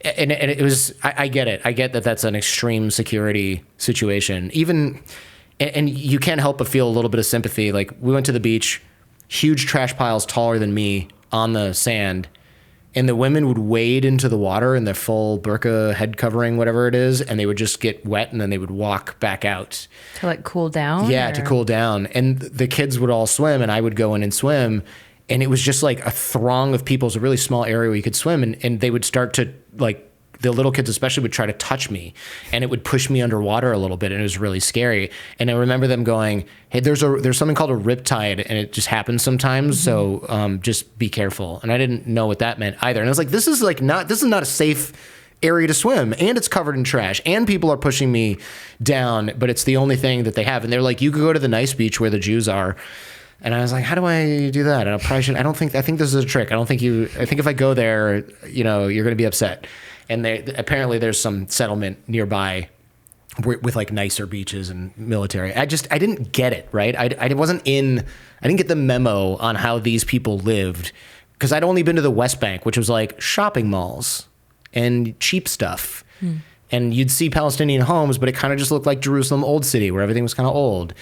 and it was, I get it. I get that that's an extreme security situation. And you can't help but feel a little bit of sympathy. Like, we went to the beach, huge trash piles taller than me on the sand, and the women would wade into the water in their full burqa head covering, whatever it is, and they would just get wet, and then they would walk back out. To like cool down? Yeah, to cool down. And the kids would all swim, and I would go in and swim. And it was just like a throng of people. It was a really small area where you could swim, and they would start to, like, the little kids especially would try to touch me, and it would push me underwater a little bit, and it was really scary. And I remember them going, hey, there's something called a riptide, and it just happens sometimes, so just be careful. And I didn't know what that meant either. And I was like, this is not a safe area to swim, and it's covered in trash, and people are pushing me down, but it's the only thing that they have. And they're like, you could go to the nice beach where the Jews are. And I was like, how do I do that? And I think this is a trick. I think if I go there, you're going to be upset. And apparently there's some settlement nearby with like nicer beaches and military. I didn't get it, right? I didn't get the memo on how these people lived, because I'd only been to the West Bank, which was like shopping malls and cheap stuff. And you'd see Palestinian homes, but it kind of just looked like Jerusalem Old City, where everything was kind of old.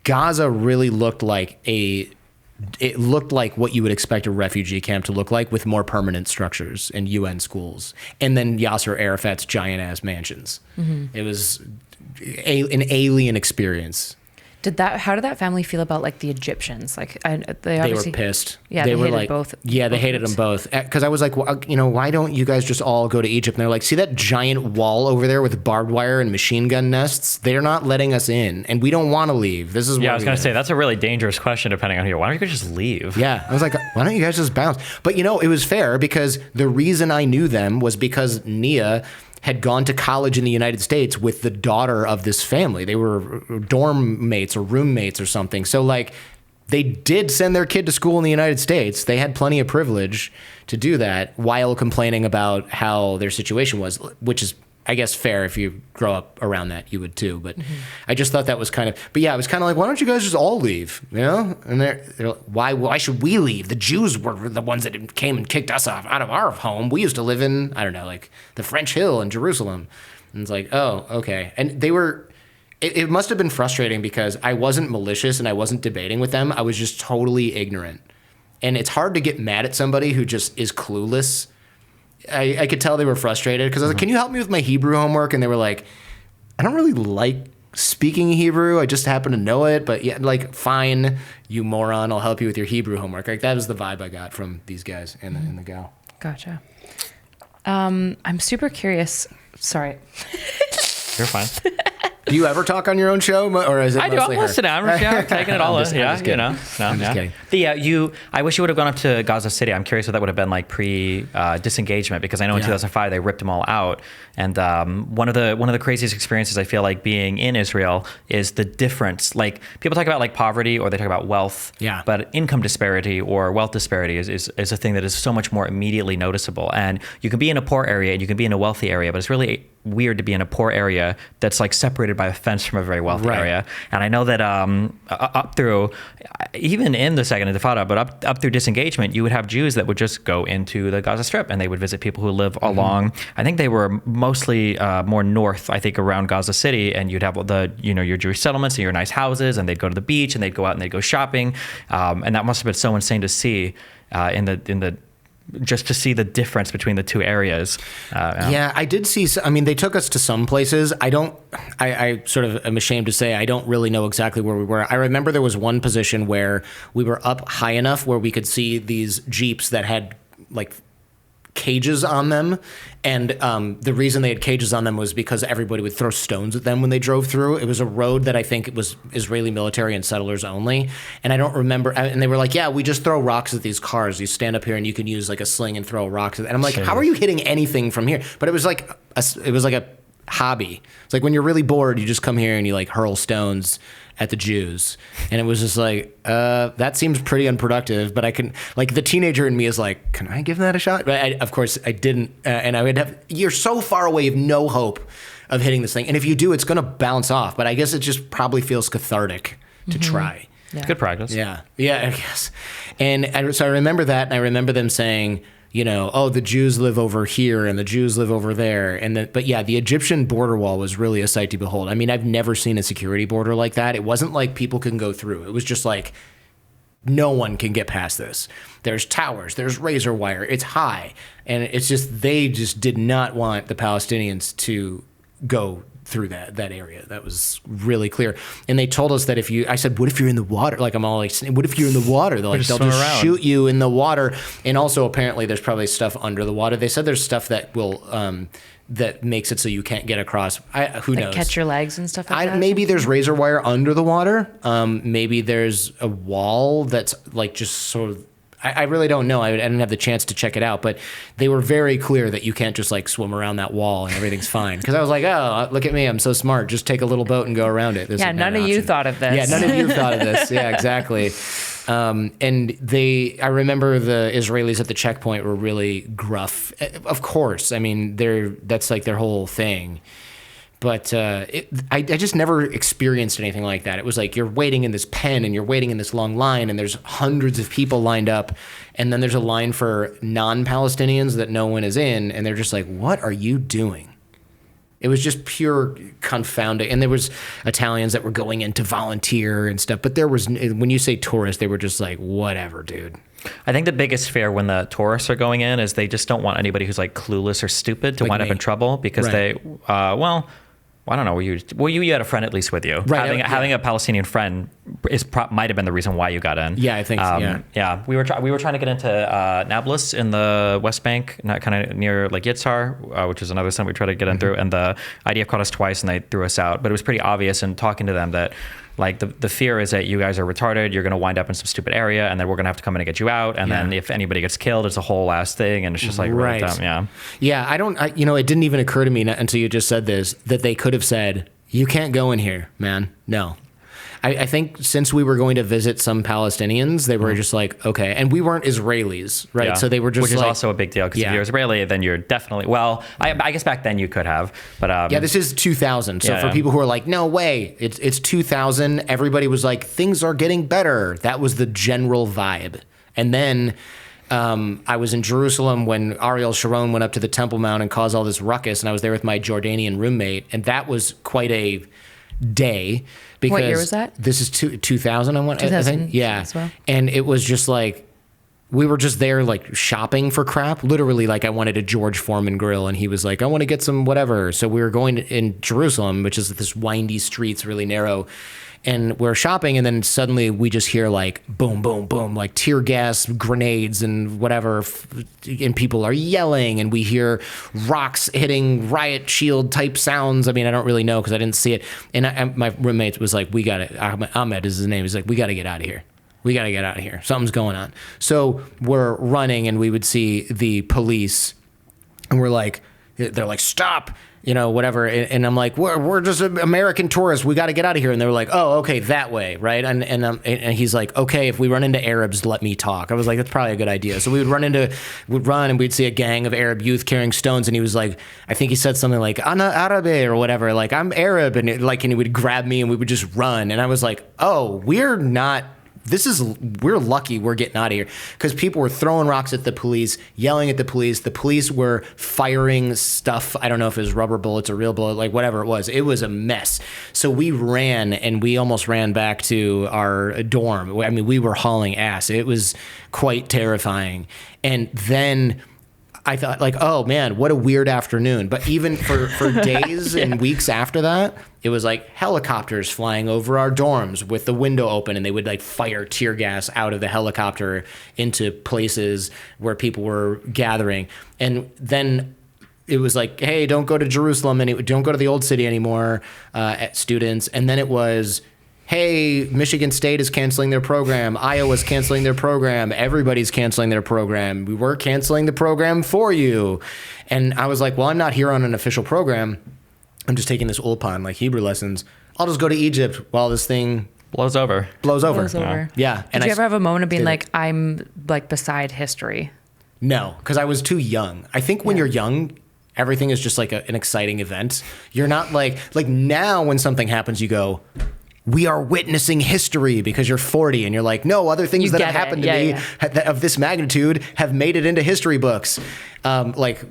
Gaza really looked like what you would expect a refugee camp to look like, with more permanent structures and UN schools, and then Yasser Arafat's giant ass mansions. It was an alien experience. How did that family feel about like the Egyptians? Like they were pissed. Yeah, they hated both. Yeah, they hated them both. Because I was like, well, why don't you guys just all go to Egypt? And they're like, see that giant wall over there with barbed wire and machine gun nests? They're not letting us in, and we don't want to leave. This is I was going to say, that's a really dangerous question depending on who. Why don't you guys just leave? Yeah, I was like, why don't you guys just bounce? But it was fair, because the reason I knew them was because Nia had gone to college in the United States with the daughter of this family. They were dorm mates or roommates or something. So like, they did send their kid to school in the United States. They had plenty of privilege to do that while complaining about how their situation was, which is, I guess fair. If you grow up around that, you would too. But I just thought that was kind of, but yeah, it was kind of like, why don't you guys just all leave? You know? And they're like, why should we leave? The Jews were the ones that came and kicked us out of our home. We used to live in, I don't know, like the French Hill in Jerusalem. And it's like, oh, okay. And they were, it must have been frustrating because I wasn't malicious and I wasn't debating with them. I was just totally ignorant. And it's hard to get mad at somebody who just is clueless. I could tell they were frustrated because I was like, can you help me with my Hebrew homework? And they were like, I don't really like speaking Hebrew. I just happen to know it. But yeah, like, fine, you moron. I'll help you with your Hebrew homework. Like, that was the vibe I got from these guys and the gal. Gotcha. I'm super curious. Sorry. You're fine. Do you ever talk on your own show, or is it I do. mostly I'm her? listening. I'm taking it all in. Yeah, kidding. you know. No, I'm just kidding. I wish you would have gone up to Gaza City. I'm curious what that would have been like pre disengagement, because I know in 2005 they ripped them all out. And one of the craziest experiences I feel like being in Israel is the difference. Like, people talk about like poverty, or they talk about wealth. Yeah. But income disparity or wealth disparity is a thing that is so much more immediately noticeable. And you can be in a poor area and you can be in a wealthy area, but it's really weird to be in a poor area that's like separated by a fence from a very wealthy area. And I know that up through, even in the Second Intifada, but up through disengagement, you would have Jews that would just go into the Gaza Strip and they would visit people who live along. I think they were mostly more north, I think, around Gaza City, and you'd have your Jewish settlements and your nice houses, and they'd go to the beach and they'd go out and they'd go shopping, and that must have been so insane to see just to see the difference between the two areas. Yeah, I did see. I mean, they took us to some places. I sort of am ashamed to say I don't really know exactly where we were. I remember there was one position where we were up high enough where we could see these Jeeps that had like cages on them. And the reason they had cages on them was because everybody would throw stones at them when they drove through. It was a road that I think it was Israeli military and settlers only. And I don't remember. And they were like, yeah, we just throw rocks at these cars. You stand up here and you can use like a sling and throw rocks. And I'm like, how are you hitting anything from here? But it was like a hobby. It's like when you're really bored, you just come here and you like hurl stones at the Jews. And it was just like, that seems pretty unproductive, but I can, like, the teenager in me is like, can I give that a shot? But of course I didn't. And I would have, you're so far away, you have no hope of hitting this thing. And if you do, it's going to bounce off. But I guess it just probably feels cathartic to try. Yeah. It's good practice. Yeah, I guess. And so I remember that, and I remember them saying, you know, oh, the Jews live over here and the Jews live over there. But yeah, the Egyptian border wall was really a sight to behold. I mean, I've never seen a security border like that. It wasn't like people can go through. It was just like, no one can get past this. There's towers, there's razor wire, it's high. And it's just, they just did not want the Palestinians to go through that area. That was really clear. And they told us that I said, what if you're in the water? Like, I'm all like, what if you're in the water? They'll just shoot you in the water. And also apparently there's probably stuff under the water. They said there's stuff that will, that makes it so you can't get across. Who knows? Catch your legs and stuff like that? Maybe there's razor wire under the water. Maybe there's a wall that's like just sort of, I really don't know. I didn't have the chance to check it out, but they were very clear that you can't just like swim around that wall and everything's fine. Because I was like, oh, look at me, I'm so smart. Just take a little boat and go around it. Yeah, none of you thought of this. Yeah, none of you thought of this. Yeah, exactly. And I remember the Israelis at the checkpoint were really gruff. Of course, I mean, that's like their whole thing. But I just never experienced anything like that. It was like you're waiting in this pen and you're waiting in this long line and there's hundreds of people lined up. And then there's a line for non-Palestinians that no one is in. And they're just like, what are you doing? It was just pure confounding. And there was Italians that were going in to volunteer and stuff. But there was, when you say tourists, they were just like, whatever, dude. I think the biggest fear when the tourists are going in is they just don't want anybody who's like clueless or stupid to wind up in trouble because I don't know. You had a friend at least with you. Right. Having a Palestinian friend might have been the reason why you got in. Yeah, I think so. Yeah. Yeah. We were trying to get into Nablus in the West Bank, kind of near like Yitzhar, which is another center we tried to get in through. And the IDF caught us twice and they threw us out. But it was pretty obvious in talking to them that like the fear is that you guys are retarded. You're going to wind up in some stupid area, and then we're going to have to come in and get you out. And then if anybody gets killed, it's a whole last thing, and it's just like really dumb. Yeah. Yeah. It didn't even occur to me until you just said this that they could have said, "You can't go in here, man." No. I think since we were going to visit some Palestinians, they were just like, okay. And we weren't Israelis, right? Yeah. So they were just Which is also a big deal, because if you're Israeli, then you're definitely, well, I guess back then you could have, but... yeah, this is 2000. So for people who are like, no way, it's 2000, everybody was like, things are getting better. That was the general vibe. And then... I was in Jerusalem when Ariel Sharon went up to the Temple Mount and caused all this ruckus, and I was there with my Jordanian roommate, and that was quite a day. Because what year was that? This is 2000, I 2000, think. Yeah. as well. And it was just like, we were just there like shopping for crap. Literally, like I wanted a George Foreman grill, and he was like, I want to get some whatever. So we were going in Jerusalem, which is this windy streets, really narrow. And we're shopping, and then suddenly we just hear like boom, boom, boom, like tear gas, grenades, and whatever. And people are yelling, and we hear rocks hitting riot shield type sounds. I mean, I don't really know because I didn't see it. And my roommate was like, we got to, Ahmed is his name. He's like, we got to get out of here. We got to get out of here. Something's going on. So we're running, and we would see the police, and they're like, stop. You know, whatever. And I'm like, we're just American tourists. We got to get out of here. And they were like, oh, okay, that way, right? And he's like, okay, if we run into Arabs, let me talk. I was like, that's probably a good idea. So we'd run and we'd see a gang of Arab youth carrying stones. And he was like, I think he said something like, Ana Arabe or whatever, like, I'm Arab. And he would grab me and we would just run. And I was like, oh, we're lucky we're getting out of here, because people were throwing rocks at the police, yelling at the police. The police were firing stuff. I don't know if it was rubber bullets or real bullet, like whatever it was. It was a mess. So we ran, and we almost ran back to our dorm. I mean, we were hauling ass. It was quite terrifying. And then I thought, like, oh man, what a weird afternoon. But even for days and weeks after that, it was like helicopters flying over our dorms with the window open, and they would like fire tear gas out of the helicopter into places where people were gathering. And then it was like, hey, don't go to Jerusalem, and don't go to the old city anymore, students. And then it was, hey, Michigan State is canceling their program. Iowa's canceling their program. Everybody's canceling their program. We were canceling the program for you. And I was like, well, I'm not here on an official program. I'm just taking this Ulpan, like Hebrew lessons. I'll just go to Egypt while this thing blows over. Yeah. Did you ever have a moment of being like, I'm like beside history? No, because I was too young. I think when you're young, everything is just like an exciting event. You're not like now when something happens, you go, we are witnessing history, because you're 40 and you're like, no, other things that have happened to me of this magnitude have made it into history books. Like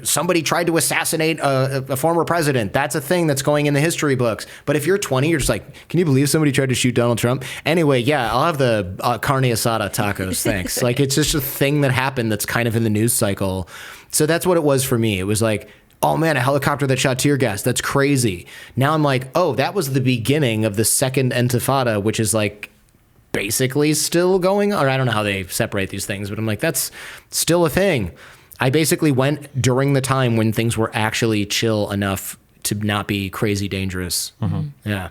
somebody tried to assassinate a former president. That's a thing that's going in the history books. But if you're 20, you're just like, can you believe somebody tried to shoot Donald Trump? Anyway, yeah, I'll have the carne asada tacos. Thanks. Like, it's just a thing that happened that's kind of in the news cycle. So that's what it was for me. It was like, oh man, a helicopter that shot tear gas. That's crazy. Now I'm like, oh, that was the beginning of the second Intifada, which is like basically still going on. Or I don't know how they separate these things, but I'm like, that's still a thing. I basically went during the time when things were actually chill enough to not be crazy dangerous. Mm-hmm. Yeah.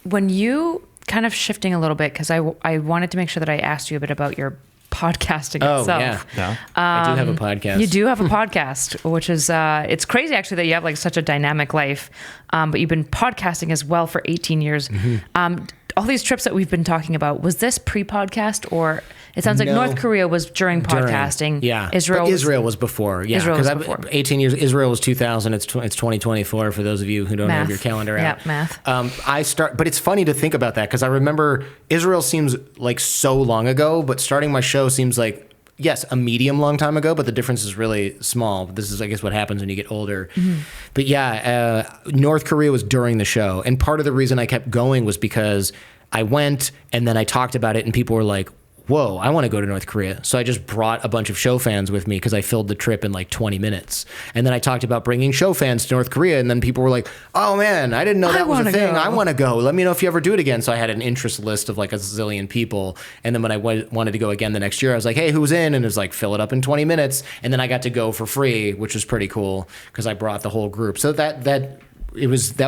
When you kind of shifting a little bit, because I wanted to make sure that I asked you a bit about your podcasting itself. Yeah. I do have a podcast. You do have a podcast, which is it's crazy actually that you have like such a dynamic life, but you've been podcasting as well for 18 years. Mm-hmm. All these trips that we've been talking about, was this pre-podcast, or it sounds like North Korea was during podcasting? Yeah, Israel was before. Yeah, because 18 years. Israel was 2000. It's 2024 for those of you who don't have your calendar out. Yeah, math. But it's funny to think about that, because I remember Israel seems like so long ago, but starting my show seems like, yes, a medium long time ago, but the difference is really small. This is, I guess, what happens when you get older. Mm-hmm. But yeah, North Korea was during the show. And part of the reason I kept going was because I went and then I talked about it and people were like, whoa, I want to go to North Korea. So I just brought a bunch of show fans with me because I filled the trip in like 20 minutes. And then I talked about bringing show fans to North Korea. And then people were like, oh man, I didn't know that was a thing. I want to go. Let me know if you ever do it again. So I had an interest list of like a zillion people. And then when I wanted to go again the next year, I was like, hey, who's in? And it was like, fill it up in 20 minutes. And then I got to go for free, which was pretty cool because I brought the whole group. So that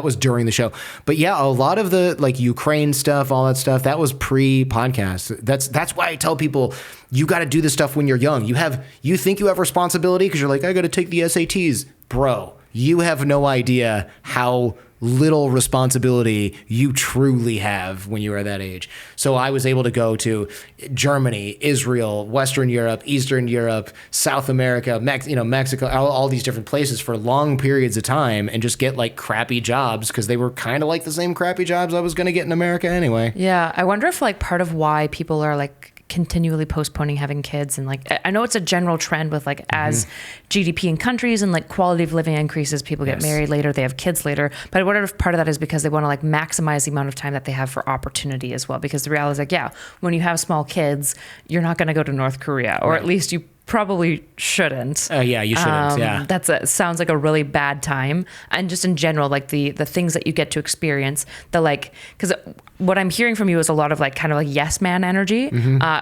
was during the show. But yeah, a lot of the like Ukraine stuff, all that stuff, that was pre-podcast. That's why I tell people, you got to do this stuff when you're young. You think you have responsibility because you're like, I got to take the SATs. Bro, you have no idea how little responsibility you truly have when you are that age. So I was able to go to Germany, Israel, Western Europe, Eastern Europe, South America, Mexico, all these different places for long periods of time and just get like crappy jobs because they were kind of like the same crappy jobs I was going to get in America anyway. Yeah. I wonder if like part of why people are like continually postponing having kids, and like I know it's a general trend with like as GDP in countries and like quality of living increases, people get married later, they have kids later, but I wonder if part of that is because they want to like maximize the amount of time that they have for opportunity as well, because the reality is like, when you have small kids, you're not going to go to North Korea, or at least you probably shouldn't. You shouldn't. Sounds like a really bad time. And just in general, like the things that you get to experience, because what I'm hearing from you is a lot of like kind of like yes man energy,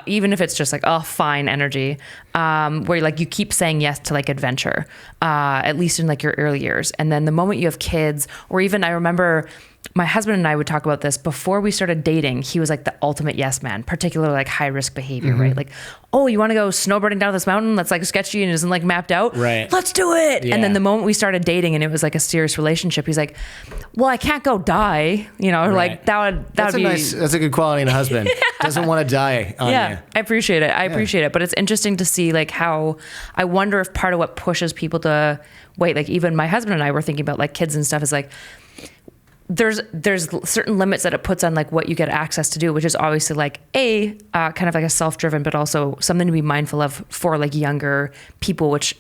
even if it's just like, oh, fine energy, where like you keep saying yes to like adventure, at least in like your early years. And then the moment you have kids, or even I remember my husband and I would talk about this before we started dating. He was like the ultimate yes man, particularly like high risk behavior, right? Like, oh, you want to go snowboarding down this mountain that's like sketchy and isn't like mapped out? Right. Let's do it. Yeah. And then the moment we started dating and it was like a serious relationship, he's like, well, I can't go die, like that's a good quality in a husband. Doesn't want to die on you. I appreciate it. I appreciate it. But it's interesting to see like how, I wonder if part of what pushes people to wait, like even my husband and I were thinking about like kids and stuff is like, there's certain limits that it puts on like what you get access to do, which is obviously like kind of like a self-driven, but also something to be mindful of for like younger people, which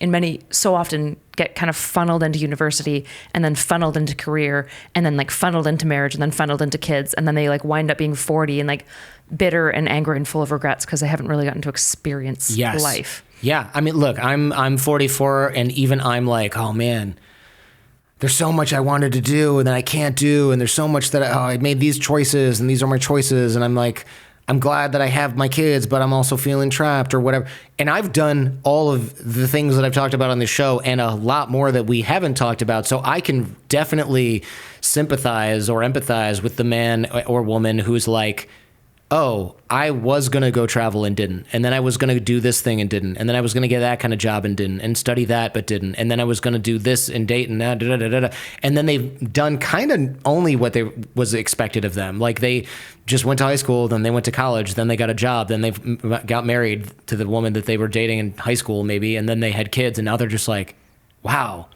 so often get kind of funneled into university and then funneled into career and then like funneled into marriage and then funneled into kids. And then they like wind up being 40 and like bitter and angry and full of regrets because they haven't really gotten to experience life. Yeah. I mean, look, I'm 44 and even I'm like, oh man, there's so much I wanted to do and that I can't do. And there's so much that I made these choices and these are my choices. And I'm like, I'm glad that I have my kids, but I'm also feeling trapped or whatever. And I've done all of the things that I've talked about on this show and a lot more that we haven't talked about. So I can definitely sympathize or empathize with the man or woman who's like, oh, I was going to go travel and didn't. And then I was going to do this thing and didn't. And then I was going to get that kind of job and didn't. And study that but didn't. And then I was going to do this and date and that. And then they've done kind of only what was expected of them. Like they just went to high school, then they went to college, then they got a job, then they got married to the woman that they were dating in high school maybe. And then they had kids. And now they're just like, wow.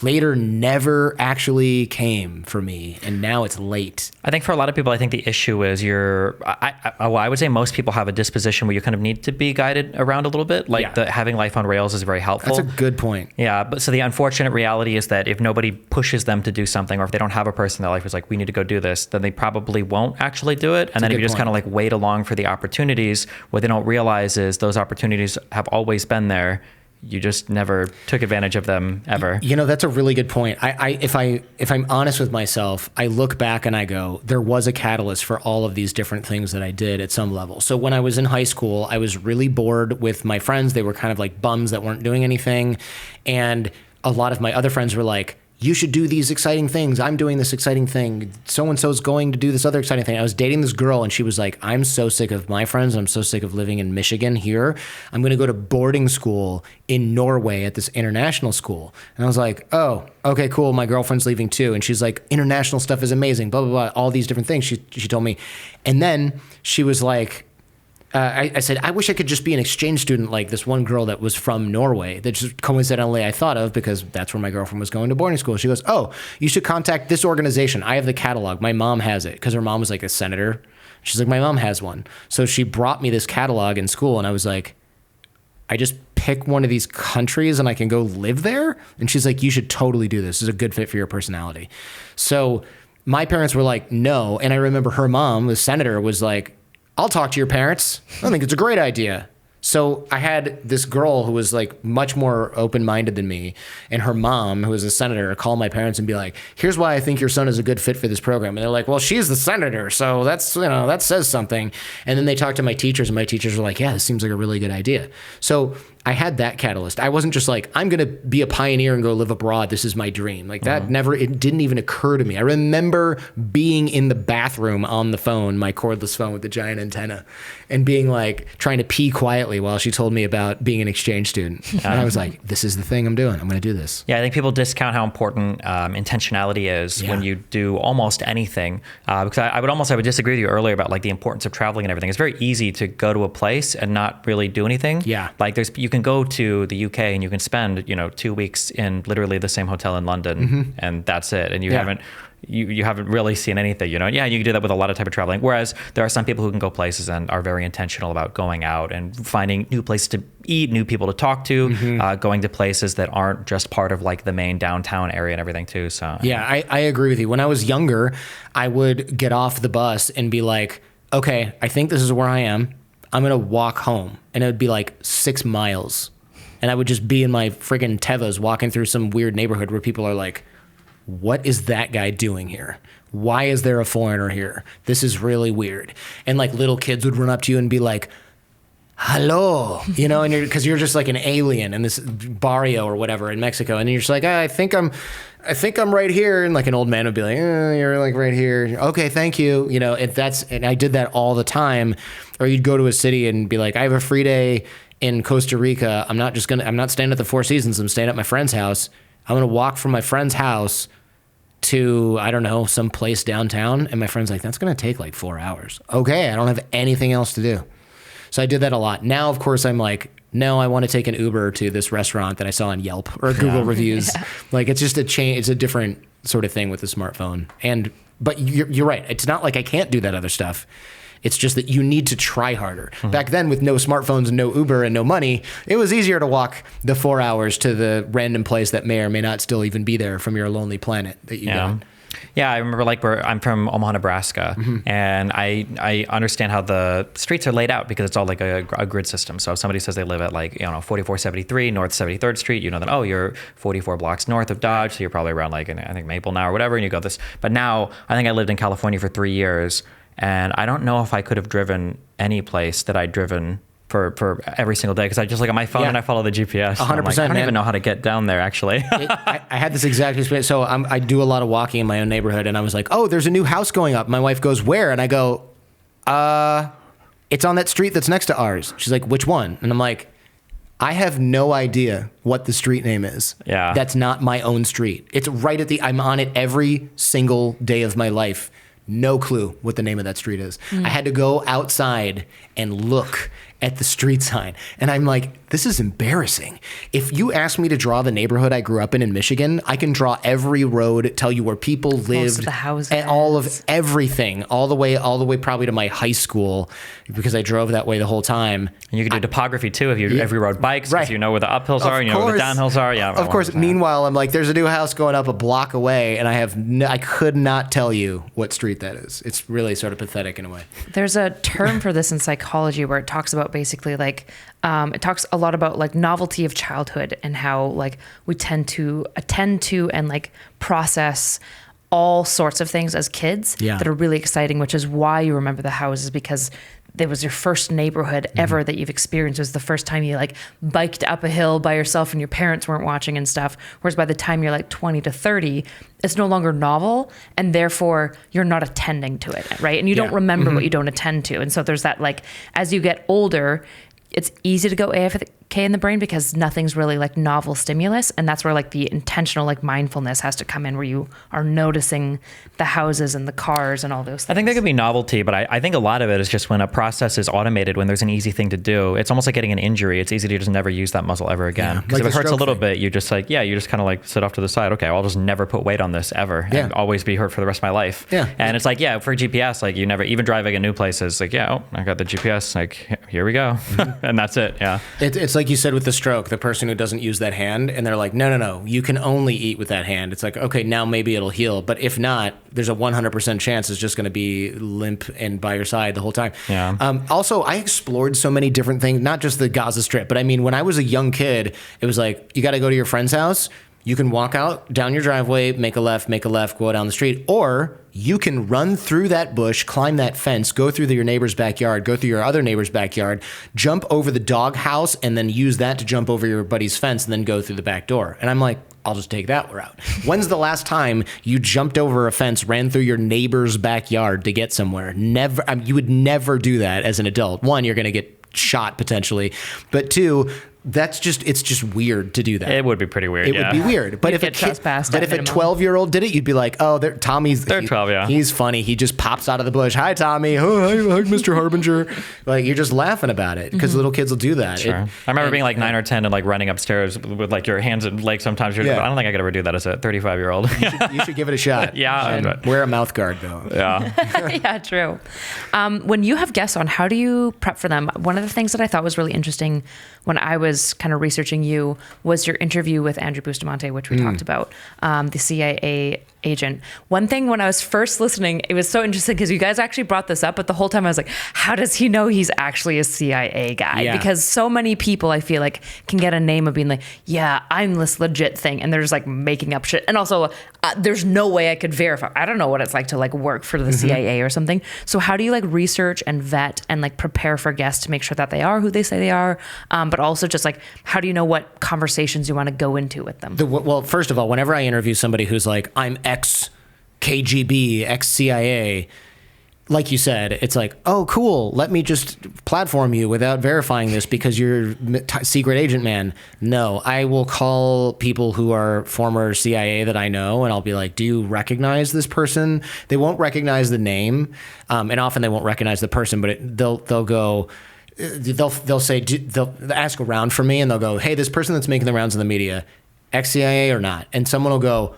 Later never actually came for me, and now it's late. I think for a lot of people, I think the issue is I would say most people have a disposition where you kind of need to be guided around a little bit. Like having life on rails is very helpful. That's a good point. Yeah, but so the unfortunate reality is that if nobody pushes them to do something, or if they don't have a person in their life who's like, we need to go do this, then they probably won't actually do it. And then if you just kind of like wait along for the opportunities, what they don't realize is those opportunities have always been there. You just never took advantage of them ever. That's a really good point. If I'm honest with myself, I look back and I go, there was a catalyst for all of these different things that I did at some level. So when I was in high school, I was really bored with my friends. They were kind of like bums that weren't doing anything. And a lot of my other friends were like, you should do these exciting things. I'm doing this exciting thing. So-and-so's going to do this other exciting thing. I was dating this girl and she was like, I'm so sick of my friends. I'm so sick of living in Michigan here. I'm going to go to boarding school in Norway at this international school. And I was like, oh, okay, cool. My girlfriend's leaving too. And she's like, international stuff is amazing, blah, blah, blah, all these different things she told me. And then she was like, I said, I wish I could just be an exchange student like this one girl that was from Norway that just coincidentally I thought of because that's where my girlfriend was going to boarding school. She goes, oh, you should contact this organization. I have the catalog. My mom has it because her mom was like a senator. She's like, my mom has one. So she brought me this catalog in school and I was like, I just pick one of these countries and I can go live there? And she's like, you should totally do this. This is a good fit for your personality. So my parents were like, no. And I remember her mom, the senator, was like, I'll talk to your parents. I think it's a great idea. So I had this girl who was like much more open-minded than me and her mom, who was a senator, call my parents and be like, here's why I think your son is a good fit for this program. And they're like, well, she's the senator. So that's, that says something. And then they talked to my teachers and my teachers were like, yeah, this seems like a really good idea. So I had that catalyst. I wasn't just like, I'm going to be a pioneer and go live abroad. This is my dream. Like that it didn't even occur to me. I remember being in the bathroom on the phone, my cordless phone with the giant antenna, and being like, trying to pee quietly while she told me about being an exchange student. And I was like, this is the thing I'm doing. I'm going to do this. Yeah, I think people discount how important intentionality is when you do almost anything. Because I would disagree with you earlier about like the importance of traveling and everything. It's very easy to go to a place and not really do anything. Yeah. Like you can go to the UK and you can spend, 2 weeks in literally the same hotel in London and that's it. And you haven't really seen anything, Yeah, you can do that with a lot of type of traveling. Whereas there are some people who can go places and are very intentional about going out and finding new places to eat, new people to talk to, going to places that aren't just part of like the main downtown area and everything too. So yeah, I agree with you. When I was younger, I would get off the bus and be like, okay, I think this is where I am. I'm going to walk home. And it would be like 6 miles. And I would just be in my friggin' Tevas walking through some weird neighborhood where people are like, what is that guy doing here? Why is there a foreigner here? This is really weird. And like little kids would run up to you and be like, hello, and because you're just like an alien in this barrio or whatever in Mexico. And you're just like, I think I'm right here. And like an old man would be like, you're like right here. Okay, thank you. And I did that all the time. Or you'd go to a city and be like, I have a free day in Costa Rica. I'm not staying at the Four Seasons. I'm staying at my friend's house. I'm going to walk from my friend's house to, I don't know, some place downtown. And my friend's like, that's going to take like 4 hours. Okay, I don't have anything else to do. So I did that a lot. Now, of course, I'm like, no, I want to take an Uber to this restaurant that I saw on Yelp or Google reviews. Yeah. Like it's just it's a different sort of thing with the smartphone. But you're right. It's not like I can't do that other stuff. It's just that you need to try harder. Back then, with no smartphones and no Uber and no money, it was easier to walk the 4 hours to the random place that may or may not still even be there from your lonely planet that you got. Yeah, I remember I'm from Omaha, Nebraska, and I understand how the streets are laid out because it's all like a grid system. So if somebody says they live at 4473 North 73rd Street, then, you're 44 blocks north of Dodge, so you're probably around I think Maple now or whatever, and you go this. But now, I think I lived in California for 3 years, and I don't know if I could have driven any place that I'd driven for every single day because I just look at my phone and I follow the GPS. 100%. I don't even know how to get down there actually. I had this exact experience. So I do a lot of walking in my own neighborhood, and I was like, oh, there's a new house going up. My wife goes, where? And I go, it's on that street that's next to ours. She's like, which one? And I'm like, I have no idea what the street name is. Yeah. That's not my own street. It's right I'm on it every single day of my life. No clue what the name of that street is. I had to go outside and look at the street sign. And I'm like, this is embarrassing. If you ask me to draw the neighborhood I grew up in Michigan, I can draw every road, tell you where people lived, most of the houses, and all of everything, all the way probably to my high school, because I drove that way the whole time. And you can do topography too if you rode bikes, right. Because you know where the uphills are, and you know where the downhills are. Yeah, of course. Meanwhile, I'm like, there's a new house going up a block away, and I could not tell you what street that is. It's really sort of pathetic in a way. There's a term for this in psychology where it talks about basically it talks a lot about novelty of childhood and how we tend to attend to and process all sorts of things as kids that are really exciting, which is why you remember the houses, because it was your first neighborhood ever that you've experienced. It was the first time you biked up a hill by yourself and your parents weren't watching and stuff. Whereas by the time you're 20 to 30, it's no longer novel, and therefore you're not attending to it, right? And you don't remember what you don't attend to. And so there's that as you get older, it's easy to go AFK in the brain because nothing's really novel stimulus. And that's where the intentional mindfulness has to come in, where you are noticing the houses and the cars and all those things. I think there could be novelty, but I think a lot of it is just when a process is automated, when there's an easy thing to do. It's almost like getting an injury. It's easy to just never use that muscle ever again. Because if it hurts a little bit, you just you just kind of sit off to the side. Okay, I'll just never put weight on this ever and always be hurt for the rest of my life. Yeah. And it's for GPS, you never, even driving a new place is I got the GPS, here we go. And that's it. Yeah. It's like you said with the stroke, the person who doesn't use that hand, and they're like, no, you can only eat with that hand. It's okay, now maybe it'll heal. But if not, there's a 100% chance it's just going to be limp and by your side the whole time. Yeah. Also, I explored so many different things, not just the Gaza Strip, but I mean, when I was a young kid, it was you got to go to your friend's house. You can walk out down your driveway, make a left, go down the street, or you can run through that bush, climb that fence, go through your neighbor's backyard, go through your other neighbor's backyard, jump over the dog house, and then use that to jump over your buddy's fence and then go through the back door. And I'm like, I'll just take that route. When's the last time you jumped over a fence, ran through your neighbor's backyard to get somewhere? Never. I mean, you would never do that as an adult. One, you're going to get shot potentially, but two, it's just weird to do that. It would be pretty weird. It would be weird. But if a 12-year-old did it, you'd be like, oh, Tommy's. They're 12, yeah. He's funny. He just pops out of the bush. Hi, Tommy. Oh, hi, Mr. Harbinger. Like, you're just laughing about it because little kids will do that. Sure. I remember being like 9 or 10 and like running upstairs with like your hands and legs. Sometimes I don't think I could ever do that as a 35-year-old. You should give it a shot. Yeah. Wear a mouth guard though. Yeah. Yeah, true. When you have guests on, how do you prep for them? One of the things that I thought was really interesting when I was kind of researching you was your interview with Andrew Bustamante, which we talked about, the CIA agent. One thing when I was first listening, it was so interesting because you guys actually brought this up, but the whole time I was like, how does he know he's actually a CIA guy? Yeah. Because so many people I feel like can get a name of being like, yeah, I'm this legit thing. And they're just like making up shit. And also there's no way I could verify. I don't know what it's like to like work for the CIA or something. So how do you like research and vet and like prepare for guests to make sure that they are who they say they are? But also just like, how do you know what conversations you want to go into with them? Well, first of all, whenever I interview somebody who's like, I'm ex-KGB, ex-CIA, like you said, it's like, oh, cool, let me just platform you without verifying this because you're secret agent man. No, I will call people who are former CIA that I know, and I'll be like, do you recognize this person? They won't recognize the name, and often they won't recognize the person, but they'll go... They'll say, they'll ask around for me and they'll go, hey, this person that's making the rounds in the media, ex-CIA or not? And someone will go,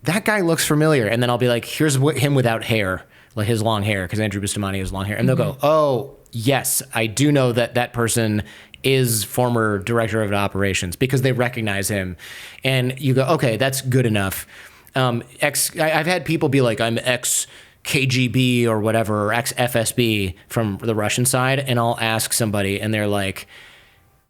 that guy looks familiar. And then I'll be like, here's him without hair, like his long hair, because Andrew Bustamante has long hair. And they'll go, oh, yes, I do know that person is former director of operations because they recognize him. And you go, okay, that's good enough. I've had people be like, I'm ex-KGB or whatever, or ex-FSB from the Russian side, and I'll ask somebody, and they're like,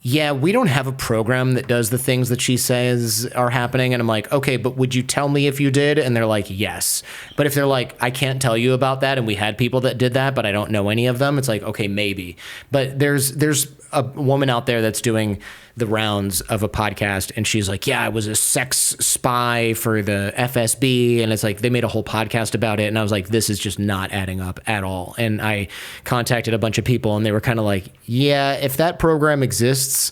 yeah, we don't have a program that does the things that she says are happening. And I'm like, okay, but would you tell me if you did? And they're like, yes. But if they're like, I can't tell you about that, and we had people that did that, but I don't know any of them, it's like, okay, maybe. But there's a woman out there that's doing the rounds of a podcast, and she's like, yeah, I was a sex spy for the FSB, and it's like they made a whole podcast about it, and I was like, this is just not adding up at all. And I contacted a bunch of people, and they were kind of like, yeah, if that program exists,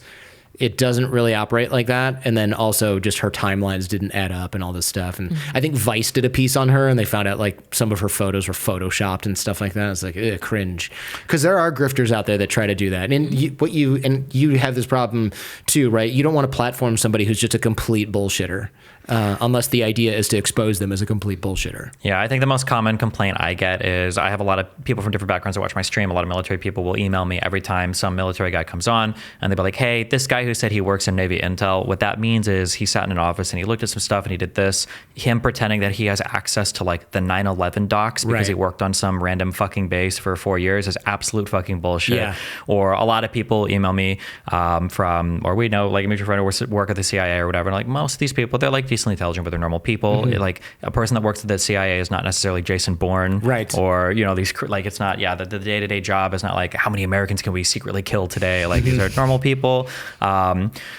it doesn't really operate like that. And then also just her timelines didn't add up and all this stuff. And I think Vice did a piece on her, and they found out like some of her photos were photoshopped and stuff like that. It's like, cringe. Because there are grifters out there that try to do that. And you have this problem too, right? You don't want to platform somebody who's just a complete bullshitter. Unless the idea is to expose them as a complete bullshitter. Yeah, I think the most common complaint I get is I have a lot of people from different backgrounds that watch my stream. A lot of military people will email me every time some military guy comes on, and they'll be like, hey, this guy who said he works in Navy Intel, what that means is he sat in an office and he looked at some stuff and he did this. Him pretending that he has access to like the 9/11 docs because he worked on some random fucking base for 4 years is absolute fucking bullshit. Yeah. Or a lot of people email me or we know like a mutual friend who work at the CIA or whatever. And like most of these people, they're like decently intelligent, but they're normal people. Like a person that works at the CIA is not necessarily Jason Bourne, right? Or these like it's not the day-to-day job is not like how many Americans can we secretly kill today. Like these are normal people.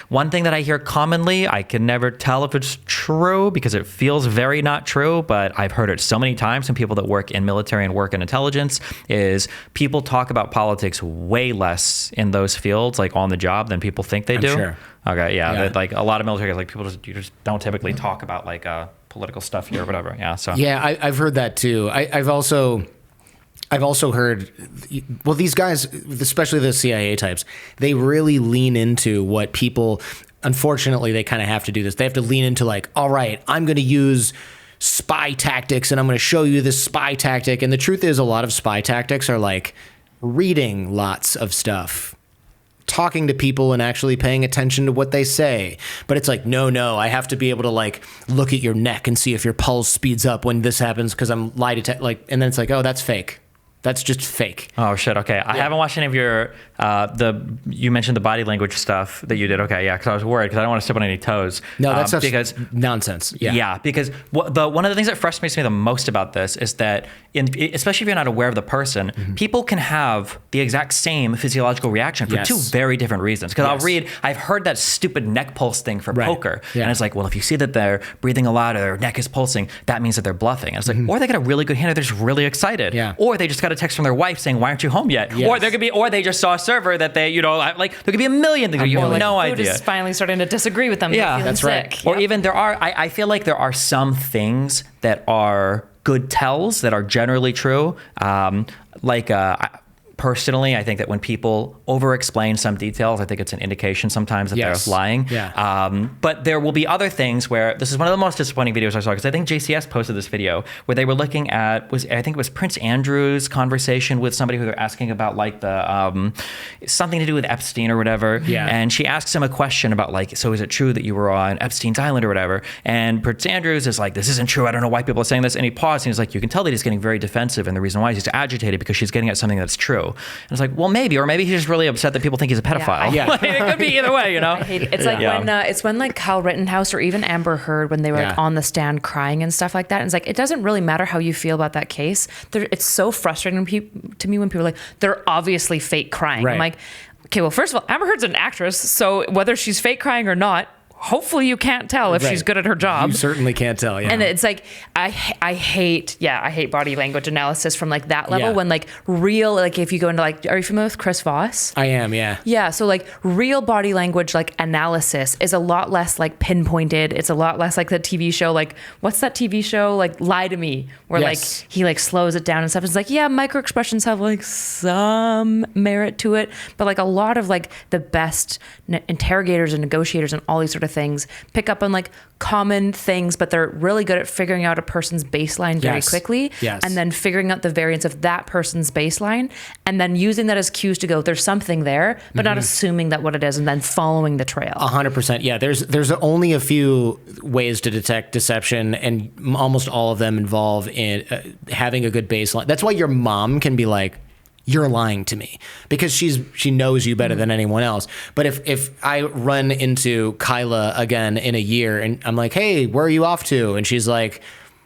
One thing that I hear commonly, I can never tell if it's true because it feels very not true, but I've heard it so many times from people that work in military and work in intelligence, is people talk about politics way less in those fields, like on the job, than people think they do. Sure. Okay, yeah. Like a lot of military guys, like people you just don't typically talk about like political stuff here or whatever. Yeah. So yeah, I've heard that too. I've also heard, well, these guys, especially the CIA types, they really lean into what people, unfortunately, they kind of have to do this. They have to lean into like, all right, I'm going to use spy tactics and I'm going to show you this spy tactic. And the truth is a lot of spy tactics are like reading lots of stuff, talking to people and actually paying attention to what they say. But it's like, no, I have to be able to like look at your neck and see if your pulse speeds up when this happens because I'm lie detect, like, and then it's like, oh, that's fake. That's just fake. Oh shit. Okay, I haven't watched any of your you mentioned the body language stuff that you did. Okay, yeah, because I was worried because I don't want to step on any toes. No, that's because nonsense. Yeah, because one of the things that frustrates me the most about this is that, especially if you're not aware of the person, people can have the exact same physiological reaction for two very different reasons. Because I've heard that stupid neck pulse thing for poker, and it's like, well, if you see that they're breathing a lot or their neck is pulsing, that means that they're bluffing. And it's like, or they got a really good hand, or they're just really excited, or they just got a text from their wife saying, "Why aren't you home yet?" Or they just saw a server that they, like there could be a million things. You have no idea. Is finally starting to disagree with them. Yeah, that's right. Or even I feel like there are some things that are good tells that are generally true. Personally, I think that when people over-explain some details, I think it's an indication sometimes that they're lying. Yeah. But there will be other things where, this is one of the most disappointing videos I saw, because I think JCS posted this video where they were looking at, I think it was Prince Andrew's conversation with somebody who they're asking about like the, something to do with Epstein or whatever. Yeah. And she asks him a question about like, so is it true that you were on Epstein's Island or whatever? And Prince Andrews is like, this isn't true. I don't know why people are saying this. And he paused and he's like, you can tell that he's getting very defensive. And the reason why is he's agitated because she's getting at something that's true. And it's like, well, maybe he's just really upset that people think he's a pedophile. Yeah. Like, it could be either way, you know? I hate it. It's like when like Kyle Rittenhouse or even Amber Heard, when they were like on the stand crying and stuff like that. And it's like, it doesn't really matter how you feel about that case. It's so frustrating to me when people are like, they're obviously fake crying. Right. I'm like, okay, well, first of all, Amber Heard's an actress. So whether she's fake crying or not, hopefully you can't tell if she's good at her job. You certainly can't tell. Yeah. And it's like, I hate body language analysis from like that level when like real, like if you go into like, are you familiar with Chris Voss? I am. Yeah. Yeah. So like real body language, like analysis is a lot less like pinpointed. It's a lot less like the TV show. Like what's that TV show? Like Lie to Me, where like he like slows it down and stuff. It's like, yeah, micro expressions have like some merit to it, but like a lot of like the best interrogators and negotiators and all these sort of things pick up on like common things, but they're really good at figuring out a person's baseline very quickly, and then figuring out the variance of that person's baseline, and then using that as cues to go, there's something there, but not assuming that what it is, and then following the trail. 100%. Yeah, there's only a few ways to detect deception, and almost all of them involve in having a good baseline. That's why your mom can be like, you're lying to me, because she knows you better than anyone else. But if I run into Kyla again in a year and I'm like, hey, where are you off to? And she's like,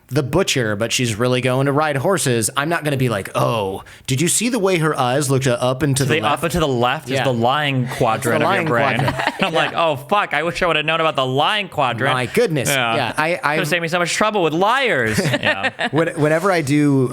the butcher, but she's really going to ride horses. I'm not going to be like, oh, did you see the way her eyes looked up and to the left? Up and to the left is the lying quadrant of your brain. I'm like, oh, fuck, I wish I would have known about the lying quadrant. My goodness. Yeah. I could have saved me so much trouble with liars. Whenever I do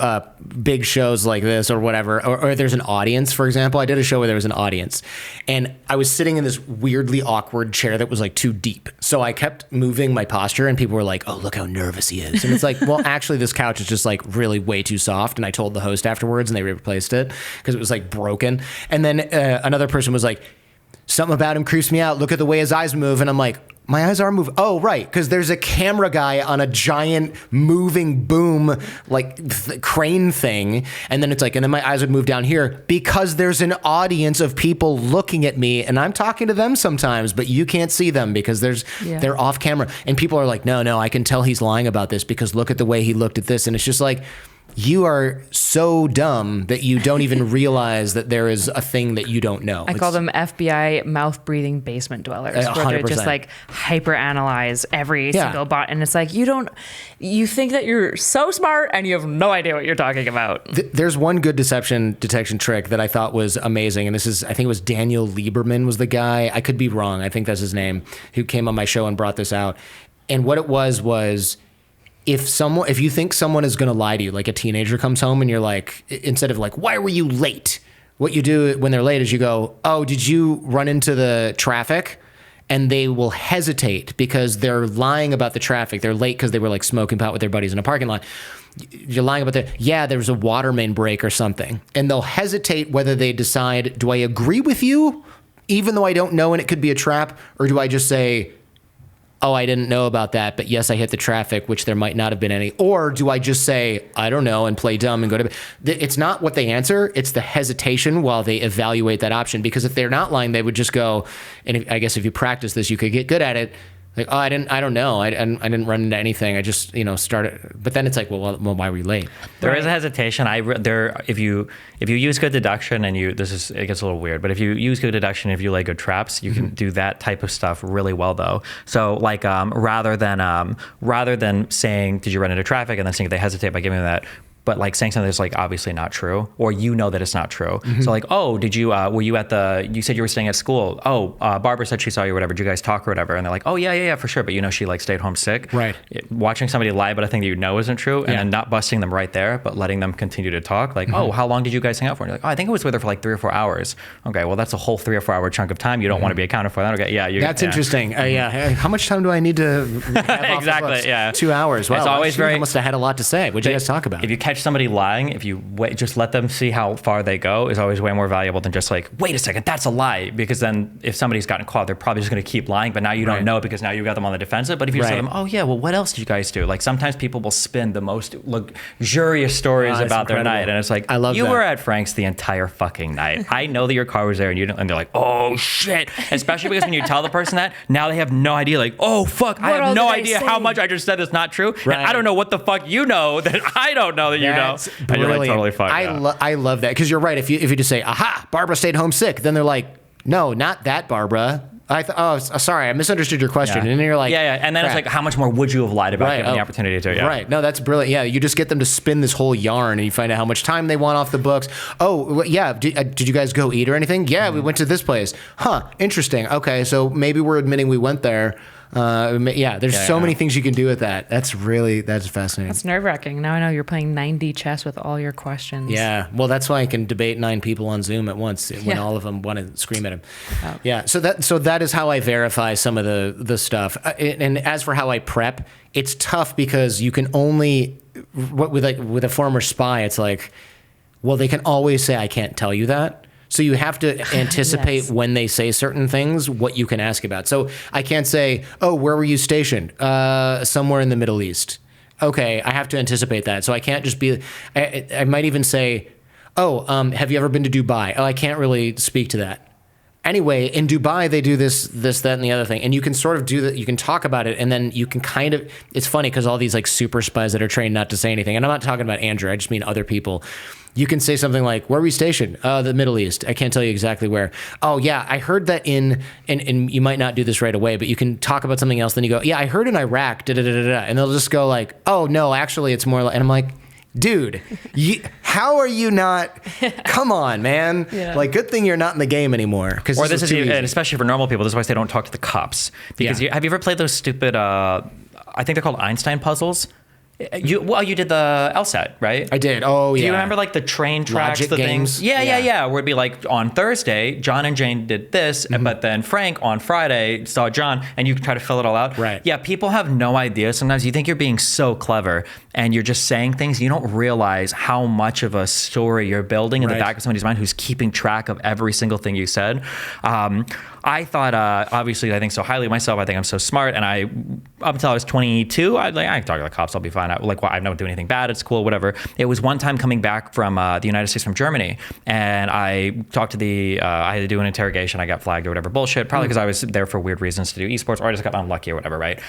big shows like this or whatever, or there's an audience, for example, I did a show where there was an audience, and I was sitting in this weirdly awkward chair that was like too deep. So I kept moving my posture, and people were like, oh, look how nervous he is. And it's like, well, actually, this couch is just like really way too soft. And I told the host afterwards, and they replaced it because it was like broken. And then another person was like, something about him creeps me out. Look at the way his eyes move. And I'm like, my eyes are moving. Oh, right. Because there's a camera guy on a giant moving boom, like crane thing. And then it's like, and then my eyes would move down here because there's an audience of people looking at me, and I'm talking to them sometimes, but you can't see them because they're off camera. And people are like, no, I can tell he's lying about this because look at the way he looked at this. And it's just like, you are so dumb that you don't even realize that there is a thing that you don't know. I call them FBI mouth-breathing basement dwellers, where they're just like hyper-analyze every single bot. And it's like, you think that you're so smart and you have no idea what you're talking about. There's one good deception detection trick that I thought was amazing. And I think it was Daniel Lieberman was the guy. I could be wrong. I think that's his name, who came on my show and brought this out. And what it was if you think someone is going to lie to you, like a teenager comes home and you're like, instead of like, why were you late? What you do when they're late is you go, oh, did you run into the traffic? And they will hesitate because they're lying about the traffic. They're late because they were like smoking pot with their buddies in a parking lot. You're lying about there was a water main break or something. And they'll hesitate whether they decide, do I agree with you, even though I don't know and it could be a trap? Or do I just say, oh, I didn't know about that, but yes, I hit the traffic, which there might not have been any. Or do I just say, I don't know, and play dumb and go to bed? It's not what they answer. It's the hesitation while they evaluate that option. Because if they're not lying, they would just go, and I guess if you practice this, you could get good at it. Like, oh, I don't know. I didn't run into anything. I just, started. But then it's like, well, why were you late? There is a hesitation. If you use good deduction and it gets a little weird, but if you use good deduction, if you lay good traps, you can do that type of stuff really well though. So like, rather than saying, did you run into traffic? And then saying they hesitate by giving them that, but like saying something that's like obviously not true, or that it's not true. So like, oh, did you, were you you said you were staying at school. Oh, Barbara said she saw you or whatever. Did you guys talk or whatever? And they're like, oh yeah, for sure. But she like stayed home sick. Right. Watching somebody lie about a thing that isn't true and then not busting them right there, but letting them continue to talk. Like, oh, how long did you guys hang out for? And you're like, oh, I think I was with her for like 3 or 4 hours. Okay, well, that's a whole 3 or 4 hour chunk of time. You don't want to be accounted for that. Okay, yeah. That's interesting. Yeah. How much time do I need to have exactly, yeah. 2 hours. Wow. It's always I must have had a lot to say. What did you guys talk about? If you catch somebody lying, if you just let them see how far they go, is always way more valuable than just like, wait a second, that's a lie. Because then if somebody's gotten caught, they're probably just going to keep lying, but now you don't know because now you got them on the defensive. But if you say to them, oh yeah, well, what else did you guys do? Like sometimes people will spin the most luxurious stories about their night. And it's like, I love you that. were at Frank's the entire fucking night. I know that your car was there and they're like, oh shit. Especially because when you tell the person that, now they have no idea, like, oh fuck, I have no idea how much I just said is not true. Right. And I don't know what the fuck you know that I don't know that you know. And you're like totally fucked. I love that because you're right. If you just say, aha, Barbara stayed home sick, then they're like, no, not that Barbara. Sorry, I misunderstood your question. And then you're like, yeah. And then it's like, how much more would you have lied about given the opportunity to? Yeah. Right. No, that's brilliant. Yeah, you just get them to spin this whole yarn, and you find out how much time they want off the books. Oh, yeah. Did you guys go eat or anything? Yeah, we went to this place. Huh. Interesting. Okay, so maybe we're admitting we went there. There's so many things you can do with that. That's fascinating. That's nerve-wracking. Now I know you're playing 9D chess with all your questions. Yeah, well, that's why I can debate 9 people on Zoom at once when all of them want to scream at him. Oh. Yeah, so that is how I verify some of the stuff. And as for how I prep, it's tough because you can only with a former spy. It's like, well, they can always say I can't tell you that. So you have to anticipate when they say certain things, what you can ask about. So I can't say, oh, where were you stationed? Somewhere in the Middle East. Okay, I have to anticipate that. So I can't just be, I might even say, oh, have you ever been to Dubai? Oh, I can't really speak to that. Anyway, in Dubai, they do this, that, and the other thing. And you can sort of do that. You can talk about it. And then you can kind of, it's funny because all these like super spies that are trained not to say anything. And I'm not talking about Andrew. I just mean other people. You can say something like, where were we stationed? The Middle East. I can't tell you exactly where. Oh, yeah, I heard that and you might not do this right away, but you can talk about something else. Then you go, yeah, I heard in Iraq, da-da-da-da-da. And they'll just go like, oh, no, actually, it's more like, and I'm like, dude, how are you not? Come on, man. Yeah. Like, good thing you're not in the game anymore. Or this is and especially for normal people, this is why they don't talk to the cops. Because have you ever played those stupid, I think they're called Einstein puzzles? You did the LSAT, right? I did. Oh, yeah. Do you remember like the train tracks, Logic the games? Things? Yeah. Where it'd be like on Thursday, John and Jane did this, but then Frank on Friday saw John, and you try to fill it all out. Right. Yeah, people have no idea. Sometimes you think you're being so clever, and you're just saying things. You don't realize how much of a story you're building in the back of somebody's mind who's keeping track of every single thing you said. I thought, obviously, I think so highly of myself. I think I'm so smart. And up until I was 22, I can talk to the cops. I'll be fine. I don't do anything bad. It's cool, whatever. It was one time coming back from the United States from Germany. And I talked to I had to do an interrogation. I got flagged or whatever bullshit, probably because I was there for weird reasons to do esports, or I just got unlucky or whatever, right?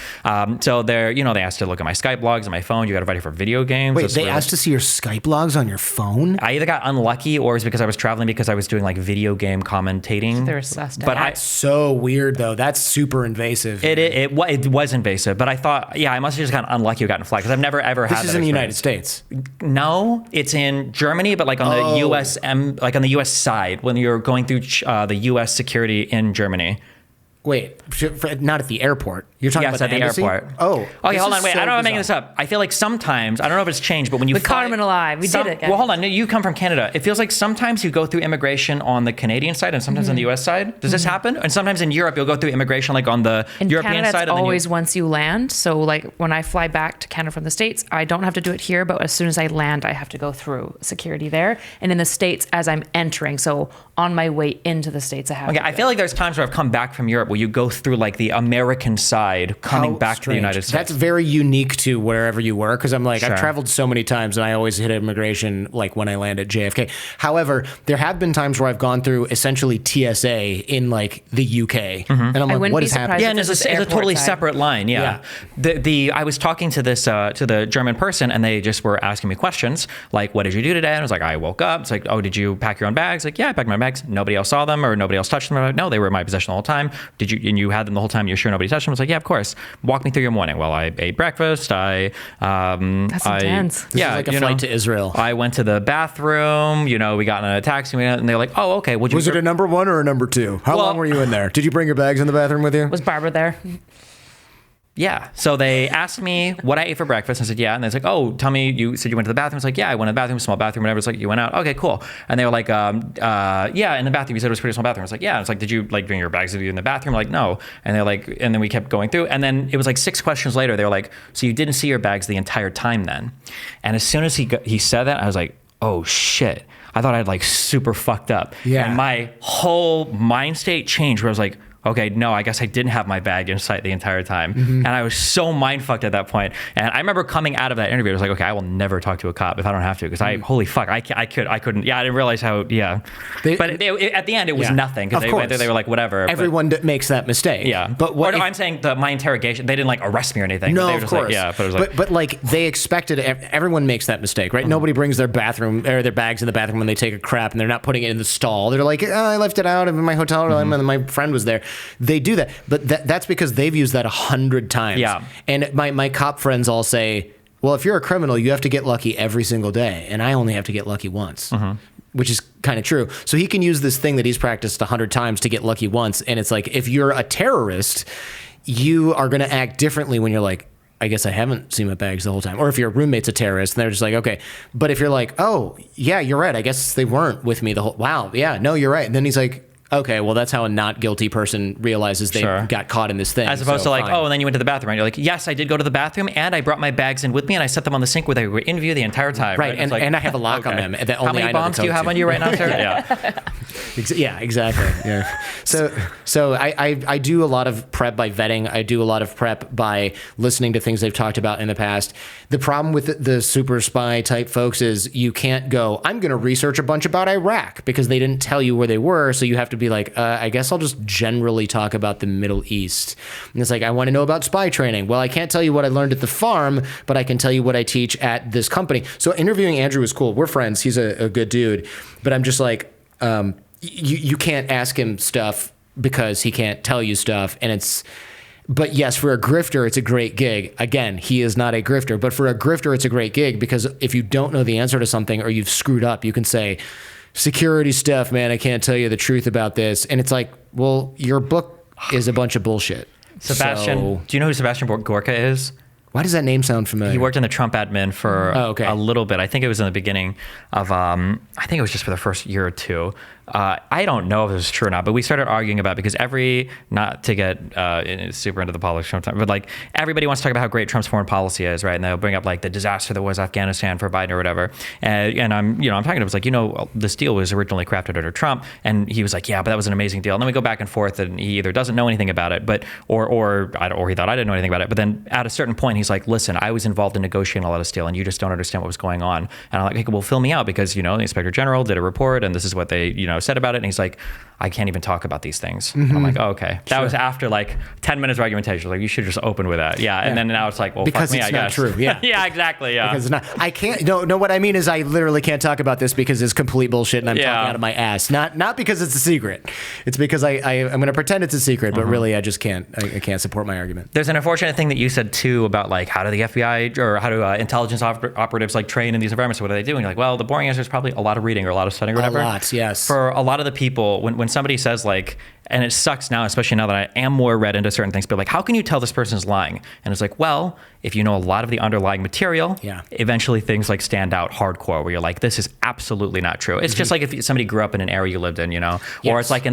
So they asked to look at my Skype logs on my phone. You got invited for video games. Wait, they asked to see your Skype logs on your phone? I either got unlucky or it was because I was traveling because I was doing like video game commentating. They're assessed. But that's so weird, though. That's super invasive. It was invasive, but I thought, I must have just gotten unlucky or gotten flagged because I've never ever had that. This is in the United States. No, it's in Germany, but like on the US side when you're going through the US security in Germany. Wait, not at the airport. You're talking about at the airport. Oh. Okay, hold on. Wait, I don't know if I'm making this up. I feel like sometimes, I don't know if it's changed, but when you the Carmen alive, we did it, guys. Well, hold on. You come from Canada. It feels like sometimes you go through immigration on the Canadian side and sometimes on the US side. Does this happen? And sometimes in Europe, you'll go through immigration like on the European Canada, side. It's always once you land. So like when I fly back to Canada from the States, I don't have to do it here, but as soon as I land, I have to go through security there. And in the States, as I'm entering, so on my way into the States, I have to I feel like there's times where I've come back from Europe where you go through like the American side coming How back to the strange. United States. That's very unique to wherever you were, because I'm like, Sure. I've traveled so many times and I always hit immigration like when I land at JFK. However, there have been times where I've gone through essentially TSA in like the UK, and I'm like, wouldn't what be is surprised happening? Yeah, and If it's it's a airport totally side. separate line. Yeah. I was talking to this to the German person, and they just were asking me questions like, "What did you do today?" And I was like, "I woke up." It's like, "Oh, did you pack your own bags?" Like, "Yeah, I packed my bags." Nobody else saw them or nobody else touched them. I'm like, "No, they were in my possession the whole time." "Did you? And you had them the whole time? You're sure nobody touched them?" I was like, "Yeah, of course." "Walk me through your morning." "Well, I ate breakfast. That's intense. This is like a flight to Israel. I went to the bathroom. We got in a taxi, and they're like, "Oh, okay." Was it a number 1 or a number 2? How Well- long were you in there? Did you bring your bags in the bathroom with you? Was Barbara there? Yeah. So they asked me what I ate for breakfast. I said, yeah. And they're like, "Oh, tell me, you said you went to the bathroom." It's like, "Yeah, I went to the bathroom, small bathroom, whatever." It's like, "You went out." "Okay, cool." And they were like, "Yeah, in the bathroom." You said it was a pretty small bathroom. I was like, "Yeah." And it's like, "Did you like bring your bags with you in the bathroom?" Like, "No." And they're like, and then we kept going through. And then it was like 6 questions later. They were like, "So you didn't see your bags the entire time then?" And as soon as he said that, I was like, "Oh shit." I thought I'd like super fucked up. Yeah. And my whole mind state changed where I was like, okay, no, I guess I didn't have my bag in sight the entire time. And I was so mind fucked at that point. And I remember coming out of that interview, I was like, okay, I will never talk to a cop if I don't have to, because holy fuck, I couldn't. Yeah, I didn't realize how, yeah. But at the end, it was Yeah. nothing, because Of they went there, course. they were like, whatever. Everyone makes that mistake. Yeah. But what I'm saying my interrogation, they didn't like arrest me or anything. No, they were of just course. Like, yeah, but it was like, but like they expected, everyone makes that mistake, right? Nobody brings their bathroom or their bags in the bathroom when they take a crap, and they're not putting it in the stall. They're like, "Oh, I left it out in my hotel room, and my friend was there." They do that, but that's because they've used that 100 times. Yeah. And my cop friends all say, "Well, if you're a criminal, you have to get lucky every single day, and I only have to get lucky once." Which is kind of true. So he can use this thing that he's practiced 100 times to get lucky once. And it's like, if you're a terrorist, you are going to act differently when you're like, "I guess I haven't seen my bags the whole time." Or if your roommate's a terrorist, and they're just like, okay. But if you're like, "Oh, yeah, you're right. I guess they weren't with me the whole, wow, yeah, no, you're right." And then he's like, okay, well, that's how a not guilty person realizes they Sure. got caught in this thing. as opposed so to like, fine. "Oh, and then you went to the bathroom." And you're like, "Yes, I did go to the bathroom, and I brought my bags in with me, and I set them on the sink where they were in view the entire time." Right, It's and, like, and I have a lock on okay. them. That How only many I know the bombs do you code have to. on you right now, sir? Yeah. Yeah, exactly. Yeah. So I do a lot of prep by vetting. I do a lot of prep by listening to things they've talked about in the past. The problem with the super spy type folks is you can't go, "I'm going to research a bunch about Iraq," because they didn't tell you where they were. So you have to be like, I guess I'll just generally talk about the Middle East. And it's like, "I want to know about spy training." "Well, I can't tell you what I learned at the farm, but I can tell you what I teach at this company." So interviewing Andrew was cool. We're friends. He's a good dude. But I'm just like, you can't ask him stuff because he can't tell you stuff. But yes, for a grifter, it's a great gig. Again, he is not a grifter, but for a grifter, it's a great gig because if you don't know the answer to something or you've screwed up, you can say, "Security stuff, man, I can't tell you the truth about this." And it's like, well, your book is a bunch of bullshit. Sebastian, So, do you know who Sebastian Gorka is? why does that name sound familiar? He worked in the Trump admin for a little bit. I think it was in the beginning of, I think it was just for the first year or two. I don't know if it was true or not, but we started arguing about it because not to get super into the politics sometimes, but like everybody wants to talk about how great Trump's foreign policy is, right? And they'll bring up like the disaster that was Afghanistan for Biden or whatever. And I'm talking to him, it's like, this deal was originally crafted under Trump. And he was like, "Yeah, but that was an amazing deal." And then we go back and forth and he either doesn't know anything about it, or he thought I didn't know anything about it. But then at a certain point, he's like, "Listen, I was involved in negotiating a lot of this deal and you just don't understand what was going on." And I'm like, "Okay, well, fill me out because, the Inspector General did a report and this is what they, said about it." And he's like, "I can't even talk about these things." And I'm like, "Oh, okay." That was after like 10 minutes of argumentation. Like, you should just open with that. Yeah. And then now it's like, well, because fuck me, it's I not guess. true. Yeah. Yeah, exactly. Yeah. Because it's not. I can't. No. What I mean is, I literally can't talk about this because it's complete bullshit, and I'm talking out of my ass. Not because it's a secret. It's because I'm going to pretend it's a secret, but really, I just can't. I can't support my argument. There's an unfortunate thing that you said too about like how do the FBI or how do intelligence operatives like train in these environments? What do they do? And you're like, well, the boring answer is probably a lot of reading or a lot of studying or whatever. A lot, yes. For a lot of the people, when somebody says like, and it sucks now, especially now that I am more read into certain things, but like, how can you tell this person's lying? And it's like, well, if you know a lot of the underlying material, eventually things like stand out hardcore where you're like, this is absolutely not true. It's just like if somebody grew up in an area you lived in, or it's like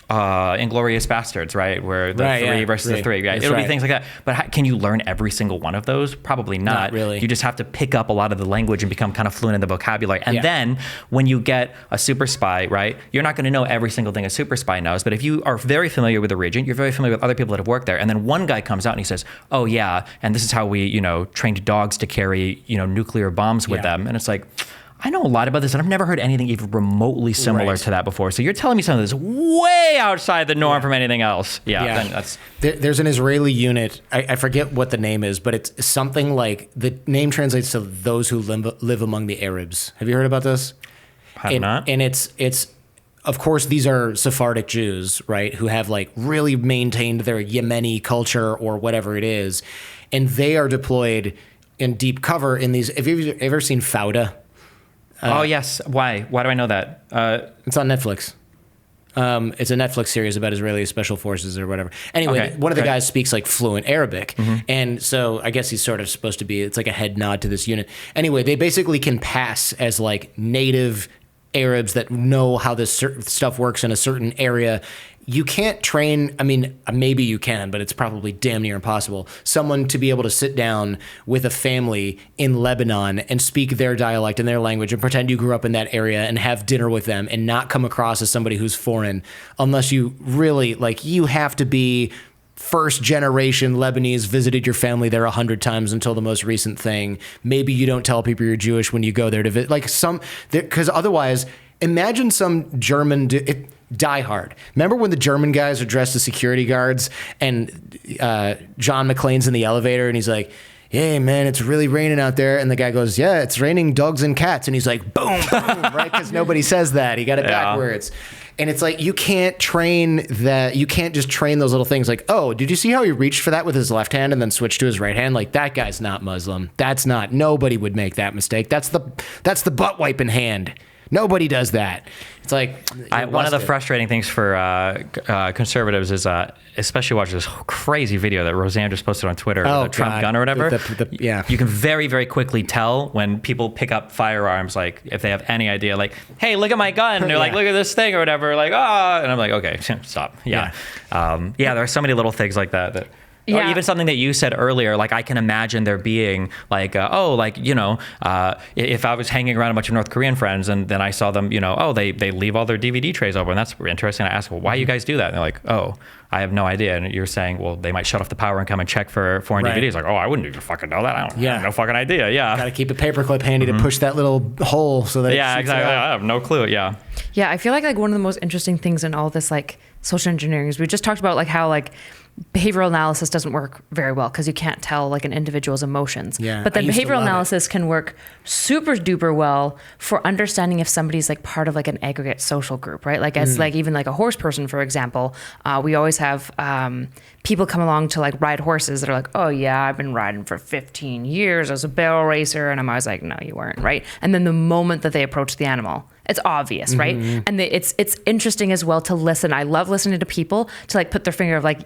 Inglourious Bastards, right? Where the three versus the three, right? It'll be things like that. But can you learn every single one of those? Probably not. Really. You just have to pick up a lot of the language and become kind of fluent in the vocabulary. And then when you get a super spy, right, you're not going to know every single thing a super spy knows. But if you are very familiar with the region, you're very familiar with other people that have worked there. And then one guy comes out and he says, oh yeah, and this is how we, trained dogs to carry, nuclear bombs with them. And it's like, I know a lot about this, and I've never heard anything even remotely similar to that before. So you're telling me something that's way outside the norm from anything else. Then that's... There's an Israeli unit. I forget what the name is, but it's something like, the name translates to those who live among the Arabs. Have you heard about this? I have not. And it's of course, these are Sephardic Jews, right, who have like really maintained their Yemeni culture or whatever it is, and they are deployed in deep cover in these. Have you ever seen Fauda? Oh yes. Why do I know that? It's on Netflix. It's a Netflix series about Israeli special forces or whatever. Anyway, one of the guys speaks like fluent Arabic. And so I guess he's sort of supposed to be, it's like a head nod to this unit. Anyway, they basically can pass as like native Arabs that know how this stuff works in a certain area. You can't train, I mean, maybe you can, but it's probably damn near impossible, someone to be able to sit down with a family in Lebanon and speak their dialect and their language and pretend you grew up in that area and have dinner with them and not come across as somebody who's foreign, unless you really, like, you have to be first generation Lebanese, visited your family there 100 times until the most recent thing. Maybe you don't tell people you're Jewish when you go there to visit, like because otherwise, imagine some German... Die Hard. Remember when the German guys are dressed as security guards and John McClane's in the elevator and he's like, hey man, it's really raining out there. And the guy goes, yeah, it's raining dogs and cats. And he's like, boom, boom, right? Because nobody says that. He got it backwards. And it's like, you can't train that. You can't just train those little things like, oh, did you see how he reached for that with his left hand and then switched to his right hand? Like, that guy's not Muslim. Nobody would make that mistake. That's the butt wiping hand. Nobody does that. It's like one of the frustrating things for conservatives is, especially watching this crazy video that Roseanne just posted on Twitter, the Trump gun or whatever. You can very, very quickly tell when people pick up firearms, like if they have any idea, like, hey, look at my gun. And they're like, look at this thing or whatever. Like, and I'm like, okay, stop. There are so many little things like that. Or even something that you said earlier, like I can imagine there being like, if I was hanging around a bunch of North Korean friends and then I saw them, they leave all their DVD trays over, and that's interesting. I ask, well, why you guys do that? And they're like, oh, I have no idea. And you're saying, well, they might shut off the power and come and check for foreign DVDs. Like, oh, I wouldn't even fucking know that. I have no fucking idea. Yeah. Got to keep a paperclip handy to push that little hole so that exactly. I have no clue. Yeah. Yeah, I feel like one of the most interesting things in all this like social engineering is we just talked about like how like behavioral analysis doesn't work very well because you can't tell like an individual's emotions. Yeah, but then behavioral analysis can work super duper well for understanding if somebody's like part of like an aggregate social group, right? Like as like even like a horse person, for example, we always have people come along to like ride horses that are like, oh yeah, I've been riding for 15 years as a barrel racer. And I'm always like, no, you weren't, right? And then the moment that they approach the animal, it's obvious, right? And it's interesting as well to listen. I love listening to people to like put their finger of like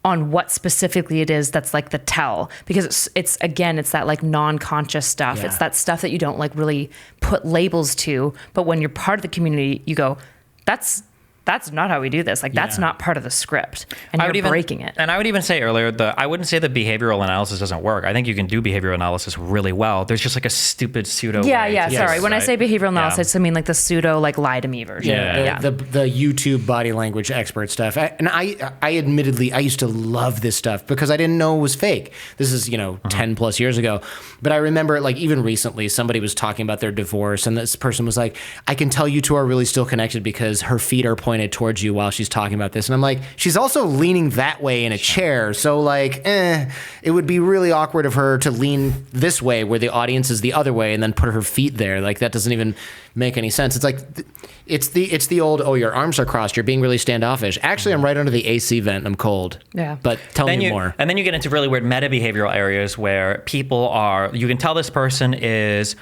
on what specifically it is that's like the tell, because it's that like non-conscious stuff. Yeah. It's that stuff that you don't like really put labels to, but when you're part of the community, you go, that's not how we do this. Like that's not part of the script, and you're breaking it. And I would even say earlier, I wouldn't say that behavioral analysis doesn't work. I think you can do behavioral analysis really well. There's just like a stupid pseudo. Sorry. When I say behavioral analysis, I mean like the pseudo like lie to me version. The YouTube body language expert stuff. I admittedly, I used to love this stuff because I didn't know it was fake. This is 10 plus years ago, but I remember like even recently somebody was talking about their divorce, and this person was like, I can tell you two are really still connected because her feet are pointed towards you while she's talking about this. And I'm like, she's also leaning that way in a chair. So like, it would be really awkward of her to lean this way where the audience is the other way and then put her feet there. Like that doesn't even make any sense. It's like, it's the old, oh, your arms are crossed, you're being really standoffish. Actually, I'm right under the AC vent and I'm cold. Yeah. But tell me more. And then you get into really weird meta behavioral areas where people you can tell this person is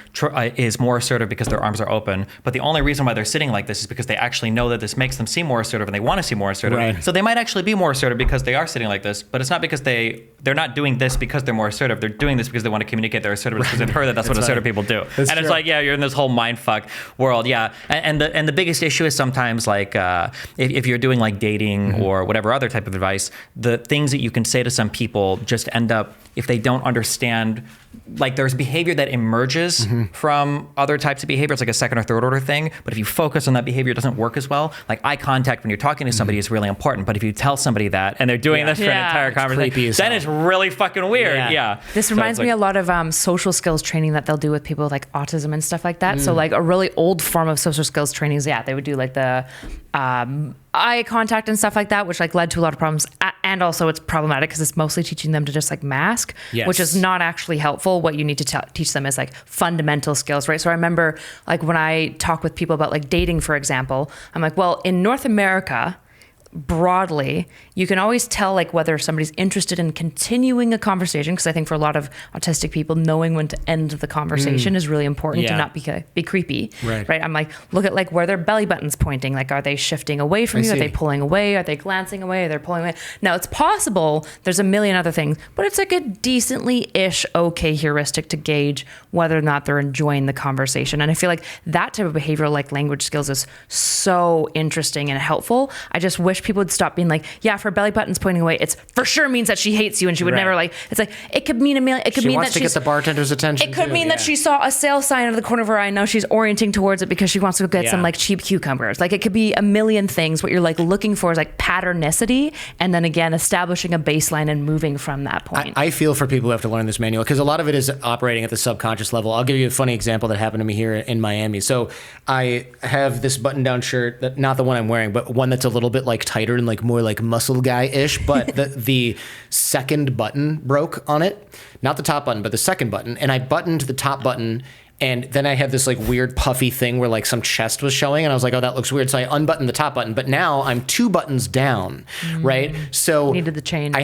more assertive because their arms are open, but the only reason why they're sitting like this is because they actually know that this makes them seem more assertive and they want to seem more assertive. Right. So they might actually be more assertive because they are sitting like this, but it's not because they they're not doing this because they're more assertive. They're doing this because they want to communicate their assertiveness because they've heard that that's what assertive people do. It's true. like, yeah, you're in this whole mindfuck world. Yeah. And the biggest issue is sometimes like if you're doing like dating or whatever other type of advice, the things that you can say to some people just end up, if they don't understand, like there's behavior that emerges from other types of behavior. It's like a second or third order thing. But if you focus on that behavior, it doesn't work as well. Like eye contact when you're talking to somebody is really important. But if you tell somebody that and they're doing this for an entire conversation, then it's really fucking weird. Yeah. This reminds me a lot of social skills training that they'll do with people with like autism and stuff like that. So like a really old form of social skills training is, they would do like the eye contact and stuff like that, which like led to a lot of problems. And also it's problematic because it's mostly teaching them to just like mask, which is not actually helpful. What you need to teach them is like fundamental skills, right? So I remember like when I talk with people about like dating, for example, I'm like, well, in North America, broadly, you can always tell like whether somebody's interested in continuing a conversation, because I think for a lot of autistic people, knowing when to end the conversation is really important to not be creepy, right? I'm like, look at like where their belly button's pointing, like are they shifting away from you? Are they pulling away? Are they glancing away? Are they pulling away? Now it's possible there's a million other things, but it's like a decently-ish okay heuristic to gauge whether or not they're enjoying the conversation. And I feel like that type of behavioral like language skills is so interesting and helpful. I just wish people would stop being like, yeah, if her belly button's pointing away, it's for sure means that she hates you and she would never like, it's like, it could mean a million, it could mean that she wants to get the bartender's attention. It could mean that she saw a sale sign out of the corner of her eye and now she's orienting towards it because she wants to get some like cheap cucumbers. Like it could be a million things. What you're like looking for is like patternicity, and then again, establishing a baseline and moving from that point. I feel for people who have to learn this manual because a lot of it is operating at the subconscious level. I'll give you a funny example that happened to me here in Miami. So I have this button-down shirt, that not the one I'm wearing, but one that's a little bit like tighter and like more like muscle guy-ish, but the second button broke on it. Not the top button, but the second button. And I buttoned the top button, and then I had this like weird puffy thing where like some chest was showing, and I was like, oh, that looks weird. So I unbuttoned the top button, but now I'm 2 buttons down, right? So needed the chain. I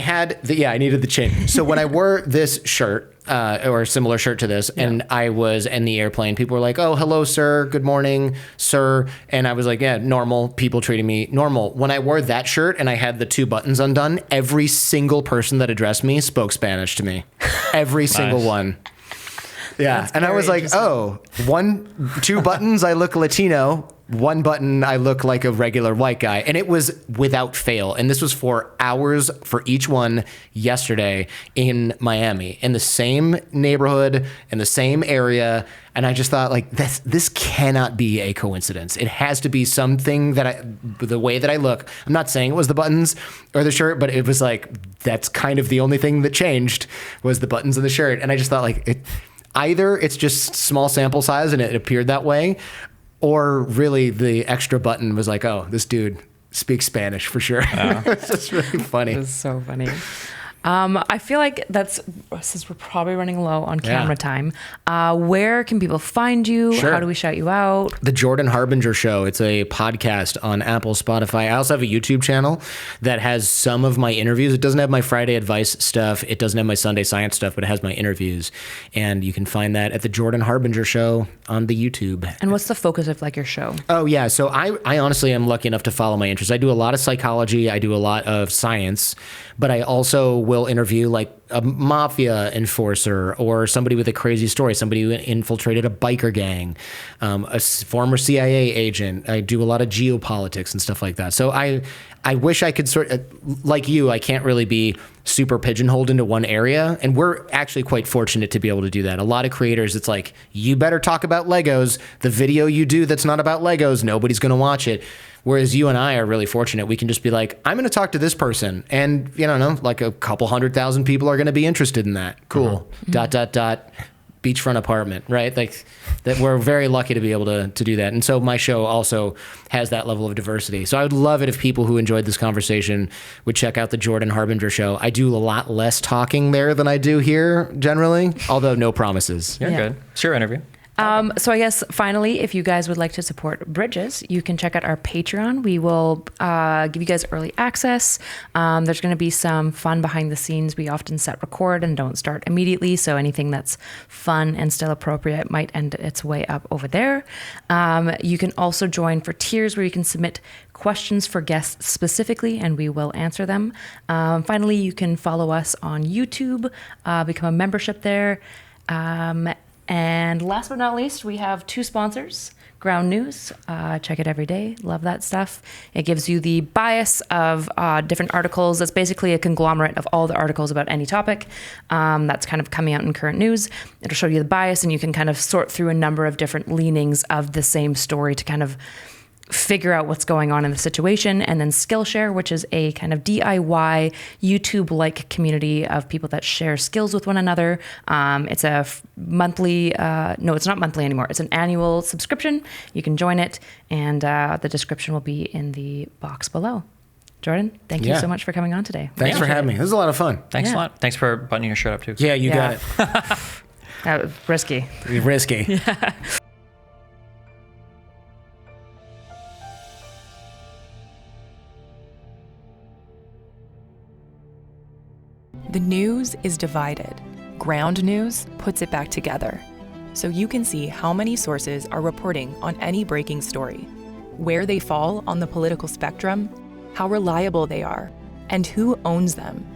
needed the chain. So when I wore this shirt, or a similar shirt to this, and I was in the airplane, people were like, oh, hello, sir. Good morning, sir. And I was like, yeah, normal. People treating me normal. When I wore that shirt and I had the 2 buttons undone, every single person that addressed me spoke Spanish to me. Every single one. Yeah. That's and I was like, oh, 2 buttons, I look Latino. 1 button, I look like a regular white guy. And it was without fail. And this was for hours for each one yesterday in Miami, in the same neighborhood, in the same area. And I just thought, like, this cannot be a coincidence. It has to be something that the way that I look. I'm not saying it was the buttons or the shirt, but it was like, that's kind of the only thing that changed was the buttons and the shirt. And I just thought, like, either it's just small sample size and it appeared that way, or really the extra button was like, oh, this dude speaks Spanish for sure. It's just really funny. It's so funny. I feel like since we're probably running low on camera time, where can people find you? Sure. How do we shout you out? The Jordan Harbinger Show. It's a podcast on Apple, Spotify. I also have a YouTube channel that has some of my interviews. It doesn't have my Friday advice stuff. It doesn't have my Sunday science stuff, but it has my interviews. And you can find that at the Jordan Harbinger Show on the YouTube. And what's the focus of like your show? Oh, yeah. So I honestly am lucky enough to follow my interests. I do a lot of psychology. I do a lot of science, but I also will interview like a mafia enforcer or somebody with a crazy story, somebody who infiltrated a biker gang, a former CIA agent. I do a lot of geopolitics and stuff like that. So I wish I could like you, I can't really be super pigeonholed into one area. And we're actually quite fortunate to be able to do that. A lot of creators, it's like, you better talk about Legos. The video you do that's not about Legos, nobody's going to watch it. Whereas you and I are really fortunate. We can just be like, I'm going to talk to this person. And, you know, like a couple 100,000 people are going to be interested in that. Cool. Beachfront apartment, right? Like that, we're very lucky to be able to do that. And so my show also has that level of diversity. So I would love it if people who enjoyed this conversation would check out the Jordan Harbinger Show. I do a lot less talking there than I do here generally, although no promises. You're good. It's your interview. So I guess finally, if you guys would like to support Bridges, you can check out our Patreon. We will give you guys early access. There's going to be some fun behind the scenes. We often set record and don't start immediately. So anything that's fun and still appropriate might end its way up over there. You can also join for tiers where you can submit questions for guests specifically, and we will answer them. Finally, you can follow us on YouTube, become a membership there. And last but not least, we have 2 sponsors. Ground News, check it every day. Love that stuff. It gives you the bias of different articles. It's basically a conglomerate of all the articles about any topic that's kind of coming out in current news. It'll show you the bias, and you can kind of sort through a number of different leanings of the same story to kind of figure out what's going on in the situation. And then Skillshare, which is a kind of DIY YouTube-like community of people that share skills with one another. It's a monthly, no, it's not monthly anymore. It's an annual subscription. You can join it, and the description will be in the box below. Jordan, thank you so much for coming on today. Thanks for having me. This is a lot of fun. Thanks a lot. Thanks for buttoning your shirt up too. Yeah, you got it. That was risky. Risky. Yeah. The news is divided. Ground News puts it back together, so you can see how many sources are reporting on any breaking story, where they fall on the political spectrum, how reliable they are, and who owns them.